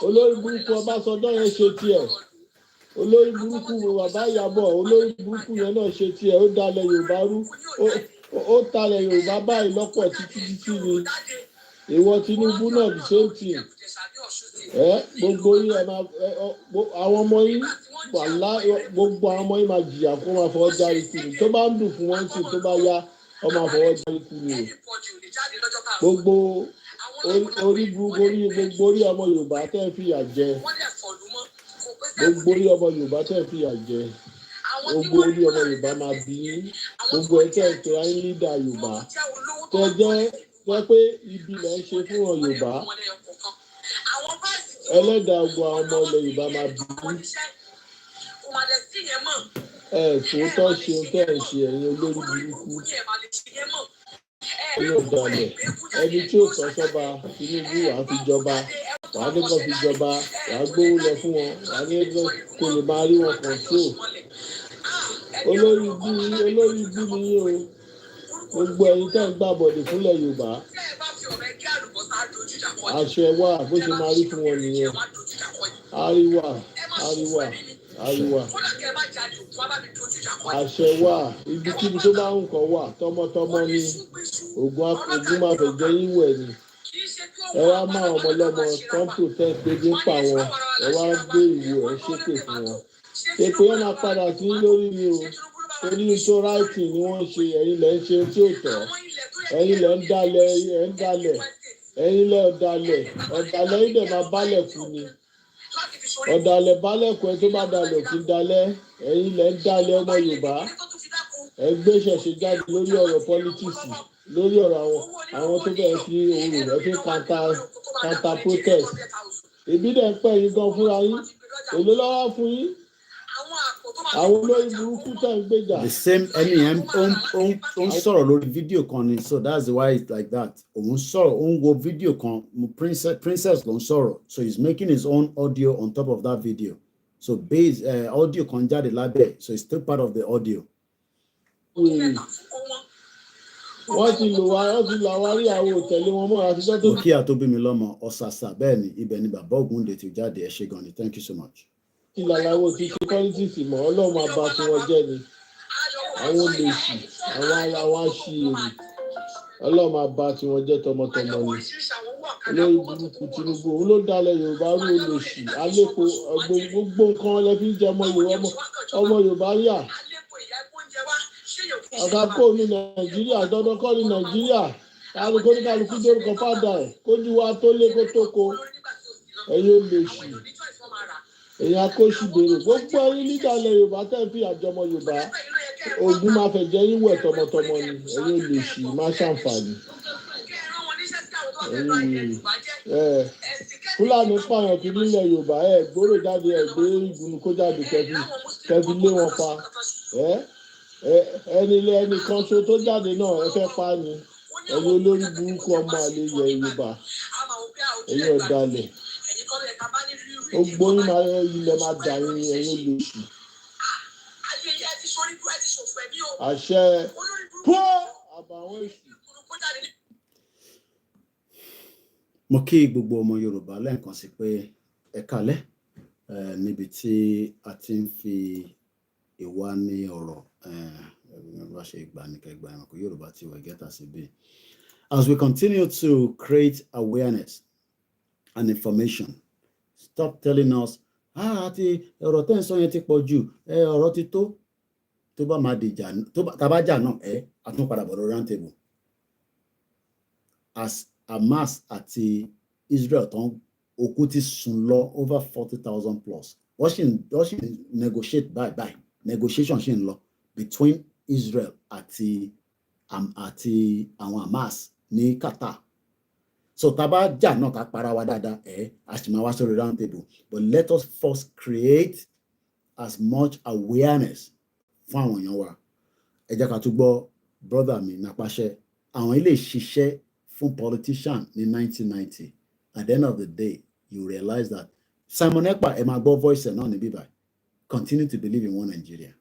Olórí burúkú Ọbásanjọ́ yẹn ṣe tiẹ̀. Olórí burúkú bàbá Ìyábọ̀ olórí burúkú yẹn náà ṣe tiẹ̀ ó dalẹ̀ Yorùbá rú. Ó talẹ̀ Yorùbá báyìí lọ́pọ̀ títí ni. Ìwọ Tinubu náà the same thing. Gbogbo yín àwọn ọmọ yín gbogbo àwọn ọmọ yín máa jìyà kó máa fọwọ́ járe kú ni. Tó bá ń dùn fún wọn sí tó bá yá ọ máa fọwọ́ járe kú ni o. Gbogbo orí ọmọ Yorùbá tẹ́ fìyà jẹ. Gbogbo orí ọmọ Yorùbá tẹ́ fìyà jẹ. Gbogbo orí ọmọ Yorùbá máa bí yín. Gbogbo ẹ̀kẹ́ tó ayé lídà Yorùbá. Tẹ́ jẹ́ pé ibi lẹ́ ń ṣe fún wọn Yorùbá. Ẹlẹ́dàá gbogbo àwọn ọmọ ilẹ̀ Yorùbá máa bí yín. Tòótọ́ ṣe ohun tẹ́ ẹ̀ ṣe ẹ̀yin olórí burúkú. Ẹ̀yin ọ̀dàlẹ̀ ẹni tí ò tọ́ sọ́ba Tinubu wàá fi jọba wàá ní kàn fi jọba wàá gbówó lọ fún wọn wàá ní kò lè máa rí wọn control. Olórí ibú ni yín o gbogbo ẹ̀yin tẹ́ ń gbàbọ̀dè fúnlẹ̀ Yorùbá àṣẹ wà bó ṣe máa rí fún wọn nìyẹn àríwá àṣẹ wà ibikíbi tó bá ń kọ́ wà tọmọtọmọ ní ogun máa fẹ́ jẹ́ yín wẹ̀ ni ẹ wá máa ọmọ ọlọ́mọ tó ń protest ebi ń pa wọn ẹ wá gbé ìwò ẹ ṣépè fún wọn èpè wọn máa padà sí lórí ni o torí tó ráìtì ni wọ́n ṣe ẹ̀yin lẹ́ ń ṣe tí ò tọ́ ẹ̀yin lẹ́ ń dalẹ̀ ẹ̀yin lẹ́ ọ̀dàlẹ̀ yìí dẹ̀ máa bálẹ̀ kú ni ọ̀dàlẹ̀ bálẹ̀ kú ẹ tó bá dalẹ̀ kú dalẹ̀ ẹ̀yin lẹ́ ń dalẹ̀ ọmọ Yorùbá ẹ gbé ṣẹ̀ṣẹ̀ jáde lórí ọ̀rọ̀ pọ́lítíìsì lórí ọ̀rọ̀ àwọn tó bẹ̀rẹ̀ fi ohun rẹ̀ fi kanta protest ìbí dẹ̀ ń pẹ́ yín gan fúnra yín èló lọ́wọ́ fún yín àwọn olórí burúkú tẹ̀ ń gbèjà. The same ẹni yẹn ó ń sọ̀rọ̀ lórí fídíò kan ni so that's why it's like that òun sọ̀rọ̀ ó ń wo fídíò kan princess ló ń sọ̀rọ̀ so he's making his own audio on top of that video so base audio kan jáde lábẹ́ so it's still part of the audio. wọ́n ti lò wá rí àwọn òtẹ̀lé wọn mọ́ àtijọ́ tó. òkè àtòbími lọ́mọ ọ̀sàsà bẹ́ẹ̀ ni ibẹ̀ ni bàbá Ògúndé ti jáde ẹ ṣé gan ni thank you so much. ìlàláwo ti ṣe pọ́lítíìsì mọ́ ọlọ́run máa bá tí wọ́n jẹ́ ni àwọn olèṣì àwọn aṣèrè ọlọ́run máa bá tí wọ́n jẹ́ tọmọtọmọ ni olórí burúkú Tinubu òun ló dalẹ̀ Yorùbá rú olèṣì àlékò gbogbo nǹkan lẹ fi ń jẹ ọmọ Yorùbá yà àkàkọ́ ní Nàìjíríà dandan kọ́ ní Nàìjíríà kálukú ní kálukú dórúkọ fàdà ẹ̀ kójú wa tó lé kó tó ko ẹ̀yin olèṣì èyàn akóṣìbèrè gbogbo ẹ̀yin nídàlẹ̀ Yorùbá tẹ́ fi àjọmọ Yorùbá ogun máa fẹ́ jẹ́ yín wẹ̀ tọmọtọmọ ni ẹ̀yin olèṣì má ṣàǹfààní Fúlàní pààyàn kiri nílẹ̀ Yorùbá gbòòrò jáde gbé ìgbìmọ̀ kó jáde kẹfì lé wọn pa ẹni kan ṣo tó jáde náà ẹ fẹ́ pa ni ẹ̀yin olórí burúkú ọmọ àlè Yorùbá ẹ̀yin ọ̀dàlẹ̀ ogbóyin ilẹ̀ máa dà yín ẹ̀yin olóṣù àṣẹ pọ́ àbàwọ́n èṣù. mo kí gbogbo ọmọ Yorùbá lẹ́ẹ̀kan sí pé ẹ kálẹ́ níbi tí a ti ń fi ìwà ní ọ̀rọ̀ bá ṣe ìgbàanìkẹgbà ẹ̀mọ̀ kó Yorùbá ti wẹ̀ gẹ́tà síbí as we continue to create awareness and information. Stop telling us àti ọ̀rọ̀ tẹ́ ń sọ yẹn ti pọ̀ jù ọ̀rọ̀ ti tó bá máa dìjà tàbájà náà àtúnpadà bọ̀ lórí round table as Hamas àti Israel tán òkú ti sùn lọ over 40,000 plus wọ́n sì negotiate bye negotiation ṣì ń lọ between Israel àti àwọn Hamas ní Qatar. So taba jà náà ká para wa dáadáa a sì máa wá sórí round table but let us first create as much awareness fún àwọn èèyàn wa ẹ jẹ́ ká tún gbọ́ brother mi Napasẹ̀ àwọn ilé ṣiṣẹ́ fún politician ní 1990 at the end of the day you realize that Simon Ekpa ẹ máa gbọ́ voice ẹ̀ náà ní bíbá continue to believe in one Nigeria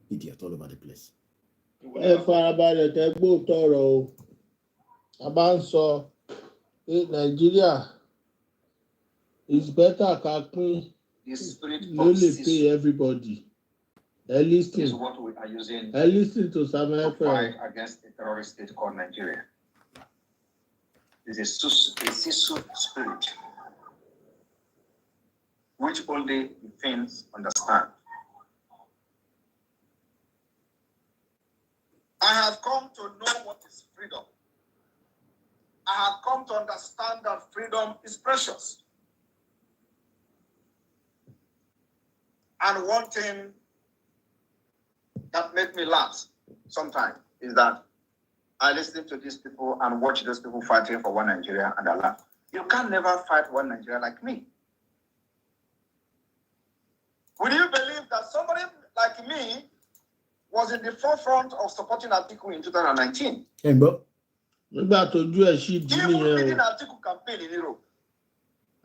idiot all over the place. ẹ farabalẹ̀ tẹ́ gbóòótọ́ ọ̀rọ̀ o a bá ń sọ Nigeria is better ká pín ló lè pay everybody. This is what we are using to fight against a terrorist state called Nigeria. This is a Sisu spirit, which only the Finns understand. I have come to know what is freedom. I have come to understand that freedom is precious. And one thing that makes me laugh sometimes is that I listen to these people and watch those people fighting for one Nigeria and I laugh. You can never fight one Nigeria like me. Would you believe that somebody like me was in the forefront of supporting Atiku in 2019? Nígbà tó jú ẹ̀ sí ìdí nìyẹn o. Even leading Atiku campaign in Europe.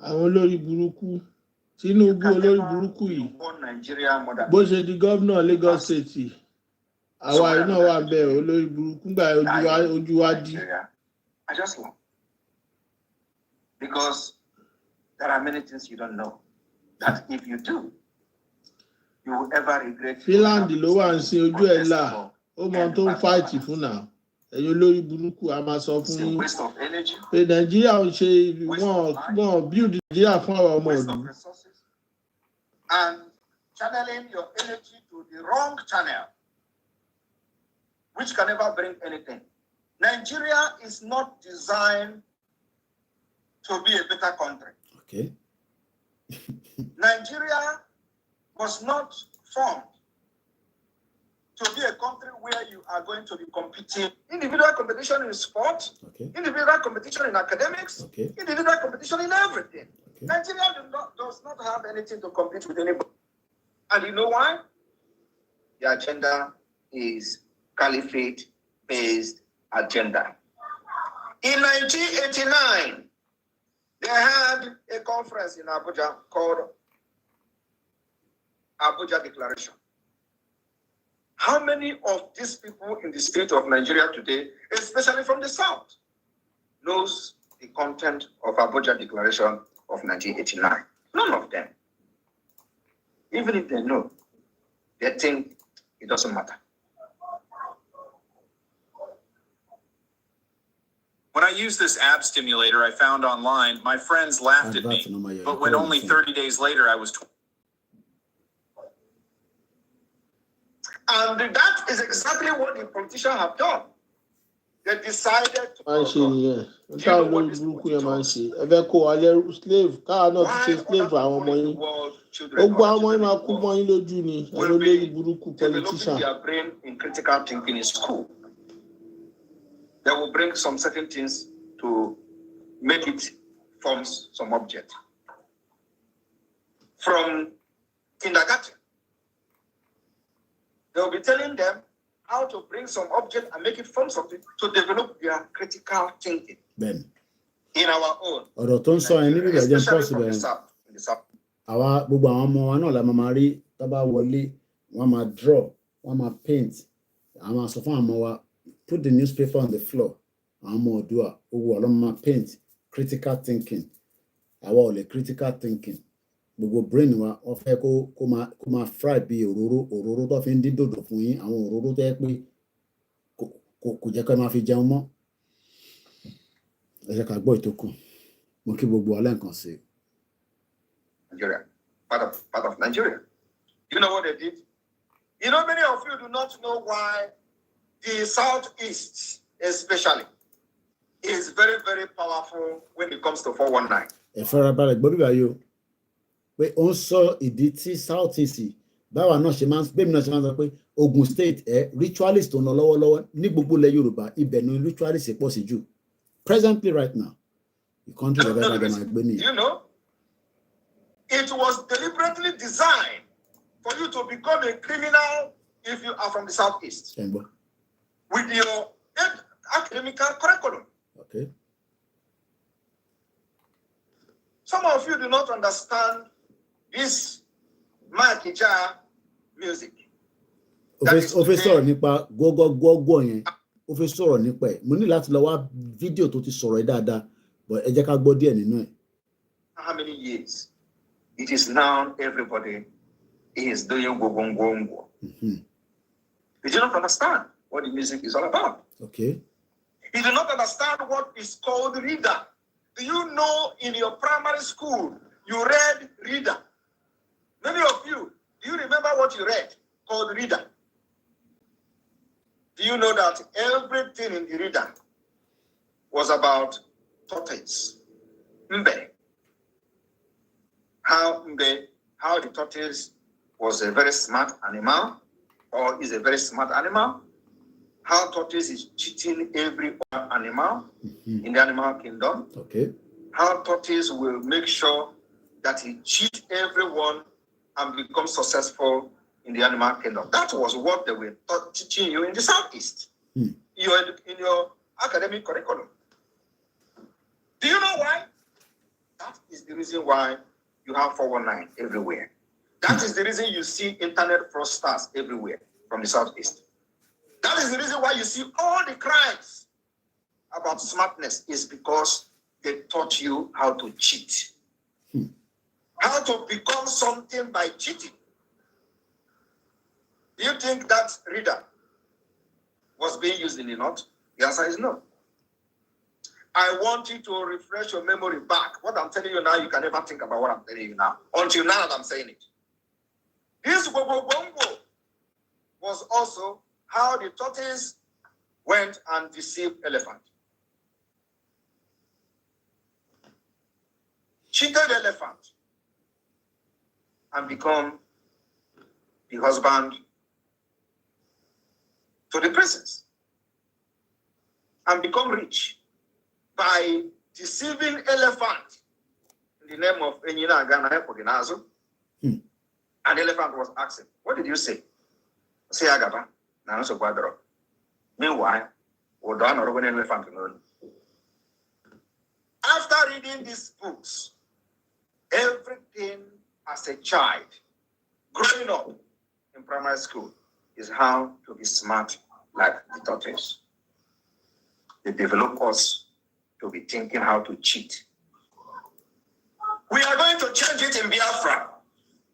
Àwọn olórí burúkú Tinubu olórí burúkú yìí bó ṣe di gómìnà Lagos State àwa iná wà bẹ́ẹ̀ olórí burúkú gbà ojú wa dí. I just love. Because there are many things you don't know that if you do, you will ever regret. Finland ló wà ń sin ojú ẹ̀ là ó mọ tó ń fáìtì fún náà ẹ̀yin olórí burúkú a máa sọ fún yín pé Nàìjíríà ń ṣe wọ́n build Nàìjíríà fún àwọn ọmọ ìlú. And channeling your energy to the wrong channel, which can never bring anything. Nigeria is not designed to be a better country. Okay. Nigeria was not formed to be a country where you are going to be competing. Individual competition in sport, okay. Individual competition in academics, okay. Individual competition in everything. Okay. Nigeria does not have anything to compete with anybody. And you know why? The agenda is caliphate-based agenda. In 1989, they had a conference in Abuja called Abuja Declaration. How many of these people in the state of Nigeria today, especially from the south, knows the content of Abuja Declaration of 1989? None of them. Even if they know, they think it doesn't matter. When I used this ab stimulator I found online, my friends laughed at me. But when only 30 days later I was... And that is exactly what the politicians have done. They decided to... slave, developing their brain in critical thinking in school. They will bring some certain things to make it form some object. From kindergarten, they will be telling them how to bring some object and make it form something to develop their critical thinking. Then, in our own. Especially from the south. Àwa gbogbo àwọn ọmọ wa náà la máa rí tó bá wọlé wọ́n máa draw wọ́n máa paint àwọn sọ fún àwọn ọmọ wa put the newspaper on the floor àwọn ọmọ Oòduà owó ọlọ́mọ máa paint critical thinking àwa ò lè critical thinking gbogbo brain wa wọ́n fẹ́ kó máa fry bí òróró tó fi ń dín dòdò fún yín àwọn òróró tó yẹ pé kò jẹ́ kó máa fi jẹun mọ́ ẹ jẹ́ ká gbọ́ ìtókù mo kí gbogbo wa lẹ́ẹ̀kan sí i. Nigeria, part of Nigeria. You know what they did? You know, many of you do not know why the Southeast, especially, is very, very powerful when it comes to 419. Ẹ farabalẹ̀ gbọ́ bíbá yìí o pé ó ń sọ ìdí tí Southeast báwa náà ṣe máa ń bẹ́ẹ̀ mi náà ṣe máa ń sọ pé Ogun State ritualist tó ń lọ lọ́wọ́lọ́wọ́ ní gbogbo ilẹ̀ Yorùbá ibẹ̀ ni ritualist pọ̀ sí jù presently right now the country of Ghana máa gbé nìyẹn. You know, it was deliberately designed for you to become a criminal if you are from the Southeast. With your academic curriculum. Okay. Some of you do not understand this Makija music. Ó fẹ́ sọ̀rọ̀ nípa gọ́gọ́ yẹn. Ó fẹ́ sọ̀rọ̀ nípa ẹ̀. Mo ní láti lọ wá fídíò tó ti sọ̀rọ̀ ẹ̀ dáadáa, but ẹ jẹ́ ká gbọ́ díẹ̀ nínú ẹ̀. How many years? It is now everybody is doing gogongongo. You do not understand what the music is all about. Okay. You do not understand what is called reader. Do you know in your primary school you read reader? Many of you, do you remember what you read called reader? Do you know that everything in the reader was about tortoise? Mbe. How the tortoise was a very smart animal or is a very smart animal. How tortoise is cheating every other animal in the animal kingdom. Okay. How tortoise will make sure that he cheats everyone and becomes successful in the animal kingdom. That was what they were teaching you in the Southeast, in your academic curriculum. Do you know why? That is the reason why you have 419 everywhere. That is the reason you see internet fraudsters everywhere from the Southeast. That is the reason why you see all the crimes about smartness is because they taught you how to cheat. How to become something by cheating. Do you think that reader was being used in the north? The answer is no. I want you to refresh your memory back. What I'm telling you now, you can never think about what I'm telling you now. Until now that I'm saying it. This Bongo was also how the tortoise went and deceived elephant. Cheated elephant and become the husband to the princess and become rich by deceiving elephant in the name of Enyina Agana Epoginazo. And elephant was asking, what did you say? Say Agaba. Meanwhile, elephant. After reading these books, everything as a child, growing up in primary school, is how to be smart like the tortoise. They develop us to be thinking how to cheat. We are going to change it in Biafra.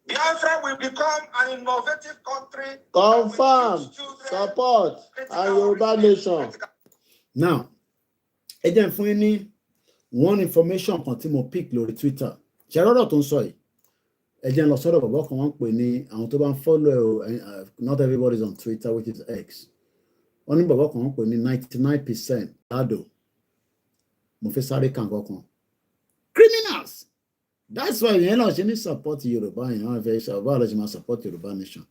Biafra will become an innovative country. Confirm, support, and Yoruba nation. Now, again, for any one information kan tí mo pick lórí Twitter. Ṣé rọ́rọ̀ tó ń sọ yìí? Ẹ jẹ́ n lọ sọ́dọ̀ bàbá kan wọ́n pè ní àwọn tó bá ń follow not everybody is on Twitter, which is X. Wọ́n ní bàbá kan wọ́n pè ní 99% ládò. Mo fẹ́ sáré kàn kankan. Criminals! That's why you know she support Yoruba, you know, very sure about she must support Yoruba nation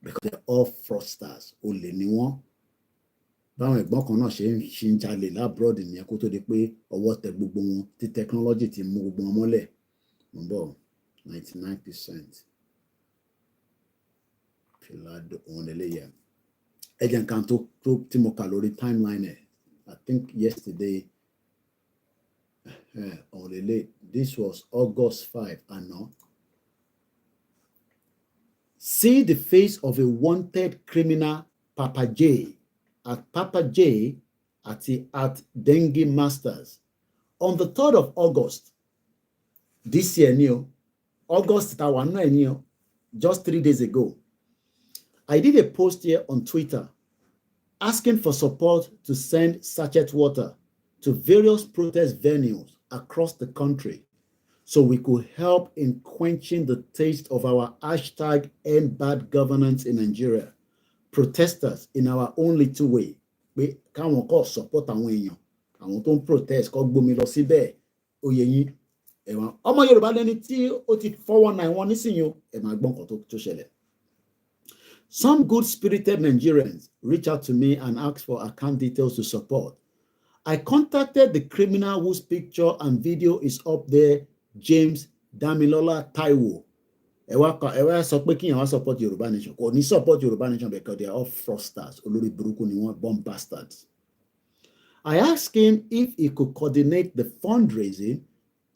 because they're all fraudsters. Olè ni wọ́n. Báwọn ẹ̀gbọ́n kan náà ṣe ń jalè lábroad nìyẹn kó tó di pé ọwọ́ tẹ gbogbo wọn tí technology ti mú gbogbo wọn mọ́lẹ̀. Mo ń bọ̀ 99%. Filado òun lélẹ́yẹ. Ẹ jẹ́ nǹkan tó tí mo kà lórí timeline ẹ̀. I think yesterday. This was August 5, and no. See the face of a wanted criminal, Papa J, at Papa J at Dengue Masters. On the 3rd of August, this year, August, just 3 days ago, I did a post here on Twitter asking for support to send sachet water to various protest venues across the country so we could help in quenching the taste of our hashtag end bad governance in Nigeria. Protesters in our own little way. We can't call support àwọn èèyàn. Àwọn tó ń protest kó gbómi lọ síbẹ̀. Oyè yín. Ọmọ Yorùbá lẹ́ni tí ó ti 419 nísìnyí o. Ẹ máa gbọ́ nǹkan tó ṣẹlẹ̀. Some good-spirited Nigerians reached out to me and asked for account details to support. I contacted the criminal whose picture and video is up there, James Damilola Taiwo. Ẹ wá sọ pé kíyàn wá support Yoruba nation. Kò ní support Yoruba nation because they are all fraudsters. Olórí burúkú ni wọ́n, bomb bastards. I asked him if he could coordinate the fundraising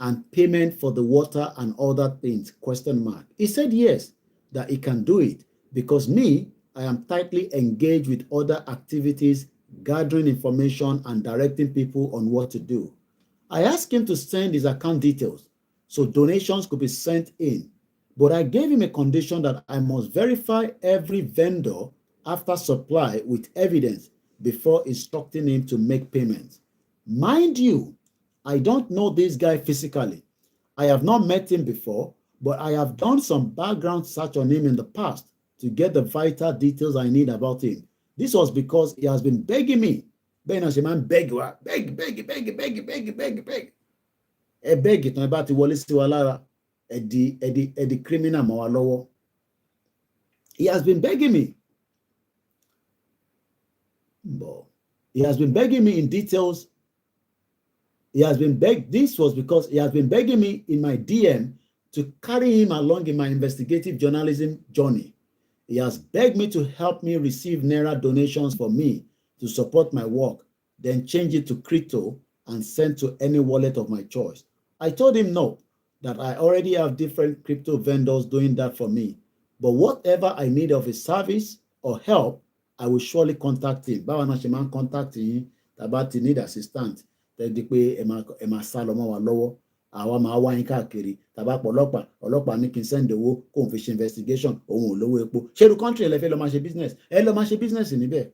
and payment for the water and other things, ? He said yes, that he can do it because me, I am tightly engaged with other activities, gathering information and directing people on what to do. I asked him to send his account details so donations could be sent in, but I gave him a condition that I must verify every vendor after supply with evidence before instructing him to make payments. Mind you, I don't know this guy physically. I have not met him before, but I have done some background search on him in the past to get the vital details I need about him. This was because he has been begging me. Beg. A beg it about the Wallace Walara, the criminal Mawalowo. He has been begging me. He has been begging me in details. This was because he has been begging me in my DM to carry him along in my investigative journalism journey. He has begged me to help me receive Naira donations for me to support my work, then change it to crypto and send to any wallet of my choice. I told him no, that I already have different crypto vendors doing that for me. But whatever I need of his service or help, I will surely contact him. Báwa náà ṣe máa ń contact yín tàbá ti need assistant tẹ́lẹ̀ pé ẹ máa sá lọ mọ́ wa lọ́wọ́ àwa máa wá yín káàkiri tàbá pọ̀ ọlọ́pàá ní kí n send owó kó n fi ṣe investigation òun ò lówó epo ṣé irú country ẹ lè fẹ́ lọ máa ṣe business ẹ lọ máa ṣe business níbẹ̀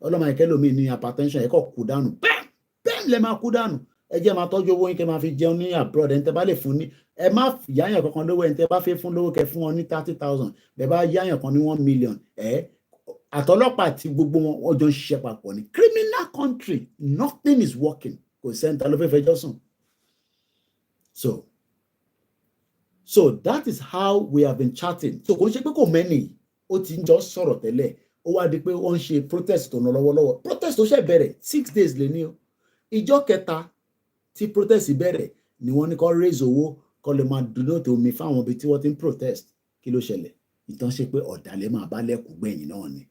ọlọ́mọ ẹ̀kẹ́ lómi ní hypertension ẹ kọ́ kú dànù bẹ́ẹ̀ lẹ máa kú dànù ẹ jẹ́ máa tọ́jú owó yín kẹ́ máa fi jẹun ní abroad ẹni tẹ́ bá lè fún ní ẹ má yáyàn kankan lówó ẹni tẹ́ bá fẹ́ fún lówó kẹ́ fún wọn ní 30,000 bẹ́ẹ̀ bá yáyàn kan ní 1 million àtọlọ́pàá àti gbogbo wọn ọjọ́ ń ṣiṣẹ́ papọ̀ ní criminal country nothing is working kò sẹ́ńtà ló fẹ́ fẹjọ́ sùn. So that is how we have been chatting. So kò ń ṣe pé kò mẹ́nì ó ti ń jọ sọ̀rọ̀ tẹ́lẹ̀ ó wá di pé wọ́n ń ṣe protest tó ń lọ lọ́wọ́lọ́wọ́ protest tó ṣe bẹ̀rẹ̀ 6 days lé ní o ìjọ kẹta tí protest bẹ̀rẹ̀ ni wọ́n ní kó raise owó kó lè máa donate omi fáwọn ibi tí wọ́n ti ń protest kí ló ṣẹlẹ̀ ìtàn ṣe pé ọ̀dàlẹ̀ máa bá lẹ́kùn gbẹ̀yìn náà ni.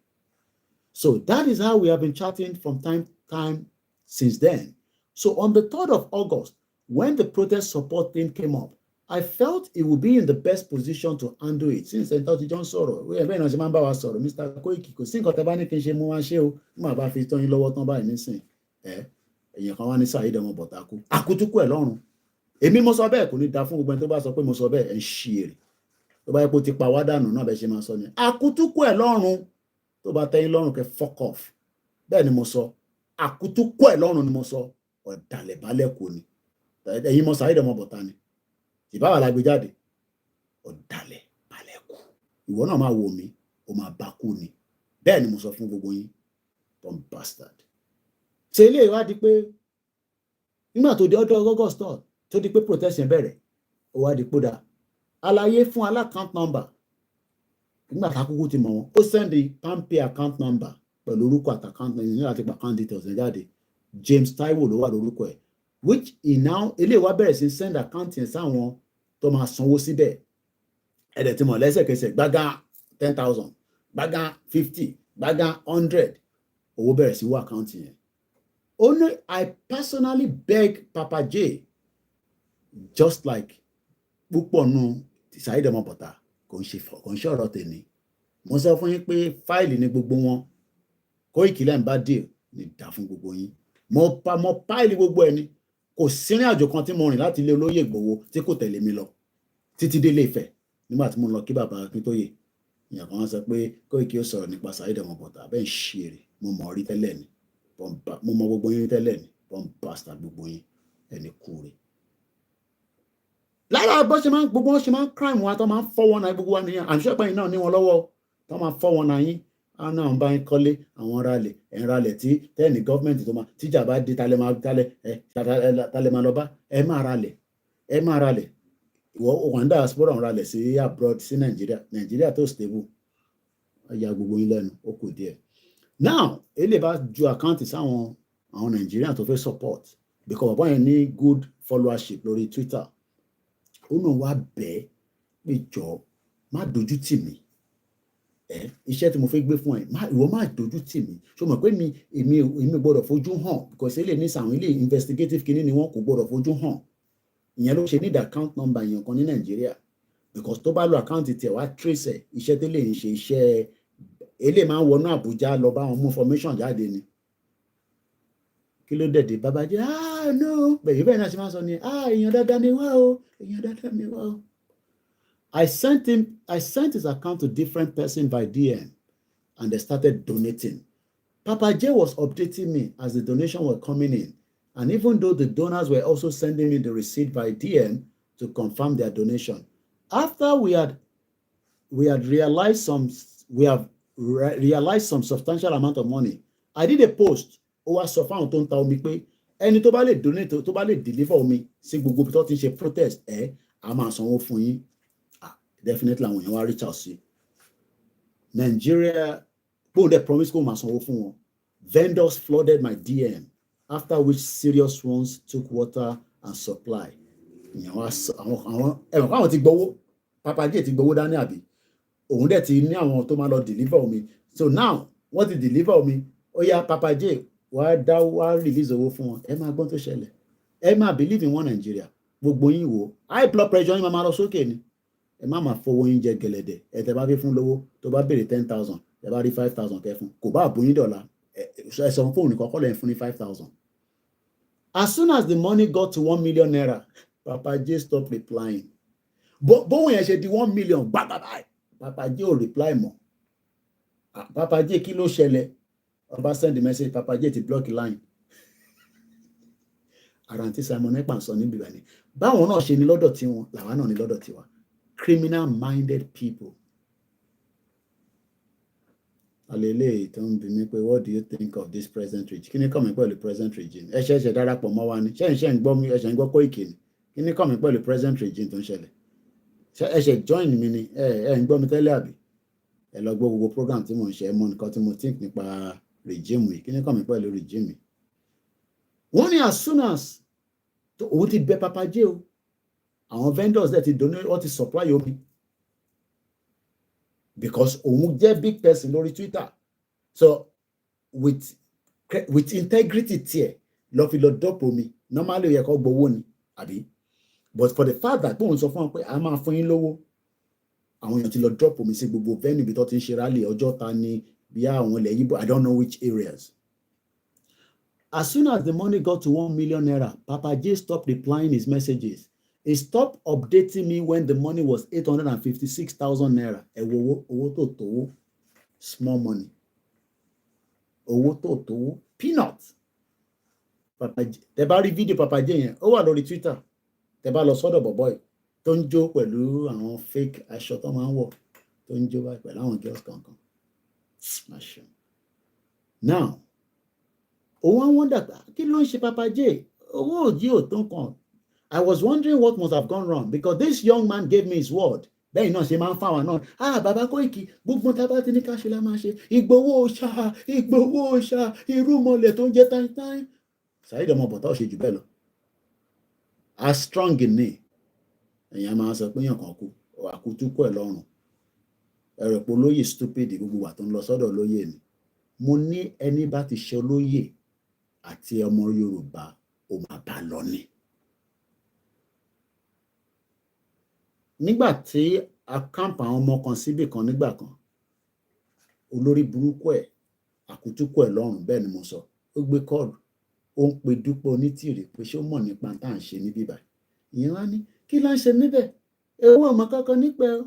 So that is how we have been chatting from time to time since then. So on the 3rd of August, when the protest support team came up, I felt it would be in the best position to handle it. Since I thought John Soro, bẹ́ẹ̀ náà ṣe máa ń bá wa sọ̀rọ̀, Mr. Koiki, kò sí nǹkan tẹ́ bá ní kí n ṣe mú wá ṣe o, má bá fi tán yín lọ́wọ́ tán báyìí nísìn. Èèyàn kan wá ní Saheed ọmọ Bọ̀tàkù. Àkútúkù ẹ̀ lọ́rùn. Èmi mo sọ bẹ́ẹ̀ kò ní da fún gbogbo ẹni tó bá sọ pé mo sọ bẹ́ẹ̀ ẹ̀ ń ṣí èrè. Tó bá yẹ kó ti pa wá dànù náà bẹ́ẹ̀ ṣe máa sọ ni. Àkútúkù ẹ̀ lọ́rùn. Tó bá tẹ́yìn lọ́rùn kẹ́ fuck off. Bẹ́ẹ̀ ni mo sọ. Àkútúkù ẹ̀ lọ́rùn ni mo sọ. Ọ̀dàlẹ̀ balẹ̀ kò ní. Ẹ̀yin mo Saheed ọmọ Bọ̀tà ni. Ìbáwá la gbé jáde. Ọ̀dàlẹ̀ balẹ̀ kù. Ìwọ náà máa wò mí, ó máa bá kú ni. Bẹ́ẹ̀ ni mo sọ fún gbogbo yín. Dumb bastard. Ṣé ilé ìwádìí pé nígbà tó di ọdún August tó di pé protest yẹn bẹ̀rẹ̀, ó wá di pé dà. Àlàyé fún aláccount number. Nígbà tá kúkú ti mọ̀ wọ́n, ó send the PalmPay account number pẹ̀lú orúkọ àti account number ní láti pa account details ẹ̀ jáde. James Taiwo ló wà lórúkọ ẹ̀. Which he now eléyìí wá bẹ̀rẹ̀ sí send account yẹn sáwọn tó máa sanwó síbẹ̀. Ẹ̀dẹ̀ tí mọ̀ lẹ́sẹ̀kẹsẹ̀ gbága 10,000 gbága 50 gbága 100 owó bẹ̀rẹ̀ sí wọ account yẹn. Only I personally beg Papa J just like púpọ̀ nù Saheed ọmọ Bọ̀tà kò ń ṣe ọ̀rọ̀ tèmi. Mo sọ fún yín pé fáìlì ni gbogbo wọn Koiki lẹ́yìn bá dé ní dà fún gbogbo yín. Mo páìlì gbogbo ẹni kò sírìn àjò kan tí mo rìn láti ilé olóyè Ìgbòho tí kò tẹ̀lé mi lọ títí délé Ifẹ̀ nígbà tí mo lọ kí bàbá Akíntóyè. Ìyàn kan sọ pé Koiki ó sọ̀rọ̀ nípa Saheed ọmọ Bọ̀tà bẹ́ẹ̀ ń ṣe èrè mo mọ̀ rí tẹ́lẹ̀ ni mo mọ̀ gbogbo yín tẹ́lẹ̀ ni bomb bastard gbogbo yín ẹni kúre. Lára bó ṣe máa ń gbogbo wọn ṣe máa ń crime wa tó máa ń fọwọ́ náà gbogbo wa nìyẹn àṣẹ pẹ́yìn náà ní wọn lọ́wọ́ tó máa fọwọ́ náà yín àwọn náà ń bá yín kọ́lé àwọn ralẹ̀ ẹ̀ ń ralẹ̀ tí tẹ́ẹ̀nì gọ́ọ̀mẹ̀ntì tó máa tíjà bá dé talẹ̀ máa lọ bá ẹ máa ralẹ̀ ìwọ òkàn diaspora ń ralẹ̀ sí abroad sí Nàìjíríà tó stable ọjà gbogbo yín lẹ́nu ó kù díẹ̀. Now eléyìí bá ju àkáǹtì sáwọn àwọn Nàìjíríà tó fẹ́ support because bàbá yẹn ní good followership lórí Twitter ó náà wá bẹ́ẹ̀ pé jọ má dojú tì mí iṣẹ́ tí mo fẹ́ gbé fún ẹ ìwọ má dojú tì mí ṣó mọ̀ pé èmi gbọ́dọ̀ fojú hàn because eléyìí ní sàwọn ilé investigative kìíní ni wọ́n kò gbọ́dọ̀ fojú hàn ìyẹn ló ṣe need account number èèyàn kan ní Nàìjíríà because tó bá lo àkáǹtì tiẹ̀ wá trace ẹ̀ iṣẹ́ tó lè ń ṣe iṣẹ́ eléyìí máa ń wọnú Àbújá lọ bá wọn mú information jáde ni kí ló dẹ̀dẹ̀ bàbá jẹ́ no bẹ́ẹ̀ náà ṣe máa sọ ni èèyàn dáadáa ni wá o èèyàn dáadáa ni wá o. I sent his account to different person by DM and they started donating. Papa J was updating me as the donation were coming in. And even though the donors were also sending me the receipt by DM to confirm their donation. After we have realized some substantial amount of money, I did a post. Ó wá sọ fáwọn tó ń ta omi pé ẹni tó bá lè donate tó bá lè deliver omi sí gbogbo tó ti ń ṣe protest a máa sanwó fún yín. Definitely àwọn èèyàn wá reach out sí Nigeria bó dẹ̀ promise kó máa sanwó fún wọn. Vendors flooded my DM after which serious ones took water and supply. Ìyẹn wá àwọn ẹ̀wọ̀n káwọn ti gbowó Papa J ti gbowó dání àbí òun dẹ̀ ti ní àwọn tó máa lọ deliver omi so now wọ́n ti deliver omi ó yá Papa J wá release owó fún wọn ẹ máa gbọ́n tó ṣẹlẹ̀ ẹ máa believe in one Nigeria gbogbo yín wò high blood pressure yín máa lọ sókè ni ẹ má máa fowó yín jẹ gẹ̀lẹ̀dẹ̀ ẹ tẹ́ bá fi fún lówó tó bá béèrè 10,000 ẹ bá rí 5,000 kẹfún kò bá àbóyín dọ̀la ẹ̀sán fóònù kọ́kọ́ lẹ́yìn fún ní 5,000. As soon as the money got to 1 million naira, Papa J stopped replying. Bóun yẹn ṣe di 1 million gbàgbàgbà Papa J ò reply mọ́. Papa J kí ló ṣẹlẹ̀? Ọba send the message, Papa J ti block line. Àrántí Simon Ekpa sọ níbi ìbàní. Báwọn náà ṣe ní lọ́dọ̀ tí wọn, làwọn náà ní lọ́dọ̀ tiwa. Criminal-minded people. Alele tó ń bi mí pé what do you think of this present regime? Kí ni kàn mí pẹ̀lú present regime? Ẹ ṣẹ̀ṣẹ̀ darapọ̀ mọ́ wa ni. Ṣé ń gbọ́ mi? Ẹ ṣẹ̀ ń gbọ́ Koiki ni. Kí ni kàn mí pẹ̀lú present regime tó ń ṣẹlẹ̀? Ẹ ṣẹ̀ join mi ni. Ẹ ń gbọ́ mi tẹ́lẹ̀ àbí? Ẹ lọ gbọ́ gbogbo program tí mo ń ṣe mọ́ nǹkan tí mo think nípa regime yìí. Kí ni kàn mí pẹ̀lú regime yìí? Wọ́n ní as soon as òun ti bẹ Papa J o, àwọn vendors dẹ̀ ti donate, wọ́n ti supply omi. Because òun jẹ́ big person lórí Twitter. So with integrity tiẹ̀ lọ fi lọ dọ́pọ̀ omi. Normally ó yẹ kó gbowó ni, àbí? But for the fact that òun sọ fún wọn pé a máa fún yín lówó, àwọn èèyàn ti lọ drop omi sí gbogbo venue bí tó ti ń ṣe rally Ọjọ́ta ni bí àwọn ilẹ̀ Yíbò, I don't know which areas. As soon as the money got to 1 million naira, Papa J stopped replying his messages. He stopped updating me when the money was 856,000 naira. Owó tó tówó, small money. Owó tó tówó, peanut. Papa J, tẹ́ bá rí fídíò Papa J yẹn, ó wà lórí Twitter. Tẹ́ bá lọ sọ́dọ̀ bọ̀bọ́ tó ń jó pẹ̀lú àwọn fake aṣọ tó máa ń wọ̀, tó ń jó báyìí pẹ̀lú àwọn girls kankan. Now, òun á wọ́n dàgbà, kí ló ń ṣe Papa J? Owó òjì ò tó nǹkan. I was wondering what must have gone wrong because this young man gave me his word. Bẹ́ẹ̀ náà ṣe máa ń fáwọn náà. Bàbá Koiki, gbogbo tá a bá ti ní ká ṣe la máa ṣe. Ìgbowó ṣá, irúmọlẹ̀ tó ń jẹ́ táìtáì. Saheed ọmọ bọ̀tá ò ṣe jù bẹ́ẹ̀ lọ. As strong in me. Ẹ̀yin a máa sọ pé yàn kan kú, àkútú kú ẹ̀ lọ́rùn. Ẹ̀rọ pé olóyè stupid gbogbo wà tó ń lọ sọ́dọ̀ olóyè ni. Mo ní ẹni bá ti ṣe olóyè àti ọmọ Yorùbá ó máa bá lọ ni. Nígbà tí a camp àwọn ọmọ kan síbì kan nígbà kan, olórí burúkú ẹ̀ àkútúkú ẹ̀ lọ́rùn, bẹ́ẹ̀ ni mo sọ. Ó gbé kọ́ọ̀lù, ó ń pe Dúpẹ́ Onítìrì pé ṣé ó mọ̀ nípa tá à ń ṣe níbí báyìí. Ìyẹn wá ní kí ló ń ṣe níbẹ̀? Ewu ọmọ kankan nípẹ́ o.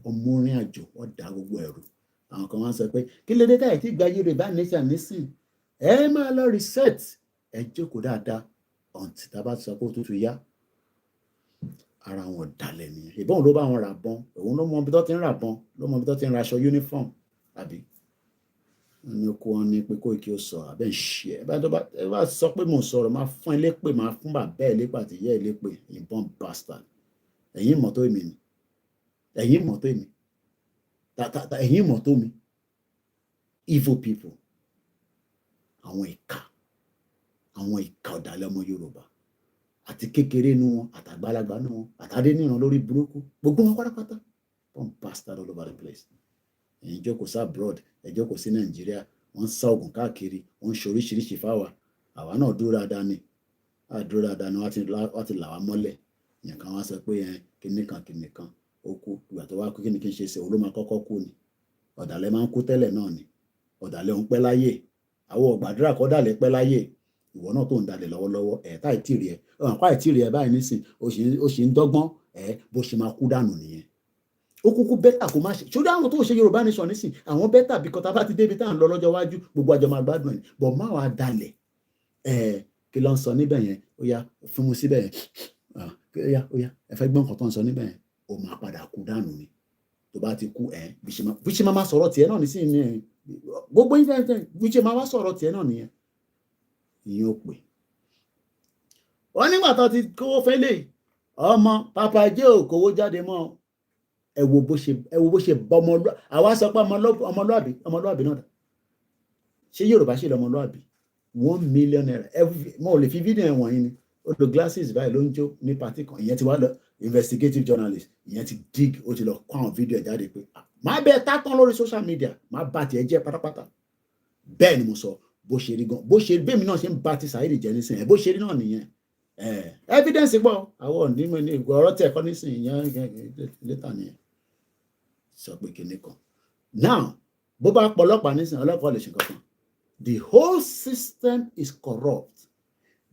Ọmọ orin àjò wọ́n dá gbogbo ẹ̀rù. Àwọn kan wá sọ pé kí ló dé táyì tí gba Yorùbá nation nísìn? Ẹ máa lọ reset. Ẹ jókòó dáadáa until tá bá sọ pé ó tútù yá. Ara wọn dalẹ̀ nìyẹn. Ìbọn ló bá wọn rà bọ́n. Òun ló mọ ibi tó ti ń rà bọ́n. Ló mọ ibi tó ti ń raṣọ uniform. Àbí? Ní oko wọn ní pé Koiki ó sọ abẹ́ ń ṣe ẹ̀. Ẹ bá sọ pé mo sọ̀rọ̀ máa fún ẹ lépè, máa fún bàbá ẹ lépè àti ìyá ẹ lépè. Ìbọn bastard. Ẹ̀yin mọ̀ tó èmi ni. Ẹ̀yin mọ̀ tó èmi. Ẹ̀yin mọ̀ tó mi. Evil people. Àwọn ìkà ọ̀dàlẹ̀ ọmọ Yorùbá. Àti kékeré nu wọn, àtàgbàlagbà nu wọn, àtàdé níran lórí burúkú. Gbogbo wọn pátápátá. One bastard all over the place. Ẹ̀yin jókòó sí abroad, ẹ jókòó sí Nàìjíríà, wọ́n ń sá oògùn káàkiri, wọ́n ń ṣe oríṣiríṣi fáwa. Àwa náà dúró dáadáa ni. Dúró dáadáa ni wọ́n ti là wá mọ́lẹ̀. Ìyẹn kan wá sọ pé kinní kan ó kú. Ìgbà tó wá kú kí ni kí n ṣe ṣe, òun ló máa kọ́kọ́ kú ni. Ọ̀dàlẹ̀ máa ń kú tẹ́lẹ̀ náà ni. Ọ̀dàlẹ̀ ń pẹ́ láyé. Àwọn ọ̀gbàdúrà kọ́ dàlẹ̀ pẹ́ láyé. Ìwọ náà tó ń dalẹ̀ lọ́wọ́lọ́wọ́ táì tí rí ẹ ọ̀hún àpá ìtì rí ẹ báyìí nísìn ó ṣe ń dọ́gbọ́n bó ṣe máa kú dànù nìyẹn. Ó kúkú bẹ́tà kó má ṣe ṣódà àwọn tó ṣe Yorùbá nation nísìn àwọn bẹ́tà bí kọta bá ti débi tá à ń lọ lọ́jọ́ iwájú gbogbo àjọ máa gbádùn ẹ̀ bọ̀ má wàá dalẹ̀ kí ló ń sọ níbẹ̀ yẹn ó yá fún mu síbẹ̀ yẹn ó yá ẹ fẹ́ gbọ́n nǹkan tó ń sọ níbẹ̀ yẹn ó máa padà kú dànù ni tó bá ti kú bí ṣe máa sọ̀rọ̀ tiẹ̀ náà nísìn ní gbogbo yín bí ṣe máa wá sọ̀rọ̀ tiẹ̀ náà nìyẹn ìyẹn ó pè. Wọ́n nígbà tó ti kówó fẹ́lẹ̀ ọmọ Papa J ò kówó jáde mọ́ ẹ wo bó ṣe bá ọmọlúàbí àwa sọ pé ọmọlúàbí náà dà ṣé Yorùbá ṣe lọ́mọlúàbí 1 million naira mo ò lè fi fídíò ẹ̀ wọ̀nyí ni ó lo glasses báyìí ló ń jó ní pàtí kan ìyẹn ti wá lọ investigative journalist ìyẹn ti dig ó ti lọ kó àwọn fídíò ẹ̀ jáde pé má bẹ́ẹ̀ tátán lórí social media má bá tiẹ̀ jẹ́ pátápátá bẹ́ẹ̀ ni mo sọ bó ṣe rí gan bó ṣe bẹ́ẹ̀ mi náà ṣe ń bá ti Saheed jẹ́ nísìnyẹn bó ṣe rí náà nìyẹn evidence pọ̀ àwọn onímọ̀ ní ọ̀rọ̀ tí ẹ̀kọ́ nísìnyẹn létà nìyẹn sọ pé kinní kan now bó bá pọ̀ ọlọ́pàá nísìnyí ọlọ́pàá lè ṣe kankan. The whole system is corrupt.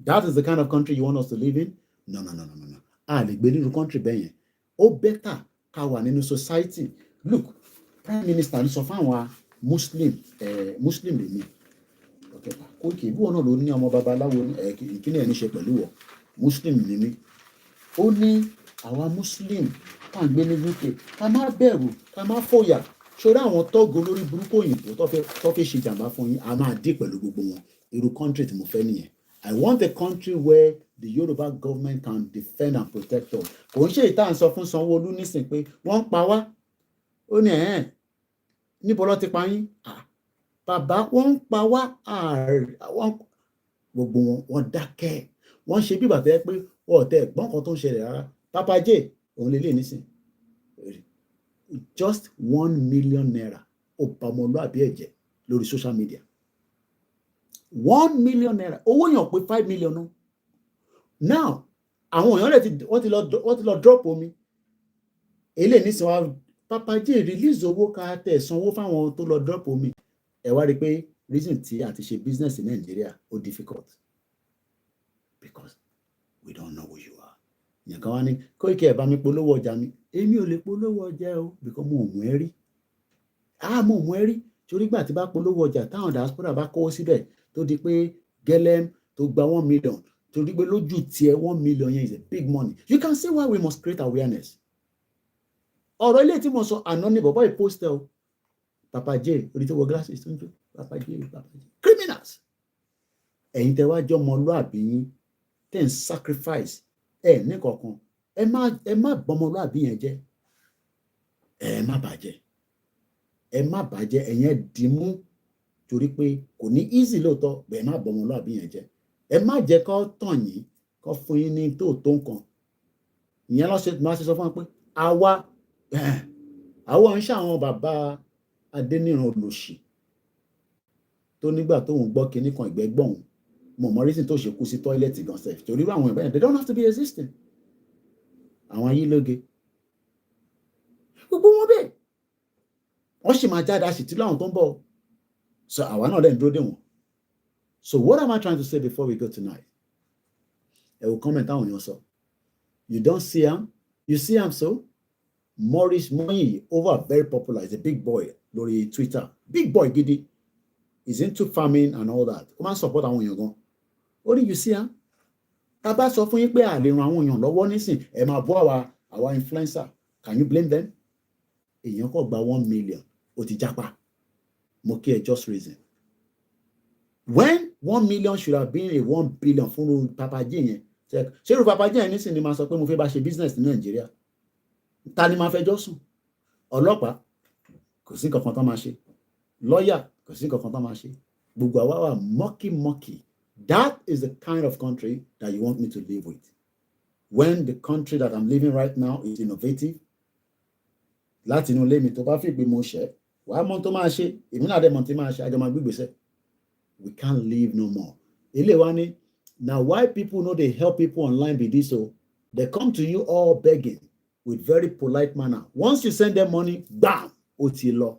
That is the kind of country you want us to live in? No. A lè gbé nínú country bẹ́ẹ̀ yẹn. Ó better ká wà nínú society. Look, Prime Minister ń sọ fáwọn Muslim lè ní. Okay, Koiki, bí wọn náà ló ní ọmọ babaláwo kíni ẹ̀ ní ṣe pẹ̀lú wọ Muslim ní mí. Ó ní àwa Muslim tá à ń gbé ní UK ká má bẹ̀rù ká má fòyà. Ṣọ́ra àwọn tọ́gù lórí burúkú òyìnbó tó fẹ́ ṣe jàmbá fún yín a máa dé pẹ̀lú gbogbo wọn. Irú country tí mo fẹ́ nìyẹn. I want a country where the Yoruba government can defend and protect us. Kò ń ṣe ìta à ń sọ fún Sanwó-Olú nísìn pé wọ́n ń pa wá. Ó ní níbo ló ti pa yín? Bàbá wọ́n ń pa wá. Gbogbo wọn dákẹ́. Wọ́n ṣe bí bàtẹ́ pé wọ́n tẹ ẹ̀gbọ́n kan tó ń ṣẹlẹ̀ rárá. Papa J òun lè lè nísìn. Just 1 million naira ó bà ọmọlúàbí ẹ̀jẹ̀ lórí social media. 1 million naira owó yàn pé 5 million náà. Now àwọn èèyàn wọ́n ti lọ drop omi. Eléyìí nísìn wá Papa J release owó ká tẹ̀ sanwó fáwọn tó lọ drop omi. Ẹ wá rí i pé reason tí a ti ṣe business in Nigeria ó difficult because we don't know who you are. Yẹn kan wá ní Koiki ẹ̀ bá mi polówó ọjà mi. Èmi ò lè polówó ọjà o because mo ò mú ẹ rí. Mo ò mú ẹ rí torí gbà tí bá polówó ọjà táwọn diaspora bá kówó síbẹ̀ tó di pé gẹ́lẹ́m tó gba 1 million torí pé lójú tiẹ̀ 1 million yẹn is a big money. You can see why we must create awareness. Ọ̀rọ̀ ilé tí mo sọ àná ni bàbá yìí post o. Papa J orí tó wọ glasses tó ń jó Papa J criminals. Ẹ̀yin tẹ́ wá jọ ọmọlúàbí yín tẹ́ ń sacrifice ní kankan ẹ má bọmọlúàbí yẹn jẹ́ ẹ má bàjẹ́ ẹ̀yẹn dìímú torí pé kò ní easy lóòótọ́ bẹ́ẹ̀ má bọmọlúàbí yẹn jẹ́ ẹ má jẹ́ kó tàn yín kó fún yín ní tó nǹkan ìyẹn lọ́sẹ̀ máa ṣe sọ fún wọn pé àwa ń ṣe àwọn bàbá Adéníran olòṣì tó nígbà tóun gbọ́ kinní kan ìgbẹ́ gbọ̀hún mo mọ reason tó ṣe kú sí tọ́ílẹ̀tì gan sef torí àwọn ìbẹ́yẹn they don't have to be existing. Àwọn ayílóge gbogbo wọn bẹ́ẹ̀ wọ́n sì máa jáde àṣìtí láwọn tó ń bọ̀ so àwa náà lẹ́yìn dúró dé wọn. So what am I trying to say before we go tonight? Ẹ wò comment àwọn èèyàn sọ you don't see am you see am so Maurice Moyi over very popular is a big boy lórí Twitter big boy gidi is into farming and all that ó máa ń support àwọn èèyàn gan. Ó ní you see am tá bá sọ fún yín pé a lè ran àwọn èèyàn lọ́wọ́ nísìn ẹ máa bọ́ àwa influencer can you blame them? Èèyàn kò gba 1 million ó ti jápa mo kí ẹ just reason when 1 million should have been a 1 billion fún Papa J yẹn ṣé irú Papa J yẹn nísìn ni máa sọ pé mo fẹ́ bá ṣe business ní Nàìjíríà ta ni máa fẹjọ́ sùn? Ọlọ́pàá kò sí nǹkan kan tó máa ṣe lọ́ọ̀yà kò sí nǹkan kan tó máa ṣe gbogbo àwa wà mọ́kì. That is the kind of country that you want me to live with. When the country that I'm living right now is innovative, láti inú ilé mi tó bá fi gbé mo ṣẹ́ wàá mọ̀ tó máa ṣe èmi náà dẹ̀ mọ̀ tí máa ṣe àjọ máa gbígbèsè. We can't live no more. Ilé wa ni now why people know they help people online be this so they come to you all begging with very polite manner. Once you send them money, bam, ó ti lọ.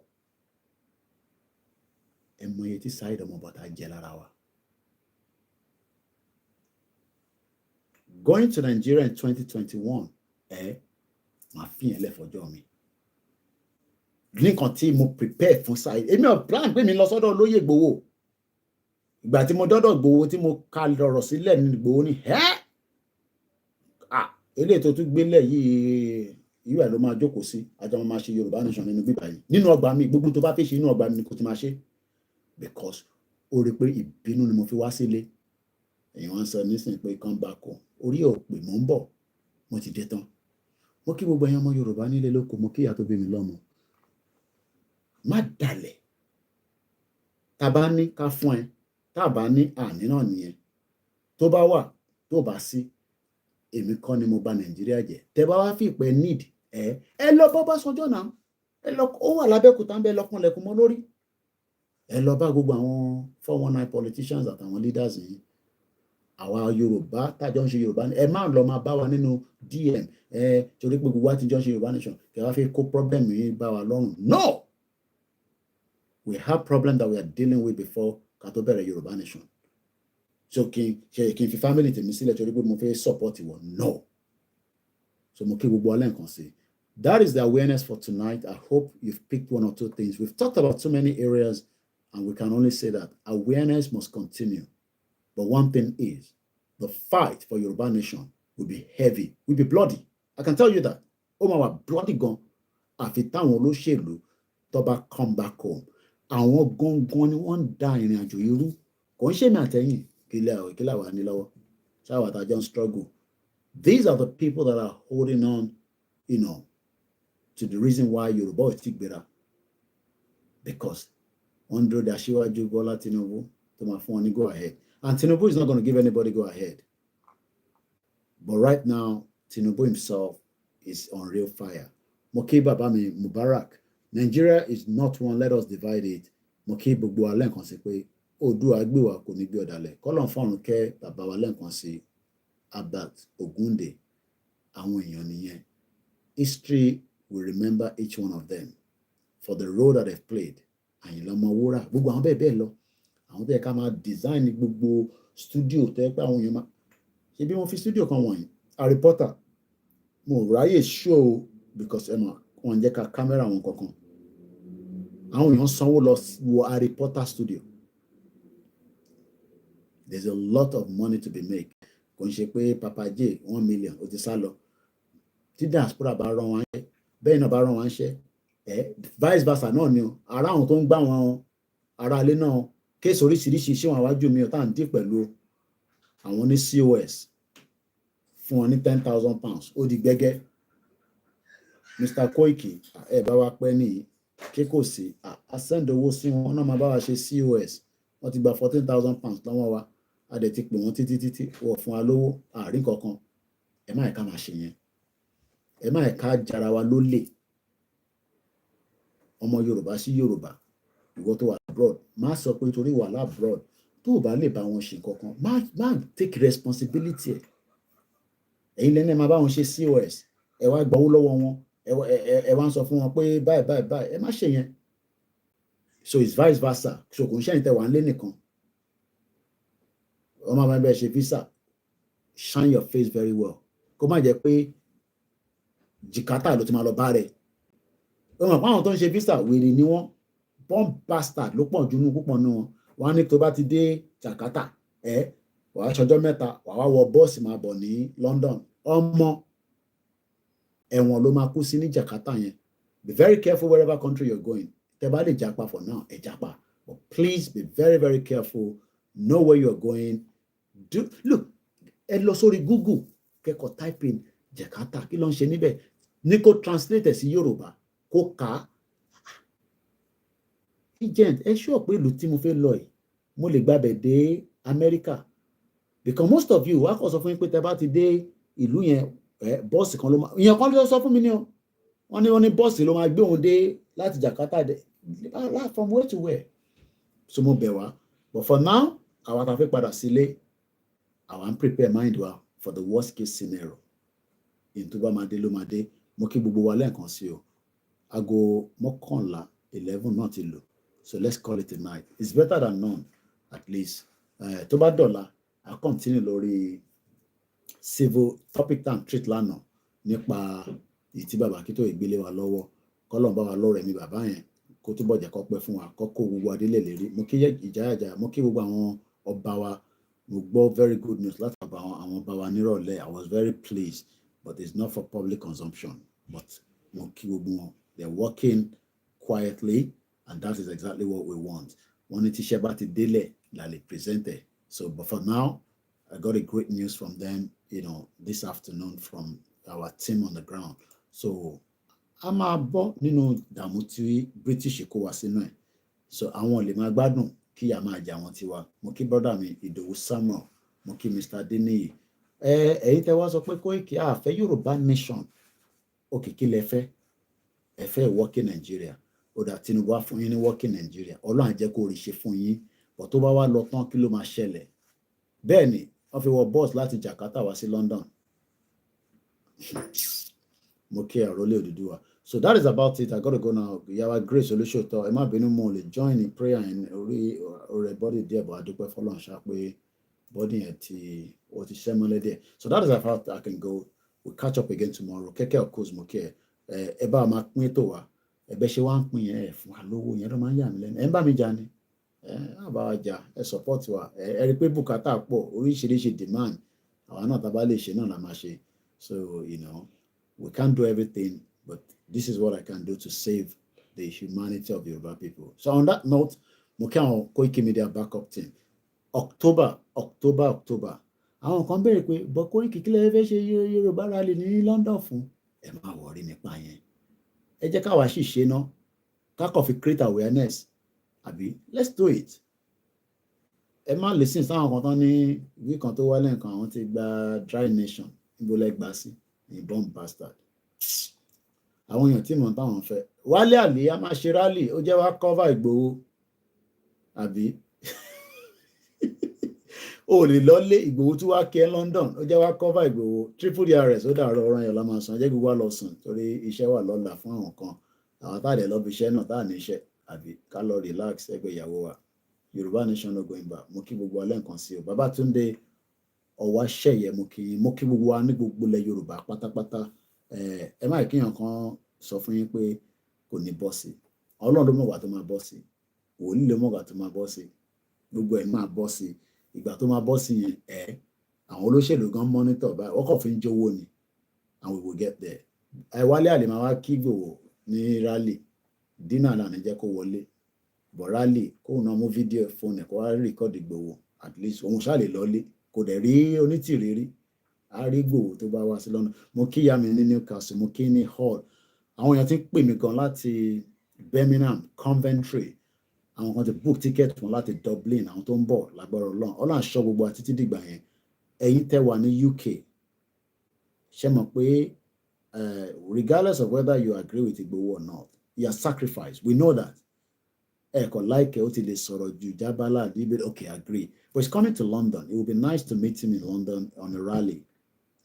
Ẹ mọ iye tí Saheed ọmọ bàtà jẹ lára wa. Going to Nigeria in 2021, máa fi yẹn lẹ́fọ̀ọ́jọ́ mi. Nǹkan tí mo prepare fún Saheed. Èmi ò plan pé mi lọ sọ́dọ̀ olóyè Ìgbòho. Ìgbà tí mo dọ́dọ̀ Ìgbòho tí mo ka lọ̀rọ̀ sílẹ̀ ní Ìgbòho ni eléyìí tó tún gbélé yìí ìwé ẹ̀ ló máa jókòó sí àjọ máa ṣe Yorùbá nation nínú bíbá yìí nínú ọgbà mi gbogbo tó bá fẹ́ ṣe nínú ọgbà mi ni kò ti máa ṣe because ó rí pé ìbínú ni mo fi wá sílé èèyàn wá ń sọ nísìnyí pé come back home orí ò pè mò ń bọ̀ mo ti dé tán mo kí gbogbo ẹ̀yin ọmọ Yorùbá nílé lóko mo kí ìyá tó bí mi lọ́mọ má dalẹ̀ tá bá ní ká fún ẹ tá bá ní àní náà nìyẹn tó bá wà tó bá sí èmi kọ́ ni mo bà Nàìjíríà jẹ́ tẹ́ bá wá fi ìpẹ́ need ẹ lọ bọ́ bá sọjọ́ náà ẹ lọ ó wà lábẹ́kúta ń bẹ lọ́kànlẹ̀kùn mọ́ lórí ẹ lọ bá gbogbo àwọn 419 politicians àtàwọn leaders yìí àwa Yorùbá tájọ́ ń ṣe Yorùbá ẹ má lọ máa bá wa nínú DM torí pé gbogbo wa ti jọ ń ṣe Yorùbá nation kẹ wá fi kó problem yìí bá wa lọ́rùn no We have problems that we are dealing with before Katobere Yoruba Nation. So can family to me support you? No. So that is the awareness for tonight. I hope you've picked one or two things. We've talked about so many areas, and we can only say that awareness must continue. But one thing is, the fight for Yoruba Nation will be heavy, will be bloody. I can tell you that. Oh my bloody gun. Afitawon olóṣèlú tó bá come back home. Àwọn gangan ni wọ́n dá ìrìn àjò irú. Kò ń ṣe mi àtẹ̀yìn kílẹ̀ wà ní lọ́wọ́. Ṣáwà tá jọ ń struggle. These are the people that are holding on, to the reason why Yoruba is gbéra. Because wọ́n dúró de Aṣíwájú Bọ́lá Tinubu tó máa fún wọn ní go ahead. And Tinubu is not going to give anybody go ahead. But right now, Tinubu himself is on real fire. Moki Babami Mubarak. Nigeria is not one, let us divide it. Moki Bugbo Alen Konsepe. Odu Agbiwa Konigbi Odale. Kolon Fon Ke Babawalen Konse Abat Ogunde. Àwọn èèyàn nìyẹn. History will remember each one of them for the role that they've played. Àyìnlá Ọmọwúrà. Gbogbo àwọn bẹ́ẹ̀ lọ. Àwọn tó yẹ ká máa design gbogbo studio tó yẹ pé àwọn èèyàn máa. Ṣé bí wọ́n fi studio kan wọ̀nyí? A reporter. Mo ráyè show because wọ́n jẹ́ ká camera wọn kankan. Àwọn èèyàn sanwó lọ wo a reporter studio. There's a lot of money to be made. Kò ń ṣe pé Papa J 1 million ó ti sá lọ. Tí diaspora bá rán wọn ṣẹ́, bẹ́ẹ̀ náà bá rán wọn ṣẹ́, vice versa náà ni o. Ara àwọn tó ń gbá wọn ara ilé náà kéèsì oríṣiríṣi iṣẹ́ wọn àwájú mi ò tá à ń dì pẹ̀lú àwọn ní COS fún wọn ní £10,000 ó di gbẹ́gẹ́. Mr. Koiki ẹ bá wa pẹ́ ní kí kò sí send owó sí wọn náà máa bá wa ṣe COS wọ́n ti gba £14,000 lọ́wọ́ wa a dẹ̀ ti pè wọ́n títí wọ́n fún wa lówó àárín kankan. Ẹ má ẹ̀ka máa ṣe yẹn, ẹ má ẹ̀ka jara wa lólè. Ọmọ Yorùbá sí Yorùbá ìwọ tó wà abroad má sọ pé torí wà abroad tó o bá lè bá wọn ṣe kankan má take responsibility ẹ̀. Ẹ̀yin lẹ́nu ẹ̀ máa bá wọn ṣe COS ẹ wá gbowó lọ́wọ́ wọn ẹ wá ń sọ fún wọn pé báyìí ẹ má ṣe yẹn. So it's vice versa. So kò ń ṣẹ́yìn tẹ́ wà ń lé nìkan. Wọ́n máa bẹ́ẹ̀ ṣe visa shine your face very well. Kó má jẹ́ pé jìkátà ló ti máa lọ bá rẹ̀. Wọ́n mọ̀ pé àwọn tó ń ṣe visa wèrè ni wọ́n bomb bastard ló pọ̀ jù nínú púpọ̀ nínú wọn. Wọ́n á ní tó bá ti dé Jakarta wàá ṣọjọ́ mẹ́ta wàá wọ bọ́ọ̀sì máa bọ̀ ní London. Ọmọ ẹ̀wọ̀n ló máa kú sí ní Jakarta yẹn. Be very careful wherever country you're going. Tẹ́ bá lè japa for now ẹ japa, but please be very very careful. Know where you're going. Look ẹ lọ sórí Google kẹ́kọ̀ọ́ type in Jakarta kí ló ń ṣe níbẹ̀ ní kó translate sí Yorùbá kó kà á. Agent ẹ ṣọ́ pé ìlú tí mo fẹ́ lọ yìí mo lè gbàbẹ̀ dé America because most of you wá kọ́ sọ fún yín pé tẹ́ bá ti dé ìlú yẹn bọ́ọ̀sì kan ló máa ìyẹn kan ló sọ fún mi ní o wọ́n ní bọ́ọ̀sì ló máa gbé òun dé láti Jakarta dé from where to where. So mo bẹ̀ wá but for now àwa ta fẹ́ padà sílé àwa ń prepare mind wa for the worst case scenario. Ìyẹn bá máa dé ló máa dé. Mo kí gbogbo wa lẹ́ẹ̀kan sí o. Aago 11 náà ti lò. So let's call it a night. It's better than none at least. Tó bá dọ̀la I continue lórí civil topic tan treat lánàá nípa ìtí bàbá kí tó ìgbélé wa lọ́wọ́ kọ́lọ́n bá wa lọ́rẹ̀ mi bàbá yẹn kó túbọ̀ jẹ́ kó pẹ́ fún wa kó gbogbo adélé lérí. Mo kí ìjáyàjà mo kí gbogbo àwọn ọba wa mo gbọ́ very good news láti ọba àwọn ọba wa nírọ̀lẹ́. I was very pleased but it's not for public consumption. But mo kí gbogbo wọn they're working quietly and that is exactly what we want. Wọ́n ní tíṣẹ́ bá ti délẹ̀ la lè present it. So but for now I got a great news from them, this afternoon from our team on the ground. So a máa bọ́ nínú ìdààmú tí British kó wa sínú ẹ̀. So àwọn lè máa gbádùn kí a máa jà wọn tiwa. Mo kí brother mi Ìdòwú Samuel, mo kí Mr. Adeniyi. Ẹ̀yin tẹ́ wá sọ pé Koiki àfẹ́ Yorùbá nation. Okay, kí lẹ fẹ́? Ẹ fẹ́ working Nigeria. Ó dà Tinubu wá fún yín ní working Nigeria. Ọlọ́run á jẹ́ kó rí ṣe fún yín. But tó bá wá lọ tán kí ló máa ṣẹlẹ̀? Bẹ́ẹ̀ ni wọ́n fi wọ bus láti Jakarta wá sí London. Mo kí àrólé Odùduwà. So that is about it. I got to go now. Yawa Grace Olushoto. Emma Benumole join in prayer and or body there, but I do prefer lunch way body at what is Shemole there. So that is about I can go. We'll catch up again tomorrow. Keke of course, Moke. Eba ma pin to wa. Ebe se wa pin yen fun alowo yen do ma ya mi lenu. Emba mi jani. Aba aja e support wa. E ri pe bùkátà pọ̀, oríṣiríṣi demand. Àwa náà tá bá lè ṣe náà la máa ṣe. So, you know, we can't do everything, but this is what I can do to save the humanity of the Yoruba people. So on that note, Moke Koikimedia backup team. October. Àwọn kan béèrè pé bọ́ Koiki kí lẹ fẹ́ ṣe Yorùbá rally ní London fún. Ẹ má worry nípa yẹn. Ẹ jẹ́ káwa sì ṣe ná. Ká kàn fi create awareness. Àbí let's do it. Ẹ má listen sáwọn kan tán ní ìwé kan tó wálé nǹkan àwọn ti gba dry nation níbo lẹ gbà sí ní bomb bastard. Àwọn èèyàn tí mọ̀ táwọn fẹ́. Wálé Àlè a máa ṣe rally ó jẹ́ wá cover Ìgbòho. Àbí o lè lọlé Ìgbòho tí wá kẹ́ London ó jẹ́ wá cover Ìgbòho triple DRS ó dàrọ ọ̀rọ̀ yẹn la máa san jẹ́ gbogbo wa lọ sùn torí iṣẹ́ wà lọ́la fún àwọn kan àwọn tá dẹ̀ lọ bí iṣẹ́ náà tá ní iṣẹ́ àbí ká lọ relax ẹgbẹ́ ìyàwó wa Yorùbá nation no going back. Mo kí gbogbo alẹ́ nǹkan sí o Babátúndé Ọwáṣẹ́yẹ mo kí gbogbo wa ní gbogbo ilẹ̀ Yorùbá pátápátá ẹ má kíyàn kan sọ fún yín pé kò ní bọ́ sí Ọlọ́run ló mọ̀ wá tó máa bọ́ sí wòlíì ló mọ̀ wá tó máa bọ́ sí gbogbo ẹ̀ máa bọ́ sí ìgbà tó máa bọ́ sí yẹn àwọn olóṣèlú gan monitor báyìí wọ́n kàn fi ń jówó ni and we will get there. Wálé Àlè máa wá kí Ìgbòho ní rally dínà náà ní jẹ́ kó wọlé but rally kóun náà mú fídíò fóònù ẹ̀ kó wá record Ìgbòho at least òun ṣáà lè lọlé kò dẹ̀ rí onítìrírí a rí Ìgbòho tó bá wá sí London. Mo kí ya mi ní Newcastle mo kí ní Hull àwọn èèyàn ti ń pè mí gan láti Birmingham Coventry àwọn kan ti book ticket fún láti Dublin àwọn tó ń bọ̀ lágbára Ọlọ́run aṣọ gbogbo àti títí dìgbà yẹn ẹ̀yin tẹ́ wà ní UK ṣe mọ̀ pé regardless of whether you agree with Igboho or not you are sacrificed we know that ẹ̀kọ́ láìkẹ́ ó ti lè sọ̀rọ̀ ju jábálà níbi okay agree but he's coming to London it would be nice to meet him in London on a rally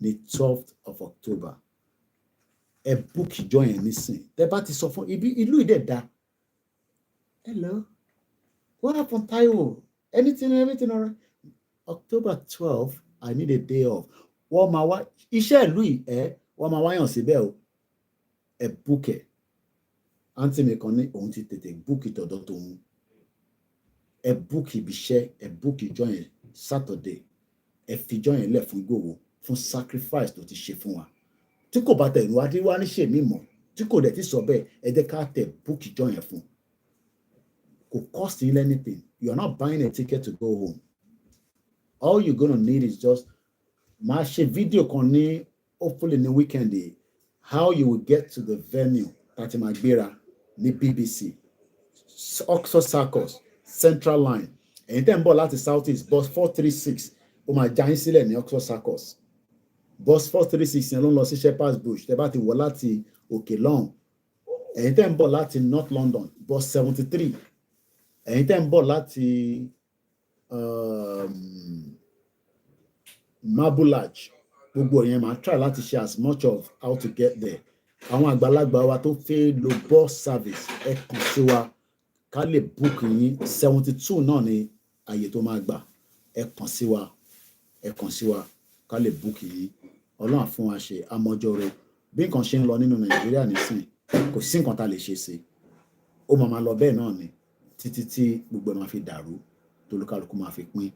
the 12th of October ẹ book ìjọ yẹn nísìn tẹ́ bá ti sọ fún ìlú ìdẹ̀dá hello. What happened, Taiwo? Everything all right? October 12th, I need a day off. Wọ́n máa wá iṣẹ́ ìlú yìí wọ́n máa wáyàn síbẹ̀ o. Ẹ book ẹ̀. Àǹtí mi kan ní òun ti tètè book ìtọ̀dọ̀ tòun. Ẹ book ibi iṣẹ́, ẹ book ìjọ yẹn Saturday. Ẹ fi ìjọ yẹn lẹ̀ fún Ìgbòho fún sacrifice tó ti ṣe fún wa. Tí kò bá tẹ̀ ìwádìí wá ní ṣèmí mọ̀, tí kò dẹ̀ ti sọ bẹ́ẹ̀, ẹ jẹ́ ká tẹ̀ book ìjọ yẹn fún. Could cost you anything. You're not buying a ticket to go home. All you're going to need is just my video con hopefully in the weekend how you will get to the venue at Magbera, the BBC, Oxford Circus, Central Line. And then ball at the Southeast, bus 436. Oh my giant seal in Oxford Circus. Bus 436 in London, Shepherd's Bush. The about the Walati, okay, long. And then ball at North London, bus 73. Ẹ̀yin tẹ́ ń bọ̀ láti Mabulaj gbogbo yẹn máa try láti ṣe as much of how to get there. Àwọn àgbàlagbà wa tó fẹ́ lo bus service ẹ kàn sí wa ká lè book yín 72 náà ni àyè tó máa gbà ẹ kàn sí wa ká lè book yín Ọlọ́run fún wa ṣe amọ́jọ́rò bí nǹkan ṣe ń lọ nínú Nàìjíríà nísìn kò sí nǹkan tá lè ṣe sí ó máa lọ bẹ́ẹ̀ náà ni títí tí gbogbo máa fi dàrú tolúkálùkù máa fi pín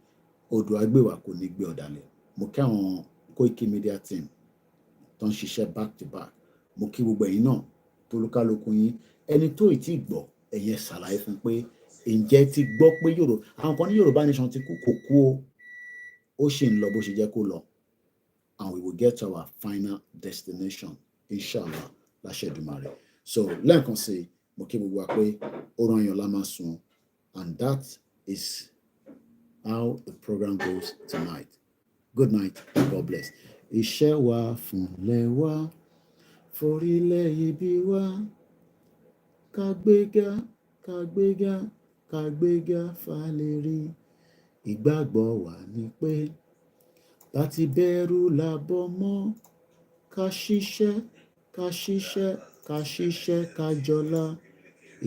odò agbèwà kò ní gbé ọ̀dàlẹ̀. Mo kí àwọn Koikimedia team tó ń ṣiṣẹ́ back to back mo kí gbogbo ẹ̀yin náà tolúkálùkù yín ẹni tó ì tí gbọ́ ẹ̀yẹ ṣàlàyé fún pé ǹjẹ́ ti gbọ́ pé àwọn kan ní Yorùbá nation ti kú kò kú o ó ṣì ń lọ bó ṣe jẹ́ kó lọ and we will get to our final destination inshallah láṣẹ Èdùmàrè. So lẹ́ẹ̀kan sí mo kí gbogbo wa pé oorun ayọ̀ la máa sùn and that is how the program goes tonight. Good night and God bless. Iṣẹ́ wa fúnlẹ̀ wa forílẹ̀ ibi wa kàgbéga fàlérí ìgbàgbọ́ wa ni pé láti bẹ̀rù làbọ̀ mọ́ ká ṣiṣẹ́ ká ṣiṣẹ́ ká jọlá,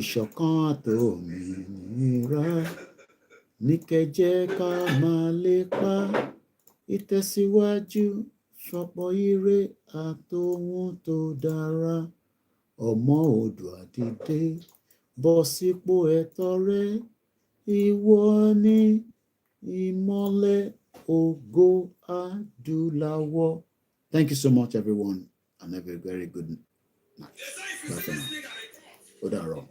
ìṣọ̀kan àtòmìnira. Ní kẹjẹ́ ká máa lépa, ìtẹ̀síwájú ṣọ̀pọ̀ ire àtòhun tó dára. Ọmọ Oòduà dìde, bọ́ sípò ẹ̀tọ́ rẹ, ìwọ ni ìmọ́lẹ̀ ògo adúláwọ̀. Thank you so much, everyone, and have a very good night. Bye for now. Ó dàárọ̀.